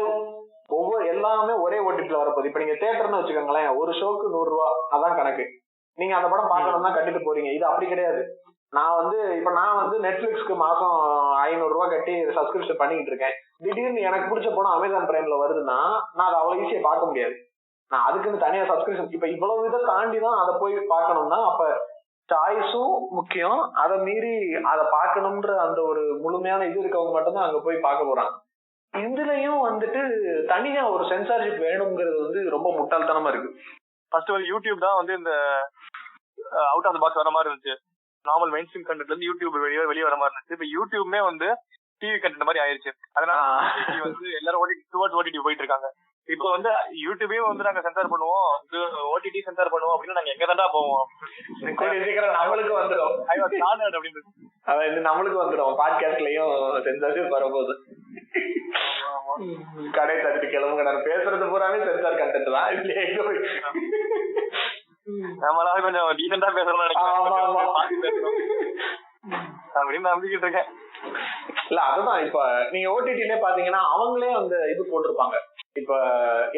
எல்லாமே ஒரே ஓடிடில வரப்போகுது. இப்ப நீங்க தியேட்டர்னு வச்சுக்கோங்களேன், ஒரு ஷோக்கு 100 ரூபா அதான் கணக்கு. நீங்க அந்த படம் பாக்கணும்னா கட்டிட்டு போறீங்க. இது அப்படி கிடையாது. நான் வந்து நெட்ஃபிளிக்ஸ்க்கு மாசம் 500 ரூபாய் கட்டி சப்ஸ்கிரிப்ஷன் பண்ணிட்டு இருக்கேன். திடீர்னு எனக்கு பிடிச்ச படம் அமேசான் பிரைம்ல வருதுன்னா நான் அதை அவ்வளவு ஈஸியா பார்க்க முடியாது. நான் அதுக்குன்னு தனியா சப்ஸ்கிரிப்ஷன் இப்ப இவ்வளவு இதை தாண்டி தான் அதை போய் பார்க்கணும்னா அப்ப சாய்ஸும் முக்கியம். அதை மீறி அதை பார்க்கணும்ன்ற அந்த ஒரு முழுமையான இது இருக்கவங்க மட்டும்தான் அங்க போய் பார்க்க போறாங்க. இதுலயும் வந்துட்டு தனியா ஒரு சென்சார்ஷிப் வேணுங்கிறது வந்து ரொம்ப முட்டாள்தனமா இருக்கு. ஃபர்ஸ்ட் ஆஃப் ஆல் யூடியூப் தான் வந்து இந்த அவுட் ஆஃப் த பாக்ஸ் வர மாதிரி இருந்துச்சு. நார்மல் மெயின் ஸ்ட்ரீம் கண்டென்ட்ல இருந்து யூடியூப் வெளியே வர மாதிரி இருந்துச்சு. இப்ப யூடியூப்மே வந்து டிவி கண்டென்ட் மாதிரி ஆயிருச்சு. அதனால வந்து எல்லாரும் ஓடிடி போயிட்டு இருக்காங்க. இப்போ வந்து யூடியூபே வந்து நாங்க சென்சார் பண்ணுவோம், ஓடிடி சென்சார் பண்ணுவோம் அப்படின்னு நாங்க எங்க தாண்டா போவோம். நம்மளுக்கு வந்துடும் அப்படின்னு நம்மளுக்கு வந்துடும். பாட்காஸ்ட்லயும் சென்சார்ஷிப் வரப்போகுது. கடை தட்டு கிளம்புங்க, நான் பேசுறது பூராவே சென்சார் கண்டென்ட் தான். நம்மளால கொஞ்சம் டீசெண்டா பேசணும் அப்படின்னு நம்பிக்கிட்டு இருக்கேன். இல்ல அதுதான் இப்ப நீங்க ஓடிடிலே பாத்தீங்கன்னா அவங்களே அந்த இது போட்டிருப்பாங்க. இப்ப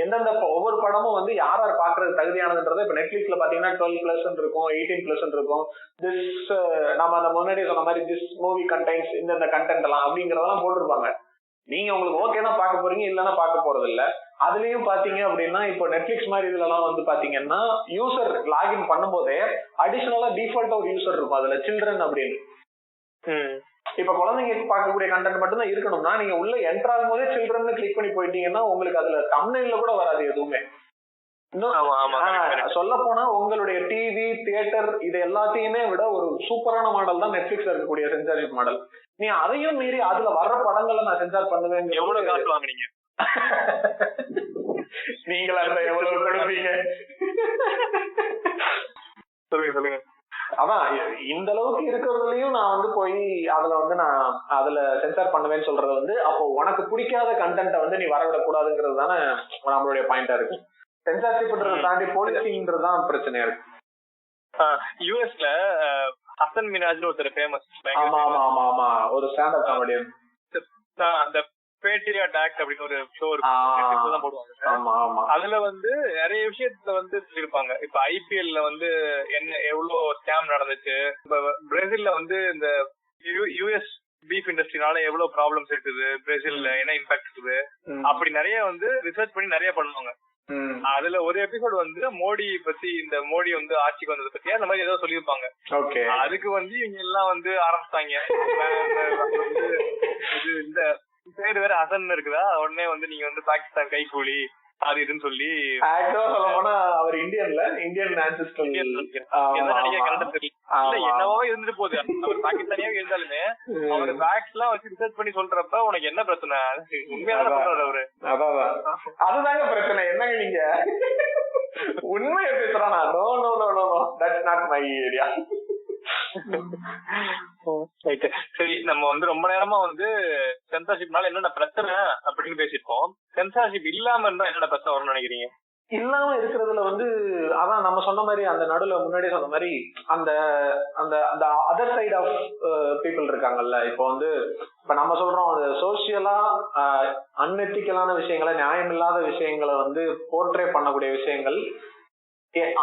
எந்தெந்த ஒவ்வொரு படமும் வந்து யார் யார் பாக்குறது தகுதியானதுன்றத இப்ப நெட்ஃபிளிக்ஸ்ல பாத்தீங்கன்னா 12+ இருக்கும், 18+ இருக்கும். திஸ் நம்ம அந்த முன்னாடியே சொன்ன மாதிரி திஸ் மூவி கண்டென்ட்ஸ் இந்த கண்டென்ட் எல்லாம் அப்படிங்கறதெல்லாம் போட்டிருப்பாங்க. நீங்க உங்களுக்கு ஓகேனா பார்க்க போறீங்க, இல்லன்னா பார்க்க போறது இல்ல. அதுலயும் பாத்தீங்க அப்படின்னா இப்போ நெட்ஃபிளிக்ஸ் மாதிரி இதுல எல்லாம் வந்து பாத்தீங்கன்னா யூசர் லாகின் பண்ணும் போதே அடிஷனலா டிஃபால்ட்டா ஒரு யூசர் இருக்கும் அதுல சில்ட்ரன் அப்படின்னு. இப்ப குழந்தைங்க பார்க்கக்கூடிய கண்டென்ட் மட்டும் தான் இருக்கணும்னா நீங்க உள்ள என்டர் ஆகும் போதே சில்ட்ரன் கிளிக் பண்ணி போயிட்டீங்கன்னா உங்களுக்கு அதுல தம்ப்நெயில்ல கூட வராது எதுவுமே. சொல்ல போனா உங்களுடைய டிவி தியேட்டர் இது எல்லாத்தையுமே விட ஒரு சூப்பரான மாடல் தான் நெட்ஃபிளிக்ஸ்ல இருக்கக்கூடிய சென்சார்ஷிப் மாடல். நீ அதையும் மீறி அதுல வர்ற படங்களை நான் சென்சார் பண்ணுவேன். எவ்வளவு காசு வாங்குனீங்க நீங்களா எவ்வளவு கொடுப்பீங்க? சொல்லுங்க சொல்லுங்க. அதான் இந்த அளவுக்கு இருக்கிறதுலயும் நான் வந்து போய் அதுல வந்து நான் அதுல சென்சார் பண்ணுவேன்னு சொல்றது வந்து அப்போ உனக்கு பிடிக்காத கண்டென்ட்டை வந்து நீ வரவிடக்கூடாதுங்கிறது தானே நம்மளுடைய பாயிண்டா இருக்கு. சென்சார்ஷிப்ன்றதை தாண்டி போலீசிங்கிறது தான் பிரச்சனையா இருக்கு. யூஎஸ்ல ஹசன் மினாஜ்னு ஒருத்தர் ஃபேமஸ். ஆமா ஆமா ஆமா ஆமா ஒரு ஸ்டாண்ட் அப் காமெடியன். அந்த பேட்ரியாட் ஆக்ட் அப்படின்னு ஒரு ஷோ இருக்கு போடுவாங்க. அதுல வந்து நிறைய விஷயத்துல வந்து சொல்லிருப்பாங்க. இப்ப ஐபிஎல்ல வந்து என்ன எவ்வளவு ஸ்கேம் நடந்துச்சு, இப்ப பிரேசில்ல வந்து இந்த யூஎஸ் பீஃப் இண்டஸ்ட்ரினால எவ்வளவு ப்ராப்ளம்ஸ் இருக்குது, பிரேசில்ல என்ன இம்பாக்ட் இருக்குது, அப்படி நிறைய வந்து ரிசர்ச் பண்ணி நிறைய பண்ணுவாங்க. அதுல ஒரு எபிசோட் வந்து மோடி பத்தி, இந்த மோடி வந்து ஆட்சிக்கு வந்ததை பத்தி அந்த மாதிரி ஏதோ சொல்லியிருப்பாங்க. அதுக்கு வந்து இவங்க எல்லாம் வந்து ஆரம்பிச்சாங்க. இது இந்த பேரு வேற ஹசன் இருக்குதா, உடனே வந்து நீங்க வந்து பாகிஸ்தான் கைகூலி அது இதுன்னு சொல்லி அவர் இந்தியன்ல இந்தியன் என்னவோ இருந்துட்டு போகுது. அவர் பாகிஸ்தானியா இருந்தாலுமே அவர் ஃபேக்ட்ஸ் எல்லாம் வச்சு ரிசர்ச் பண்ணி சொல்றப்ப உனக்கு என்ன பிரச்சனை? உண்மையான சொல்றாரு அவரு. அதுதாங்க பிரச்சனை. என்னங்க நீங்க உண்மையை பேசுறானா? No no no no no that's not my area. சரி, நம்ம வந்து ரொம்ப நேரமா வந்து சென்சார்ஷிப்னால என்னென்ன பிரச்சனை அப்படின்னு பேசிருக்கோம். சென்சார்ஷிப் இல்லாம இருந்தா என்னென்ன பிரச்சனை வரும்னு நினைக்கிறீங்க? இல்லாம இருக்கிறதுல வந்து அதான் நம்ம சொன்ன மாதிரி அந்த நடுவுல முன்னாடியே சொன்ன மாதிரி அந்த அந்த அந்த அதர் சைட் ஆஃப் பீப்புள் இருக்காங்கல்ல. இப்போ வந்து இப்ப நம்ம சொல்றோம் சோசியலா அன்எத்திக்கலான விஷயங்களை, நியாயமில்லாத விஷயங்களை வந்து போர்ட்ரே பண்ணக்கூடிய விஷயங்கள்,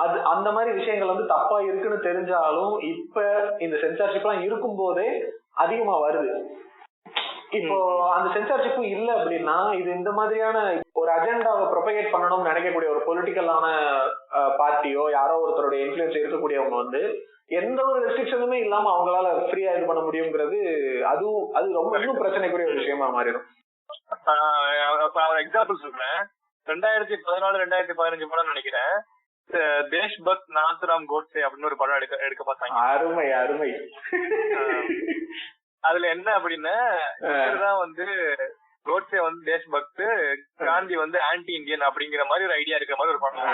அது அந்த மாதிரி விஷயங்கள் வந்து தப்பா இருக்குன்னு தெரிஞ்சாலும் இப்ப இந்த சென்சார்ஷிப் எல்லாம் இருக்கும் போதே அதிகமா வருது. இப்போ அந்த சென்சார்ஷிப் இல்ல அப்படின்னா இது இந்த மாதிரியான ஒரு அஜெண்டாவை ப்ரொபகேட் பண்ணணும்னு நினைக்கக்கூடிய ஒரு பொலிட்டிக்கலான பார்ட்டியோ யாரோ ஒருத்தருடைய இன்ஃபுளுன்ஸ் இருக்கக்கூடியவங்க வந்து எந்த ஒரு ரெஸ்ட்ரிக்ஷனுமே இல்லாம அவங்களால ஃப்ரீயா இது பண்ண முடியுங்கிறது அது ரொம்ப இன்னும் பிரச்சனைக்குரிய ஒரு விஷயமா மாறிடும். எக்ஸாம்பிள் சொல்றேன். 2014-2015 படம் நினைக்கிறேன், தேஷ்பக்த் நாத்ராம் கோட்சே அப்படின்னு ஒரு படம் எடுக்க பார்த்தாங்க. அருமை அருமை. அதுல என்ன அப்படின்னா வந்து கோட்சே வந்து தேஷ்பக்த், காந்தி வந்து ஆன்டி இந்தியன் அப்படிங்கிற மாதிரி ஒரு ஐடியா இருக்கிற மாதிரி ஒரு படம்.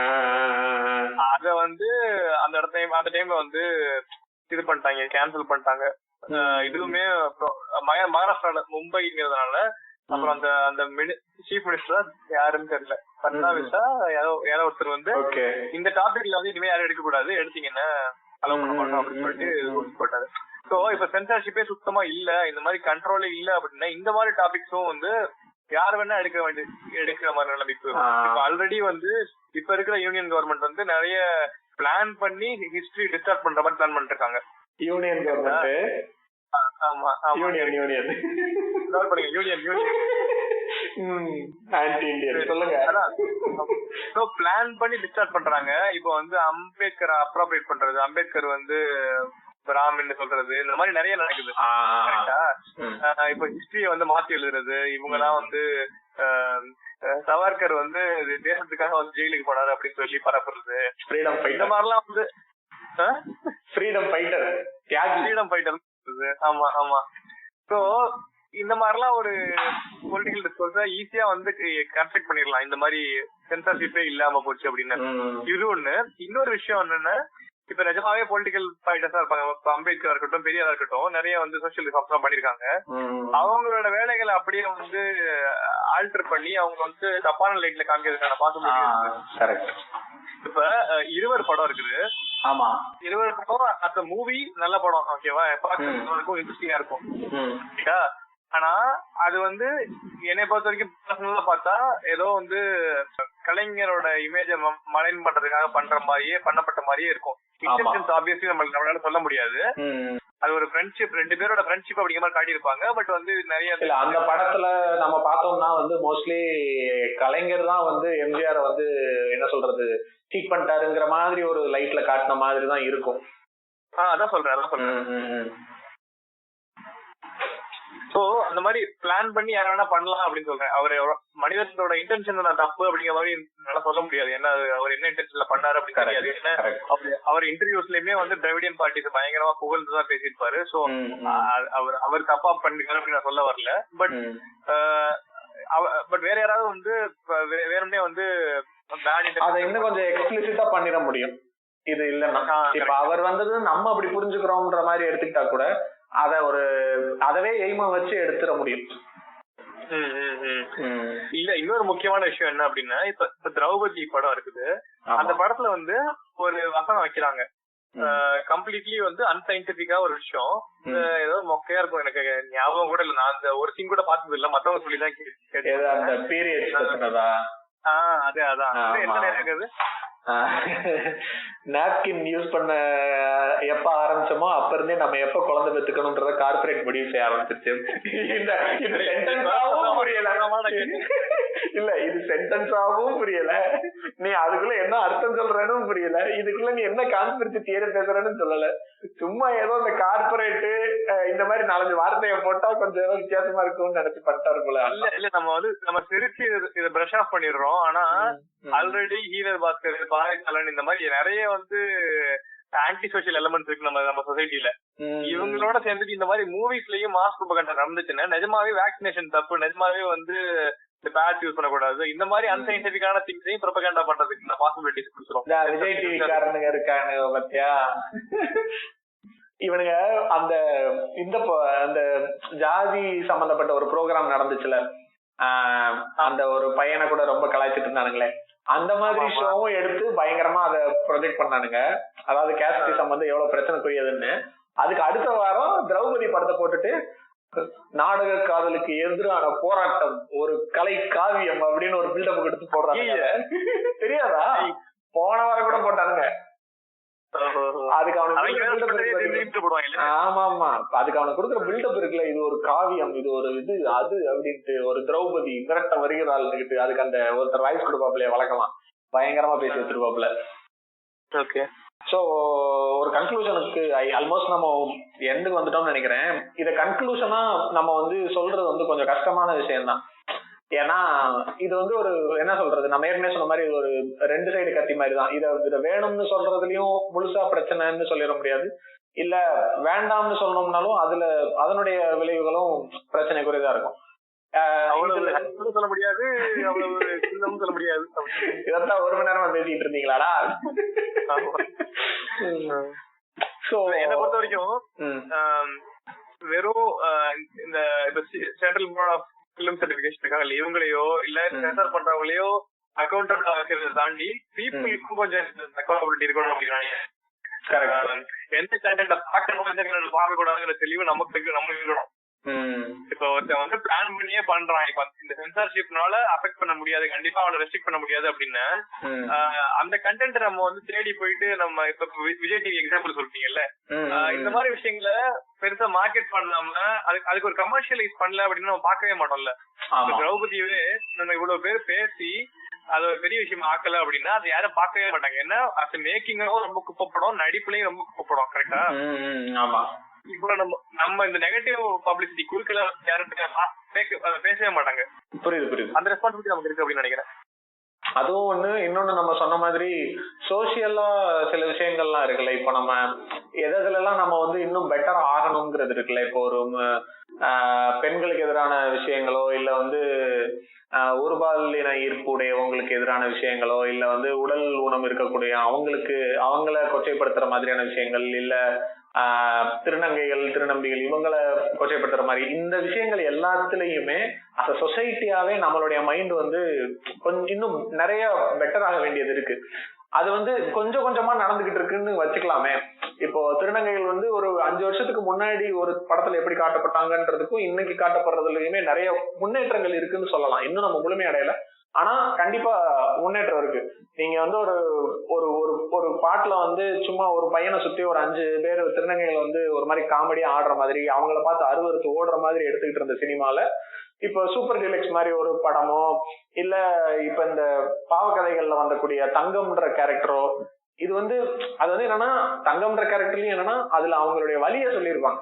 அத வந்து அந்த டைம்ல வந்து இது பண்ணிட்டாங்க, கேன்சல் பண்ணிட்டாங்க. இதுவுமே மகாராஷ்டிரால மும்பைங்கிறதுனால அப்புறம் அந்த அந்த சீஃப் மினிஸ்டர் யாருன்னு தெரியல, பட்னாவிஸா யாரோ ஒருத்தர் வந்து இந்த டாபிக்ல வந்து இனிமே யாரும் எடுக்க கூடாது, எடுத்தீங்கன்னா அலோவ் பண்ண மாட்டோம் அப்படின்னு சொல்லிட்டு போட்டாரு. சோ இப்ப சென்சார்ஷிப்பே சுத்தமா இல்ல, இந்த மாதிரி கண்ட்ரோலே இல்ல அப்படின்னா இந்த மாதிரி டாபிக்ஸும் வந்து யார் வேணா எடுக்கிற மாதிரி நிலைமைக்கு. இப்ப ஆல்ரெடி வந்து இப்ப இருக்கிற யூனியன் கவர்மெண்ட் வந்து நிறைய பிளான் பண்ணி ஹிஸ்டரி டிஸ்டார்ட் பண்ற மாதிரி பிளான் பண்ணிட்டு இருக்காங்க. Union government. ஆமா யூனியன் ஆன்டி இந்தியன் சொல்லுங்க. பிளான் பண்ணி டிஸ்டார்ட் பண்றாங்க. இப்போ வந்து அம்பேத்கர் அப்ரோப்ரியேட் பண்றது, அம்பேத்கர் வந்து பிராமின்னு சொல்றது, இந்த மாதிரி நிறைய நடக்குது. இப்ப ஹிஸ்டரிய வந்து மாத்தி எழுதுறது, இவங்க எல்லாம் வந்து சவர்கர் வந்து தேசத்துக்காக வந்து ஜெயிலுக்கு போனாரு அப்படின்னு சொல்லி பரப்புறது, ஃப்ரீடம் ஃபைட்டர், இந்த மாதிரிலாம் வந்து ஃப்ரீடம் ஃபைட்டர் ஃப்ரீடம் ஃபைட்டர். ஆமா ஆமா. சோ இந்த மாதிரிலாம் ஒரு பொலிட்டிக்கல் டிஸ்கோர்ஸ ஈஸியா வந்து கன்ஸ்ட்ரக்ட் பண்ணிடலாம், இந்த மாதிரி சென்சார்ஷிப்பே இல்லாம போச்சு அப்படின்னு. இது ஒண்ணு. இன்னொரு விஷயம் என்னன்னா, இப்ப நிஜமாவே பொலிட்டிக்கல் ஃபைட்டர்ஸா இருப்பாங்க, அம்பேத்கர் இருக்கட்டும், பெரியாரா இருக்கட்டும், நிறைய வந்து சோசியல் ரிஃபார்ம்ஸ் எல்லாம் பண்ணிருக்காங்க. அவங்களோட வேலைகளை அப்படியே வந்து ஆல்டர் பண்ணி அவங்க வந்து தப்பான லைட்ல காமிக்கிறதுக்கான பாசிபிலிட்டி. இப்ப 20 படம் இருக்குது. ஆமா, 20 படம் அந்த மூவி நல்ல படம், ஓகேவா, பார்க்கறதுக்கும் இன்ட்ரெஸ்டிங்கா இருக்கும். ஆனா அது வந்து என்னை பொறுத்த வரைக்கும் பர்சனலா பார்த்தா ஏதோ வந்து கலைஞரோட இமேஜ மலைன் பண்றதுக்காக பண்ற மாதிரியே பண்ணப்பட்ட மாதிரியே இருக்கும். இன்டென்ஷன்ஸ் ஆப்வியஸ்லி நம்மளால சொல்ல முடியாது. அது ஒரு ஃப்ரெண்ட்ஷிப், 2 பேரோட ஃப்ரெண்ட்ஷிப் அப்படிங்கிற மாதிரி காட்டியிருப்பாங்க. பட் வந்து நிறைய அந்த படத்துல நம்ம பார்த்தோம்னா வந்து மோஸ்ட்லி கலைஞர் தான் வந்து எம்ஜிஆர் வந்து என்ன சொல்றது சீட் பண்ணிட்டாருங்கிற மாதிரி ஒரு லைட்ல காட்டின மாதிரி தான் இருக்கும். அதான் சொல்றேன். சோ அந்த மாதிரி பிளான் பண்ணி யார வேணா பண்ணலாம் அப்படின்னு சொல்றேன். அவரு மனிதனோட இன்டென்ஷன் தப்பு அப்படிங்கிற மாதிரி நல்லா சொல்ல முடியாது. ஏன்னா அவர் என்ன இன்டென்ஷன்ல பண்ணாரு அப்படின்னு தெரியாது. ஏன்னா அவர் இன்டர்வியூஸ்லயுமே வந்து திராவிடியன் பார்ட்டிஸ் பயங்கரமா புகழ்ந்துதான் பேசியிருப்பாரு. சோ அவர் தப்பா பண்ணிருக்காரு அப்படின்னு நான் சொல்ல வரல. பட் வேற யாராவது வந்து வேணும்னே வந்து அதை இன்னும் கொஞ்சம் எக்ஸ்பிளிசிட்டா பண்ணிட முடியும். இது இல்லன்னா இப்ப அவர் வந்தது நம்ம அப்படி புரிஞ்சுக்கிறோம்ன்ற மாதிரி எடுத்துக்கிட்டா கூட அதவே எய்மா வச்சு எடுத்துட முடியும். இல்ல இன்னொரு முக்கியமான விஷயம் என்ன அப்படின்னா, இப்ப திரௌபதி படம் இருக்குது. அந்த படத்துல வந்து ஒரு வசனம் வைக்கிறாங்க, கம்ப்ளீட்லி வந்து அன்சைன்டிபிக்கா ஒரு விஷயம். ஏதோ மொக்கையா இருக்கும், எனக்கு ஞாபகம் கூட இல்ல. நான் அந்த ஒரு சீன் கூட பார்த்தது இல்ல, மத்தவங்க சொல்லிதான் கேட்டேன். அதான் என்ன இருக்குது, நாப்கின் யூஸ் பண்ண எப்ப ஆரம்பிச்சோமோ அப்ப இருந்தே நம்ம எப்ப குழந்தை பெத்துக்கணும்ன்றத கார்பரேட் முடிவு செய்ய ஆரம்பிச்சிருச்சு. இது சென்டென்ஸாவும் புரியல, இல்ல இது சென்டென்ஸாவும் புரியல, நீ அதுக்குள்ள என்ன அர்த்தம் சொல்றேன்னு புரியல, இதுக்குள்ள நீ என்ன கான்ஸ்பிரசி தியரி பேசுறேன்னு சொல்லல. சும்மா ஏதோ இந்த கார்பரேட் இந்த மாதிரி 4 வார்த்தையை போட்டா கொஞ்சம் ஏதோ வித்தியாசமா இருக்கும்னு நினைச்சு பண்ணிட்டாரு போல. இல்ல நம்ம சிரிச்சு இதை பிரஷ் ஆஃப் பண்ணிடுறோம். ஆனா ஆல்ரெடி ஹீரர் பாஸ்கர், பாரதியாலன் இந்த மாதிரி நிறைய வந்து ஆன்டி சோசியல் எலிமெண்ட்ஸ் இருக்கு நம்ம சொசைட்டில. இவங்களோட சேர்ந்துட்டு இந்த மாதிரி மூவிஸ்லயும் மாஸ் ப்ரோபகண்டா நடந்துச்சுன்னா நிஜமாவே வேக்சினேஷன் தப்பு, நிஜமாவே வந்து இந்த பேட்ச் யூஸ் பண்ணக்கூடாது, இந்த மாதிரி அன்சைன்டிபிக்கான திங்ஸையும் ப்ரோபகண்டா பண்றதுக்கு இந்த பாசிபிலிட்டிஸ் கொடுத்துரும். விஜய் டிவி காரனுங்க இருக்கானு பாத்தியா, இவனுங்க அந்த அந்த ஜாதி சம்பந்தப்பட்ட ஒரு ப்ரோக்ராம் நடந்துச்சுல, அந்த ஒரு பையனை கூட ரொம்ப கலாய்ச்சிட்டு இருந்தானுங்களே, அந்த மாதிரி ஷோவும் எடுத்து பயங்கரமா அதை ப்ரொஜெக்ட் பண்ணானுங்க. அதாவது கேஸ்டிசம் வந்து எவ்வளவு பிரச்சனைக்குரியதுன்னு. அதுக்கு அடுத்த வாரம் திரௌபதி படத்தை போட்டுட்டு நாடக காதலுக்கு எதிரான போராட்டம் ஒரு கலை காவியம் அப்படின்னு ஒரு பில்டப் எடுத்து போடுறாங்க. தெரியாதா? போன வாரம் கூட போட்டானுங்க. அதுக்கு அவனுக்கு கொடுக்குற பில்டப் இருக்குல்ல, இது ஒரு காவியம், இது ஒரு இது அது அப்படின்ட்டு ஒரு திரௌபதி விரட்ட வருகிறாள், அதுக்கு அந்த ஒருத்தர் வாய்ஸ் கொடுப்பாப்ல வழக்கமா பயங்கரமா பேசி வச்சிருப்பாப்ல. ஓகே, சோ ஒரு கன்க்ளூஷனுக்கு ஆல்மோஸ்ட் நம்ம எண்டுக்கு வந்துட்டோம்னு நினைக்கிறேன். இத கன்க்ளூஷனா நம்ம வந்து சொல்றது வந்து கொஞ்சம் கஷ்டமான விஷயம் தான். ஏன்னா இது வந்து ஒரு என்ன சொல்றது, நம்ம ஏற்கனவே சொன்ன மாதிரி இது ஒரு 2 சைடு கத்தி மாதிரி தான். இத வேணும்னு சொல்றதுலயும் முழுசா பிரச்சனைன்னு சொல்லிட முடியாது, இல்ல வேண்டாம்னு சொல்லணும்னாலும் அதனுடைய விளைவுகளும் பிரச்சனைக்குரியதா இருக்கும். சொல்ல முடியாது, சொல்ல முடியாது. இதான் 1 மணி நேரமா பேசிட்டு இருந்தீங்களாடா? என்னை பொறுத்த வரைக்கும் வெறும் இந்த central board of film certification இருக்காங்க, இவங்களையோ இல்ல சென்சார் பண்றவங்களையோ அக்கௌண்டபிள் ஆகிறத தாண்டி பீப்புளுக்கும் கொஞ்சம் அக்கௌண்டபிலிட்டி இருக்கணும் அப்படிங்கிறாங்க. எந்த கண்டென்ட் பார்க்கணும், எந்த கண்டென்ட் பார்க்க கூடாதுங்கிற தெளிவு நமக்கு இருக்கணும். இப்ப ஒருத்தன் வந்து பிளான் பண்ணியே பண்றான். இப்ப இந்த சென்சார்ஷிப்னால அஃபெக்ட் பண்ண முடியாது, கண்டிப்பா அவனை ரெஸ்ட்ரிக்ட் பண்ண முடியாது அப்படின்னு அந்த கண்டென்ட் நம்ம வந்து தேடி போயிட்டு நம்ம இப்ப விஜய் டிவி எக்ஸாம்பிள் சொல்றீங்கல்ல, இந்த மாதிரி விஷயங்களை பெருசா மார்க்கெட் பண்ணாம அதுக்கு ஒரு கமர்ஷியலைஸ் பண்ணல அப்படின்னு நம்ம பார்க்கவே மாட்டோம்ல. திரௌபதியவே நம்ம இவ்வளவு பேர் பேசி அது ஒரு பெரிய விஷயம் ஆக்கல அப்படின்னா அது யாரும் பார்க்கவே மாட்டாங்க. ஏன்னா அது மேக்கிங்கும் ரொம்ப குப்பப்படும், நடிப்புலயும் ரொம்ப குப்பப்படும். கரெக்டா? ஆமா. இப்போ நம்ம இந்த நெகட்டிவ் பப்ளிசிட்டி குறுக்கல யாரும் பேசவே மாட்டாங்க. புரியுது. அந்த ரெஸ்பான்சிபிலிட்டி நமக்கு இருக்கு அப்படின்னு நினைக்கிறேன். அதுவும் ஒண்ணு. இன்னொன்னு நம்ம சொன்ன மாதிரி சோசியலா சில விஷயங்கள்லாம் இருக்குல்ல. இப்ப நம்ம எதெல்லாம் நம்ம வந்து இன்னும் பெட்டர் ஆகணுங்கிறது இருக்குல்ல. இப்போ ஒரு பெண்களுக்கு எதிரான விஷயங்களோ, இல்ல வந்து ஒரு பாலின ஈர்ப்பு உடையவங்களுக்கு எதிரான விஷயங்களோ, இல்ல வந்து உடல் ஊனம் இருக்கக்கூடிய அவங்கள கொச்சைப்படுத்துற மாதிரியான விஷயங்கள், இல்ல திருநங்கைகள் திருநம்பிகள் இவங்களை கொச்சைப்படுத்துற மாதிரி இந்த விஷயங்கள் எல்லாத்துலயுமே அஸ் அ சொசைட்டியாவே நம்மளுடைய மைண்ட் வந்து கொஞ்சம் இன்னும் நிறைய பெட்டர் ஆக வேண்டியது இருக்கு. அது வந்து கொஞ்சம் கொஞ்சமா நடந்துகிட்டு இருக்குன்னு வச்சுக்கலாமே. இப்போ திருநங்கைகள் வந்து ஒரு 5 வருஷத்துக்கு முன்னாடி ஒரு படத்துல எப்படி காட்டப்பட்டாங்கன்றதுக்கும் இன்னைக்கு காட்டப்படுறதுலயுமே நிறைய முன்னேற்றங்கள் இருக்குன்னு சொல்லலாம். இன்னும் நம்ம முழுமையடையல, ஆனா கண்டிப்பா முன்னேற்றம் இருக்கு. நீங்க வந்து ஒரு ஒரு பாட்டுல வந்து சும்மா ஒரு பையனை சுத்தி ஒரு 5 பேர் திருநங்கைகள் வந்து ஒரு மாதிரி காமெடியா ஆடுற மாதிரி, அவங்கள பார்த்து அருவருத்து ஓடுற மாதிரி எடுத்துக்கிட்டு இருந்த சினிமால இப்போ சூப்பர் டீலக்ஸ் மாதிரி ஒரு படமோ, இல்ல இப்ப இந்த பாவக்கதைகள்ல வந்தக்கூடிய தங்கம்ன்ற கேரக்டரோ, இது வந்து அது வந்து என்னன்னா தங்கம்ன்ற கேரக்டர்லயும் என்னன்னா அதுல அவங்களுடைய வலிய சொல்லியிருப்பாங்க.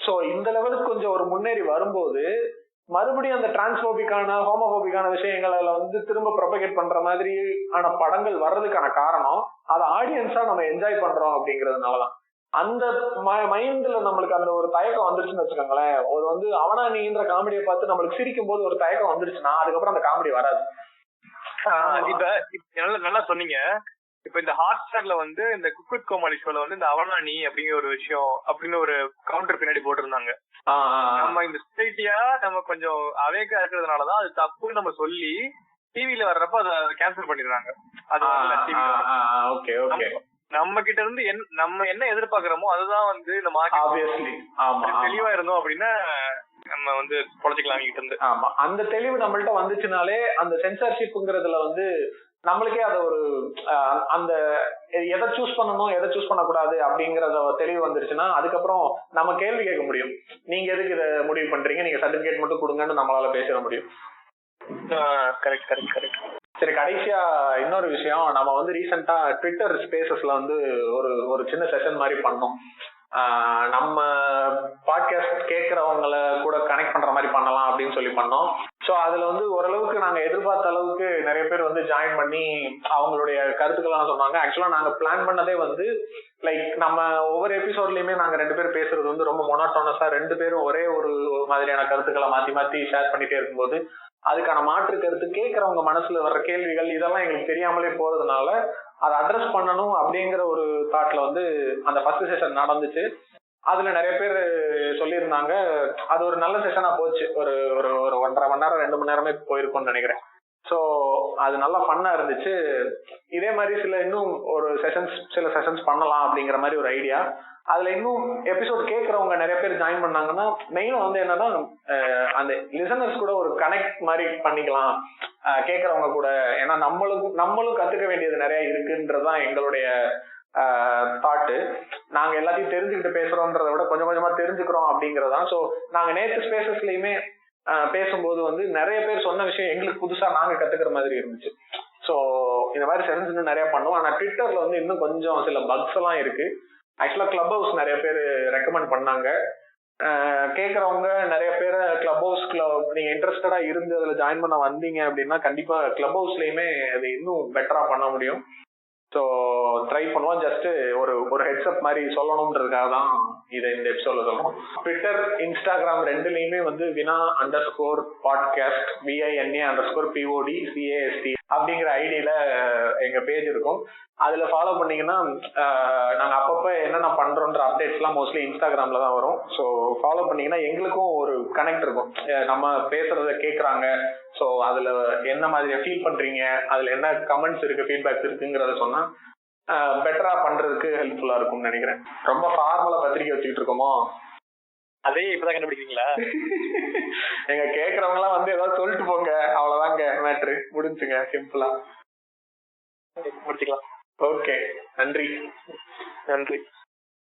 சோ இந்த லெவலுக்கு கொஞ்சம் ஒரு முன்னேறி வரும்போது மறுபடியும் அந்த டிரான்ஸ்போபிக்கான ஹோமோபோபிக்கான விஷயங்களை வந்து திரும்ப ப்ரொபகேட் பண்ற மாதிரி ஆன படங்கள் வர்றதுக்கான காரணம் அதை ஆடியன்ஸா நம்ம என்ஜாய் பண்றோம் அப்படிங்கறதுனாலதான். அந்த மைண்ட்ல நம்மளுக்கு அந்த ஒரு தயக்கம் வந்துருச்சுன்னு வச்சுக்கோங்களேன். ஒரு வந்து அவனா நீன்ற காமெடியை பார்த்து நம்மளுக்கு சிரிக்கும் போது ஒரு தயக்கம் வந்துருச்சுன்னா அதுக்கப்புறம் அந்த காமெடி வராது. இப்ப நல்லா சொன்னீங்க. இப்ப இந்த ஹாட் ஸ்டார்ல வந்து இந்த குக் கோமாளி ஷோல வந்து இந்த அவனா நீ அப்படிங்கிற ஒரு விஷயம் அப்படின்னு ஒரு கவுண்டர் பின்னாடி போட்டிருந்தாங்க. நம்ம இந்த சொசைட்டியா நம்ம கொஞ்சம் அவேக்கா இருக்கிறதுனாலதான் அது தப்புன்னு நம்ம சொல்லி டிவில வர்றப்ப அதை கேன்சல் பண்ணிடுறாங்க. நம்ம கிட்ட இருந்து நம்ம என்ன எதிர்பார்க்கிறோமோ அதுதான் வந்து இந்த மார்க்கெட் தெளிவா இருந்தோம் அப்படின்னா நம்ம வந்து பொழைச்சிக்கலாம் கிட்ட இருந்து. ஆமா, அந்த தெளிவு நம்மள்ட்ட வந்துச்சுனாலே அந்த சென்சார்ஷிப்ங்கிறதுல வந்து நம்மளுக்கே அத ஒரு அந்த எதை சூஸ் பண்ணணும் எதை சூஸ் பண்ணக்கூடாது அப்படிங்கறத தெளிவு வந்துருச்சுன்னா அதுக்கப்புறம் நம்ம கேள்வி கேட்க முடியும். நீங்க எதுக்கு இதை முடிவு பண்றீங்க, நீங்க சர்டிபிகேட் மட்டும் கொடுங்கன்னு நம்மளால பேச முடியும். சரி, கடைசியா இன்னொரு விஷயம், நம்ம வந்து ரீசெண்டா ட்விட்டர் ஸ்பேசஸ்ல வந்து ஒரு சின்ன செஷன் மாதிரி பண்ணோம். நம்ம பாட்காஸ்ட் கேட்கறவங்கள கூட கனெக்ட் பண்ற மாதிரி பண்ணலாம் அப்படின்னு சொல்லி பண்ணோம். ஸோ அதுல வந்து ஓரளவுக்கு நாங்க எதிர்பார்த்த அளவுக்கு நிறைய பேர் வந்து ஜாயின் பண்ணி அவங்களுடைய கருத்துக்கள்லாம் சொன்னாங்க. ஆக்சுவலா நாங்க பிளான் பண்ணதே வந்து லைக் நம்ம ஒவ்வொரு எபிசோட்லயுமே நாங்க 2 பேர் பேசுறது வந்து ரொம்ப மொனோட்டோனஸா 2 பேரும் ஒரே ஒரு மாதிரியான கருத்துக்களை மாத்தி மாத்தி ஷேர் பண்ணிட்டே இருக்கும்போது அதுக்கான மாற்று கருத்து கேட்கறவங்க மனசுல வர்ற கேள்விகள் இதெல்லாம் எங்களுக்கு தெரியாமலே போறதுனால அதை அட்ரஸ் பண்ணணும் அப்படிங்கிற ஒரு தாட்ல வந்து அந்த ஃபர்ஸ்ட் செஷன் நடந்துச்சு. அதுல நிறைய பேர் சொல்லியிருந்தாங்க. அது ஒரு நல்ல செஷனா போச்சு. ஒரு 1.5 மணி நேரம் 2 மணி நேரமே போயிருக்கும்னு நினைக்கிறேன். ஸோ அது நல்லா ஃபன்னா இருந்துச்சு. இதே மாதிரி இன்னும் சில செஷன்ஸ் பண்ணலாம் அப்படிங்கிற மாதிரி ஒரு ஐடியா. அதுல இன்னும் எபிசோட் கேட்கறவங்க நிறைய பேர் ஜாயின் பண்ணாங்கன்னா மெயினா வந்து என்னன்னா அந்த லிசனர்ஸ் கூட ஒரு கனெக்ட் மாதிரி பண்ணிக்கலாம் கேட்கறவங்க கூட. ஏன்னா நம்மளும் கத்துக்க வேண்டியது நிறைய இருக்குன்றதுதான் எங்களுடைய தாட்டு. நாங்க எல்லாத்தையும் தெரிஞ்சுக்கிட்டு பேசுறோம்ன்றத விட கொஞ்சம் கொஞ்சமா தெரிஞ்சுக்கிறோம் அப்படிங்கறதான். ஸோ நாங்க நேற்று ஸ்பேசஸ்லயுமே பேசும்போது வந்து நிறைய பேர் சொன்ன விஷயம் எங்களுக்கு புதுசா நாங்க கத்துக்கிற மாதிரி இருந்துச்சு. ஸோ இந்த மாதிரி செஷன்ஸ் இன்னும் நிறைய பண்ணுவோம். ஆனா ட்விட்டர்ல வந்து இன்னும் கொஞ்சம் சில பக்ஸ் எல்லாம் இருக்கு. ஆக்சுவலா கிளப் ஹவுஸ் நிறைய பேர் ரெக்கமெண்ட் பண்ணாங்க. கேட்கறவங்க நிறைய பேர் கிளப் ஹவுஸ்ல நீங்க இன்ட்ரெஸ்டடா இருந்து அதுல ஜாயின் பண்ண வந்தீங்க அப்படின்னா கண்டிப்பா கிளப் ஹவுஸ்லயுமே அது இன்னும் பெட்டரா பண்ண முடியும். ஸோ ட்ரை பண்ணுவோம். ஜஸ்ட் ஒரு ஹெட்ஸ்அப் மாதிரி சொல்லணும்ன்றதுக்காக தான் இதை இந்த எபிசோட்ல சொல்றோம். ட்விட்டர் இன்ஸ்டாகிராம் ரெண்டுலயுமே வந்து @podcast VINA_PODCAST அப்படிங்கிற ஐடியில எங்க பேஜ் இருக்கும். அதுல ஃபாலோ பண்ணீங்கன்னா நாங்க அப்பப்ப என்னென்ன பண்றோன்ற அப்டேட்ஸ் எல்லாம் மோஸ்ட்லி இன்ஸ்டாகிராம்ல தான் வரும். ஸோ ஃபாலோ பண்ணீங்கன்னா எங்களுக்கும் ஒரு கனெக்ட் இருக்கும். நம்ம பேசுறத கேட்கறாங்க, ஸோ அதுல என்ன மாதிரி ஃபீல் பண்றீங்க, அதுல என்ன கமெண்ட்ஸ் இருக்கு, ஃபீட்பேக்ஸ் இருக்குங்கிறத சொன்னா பெட்டரா பண்றதுக்கு ஹெல்ப்ஃபுல்லா இருக்கும்னு நினைக்கிறேன். ரொம்ப ஃபார்மலா பத்திரிக்கை வச்சுக்கிட்டு இருக்கோமோ. அதே இப்பதான் கண்டுபிடிக்கிறீங்களா? எங்க கேக்குறவங்க எல்லாம் வந்து ஏதாவது சொல்லிட்டு போங்க, அவ்வளவுதாங்க மேட்ரு முடிஞ்சுங்க, சிம்பிளா முடிச்சுக்கலாம். ஓகே, நன்றி. நன்றி.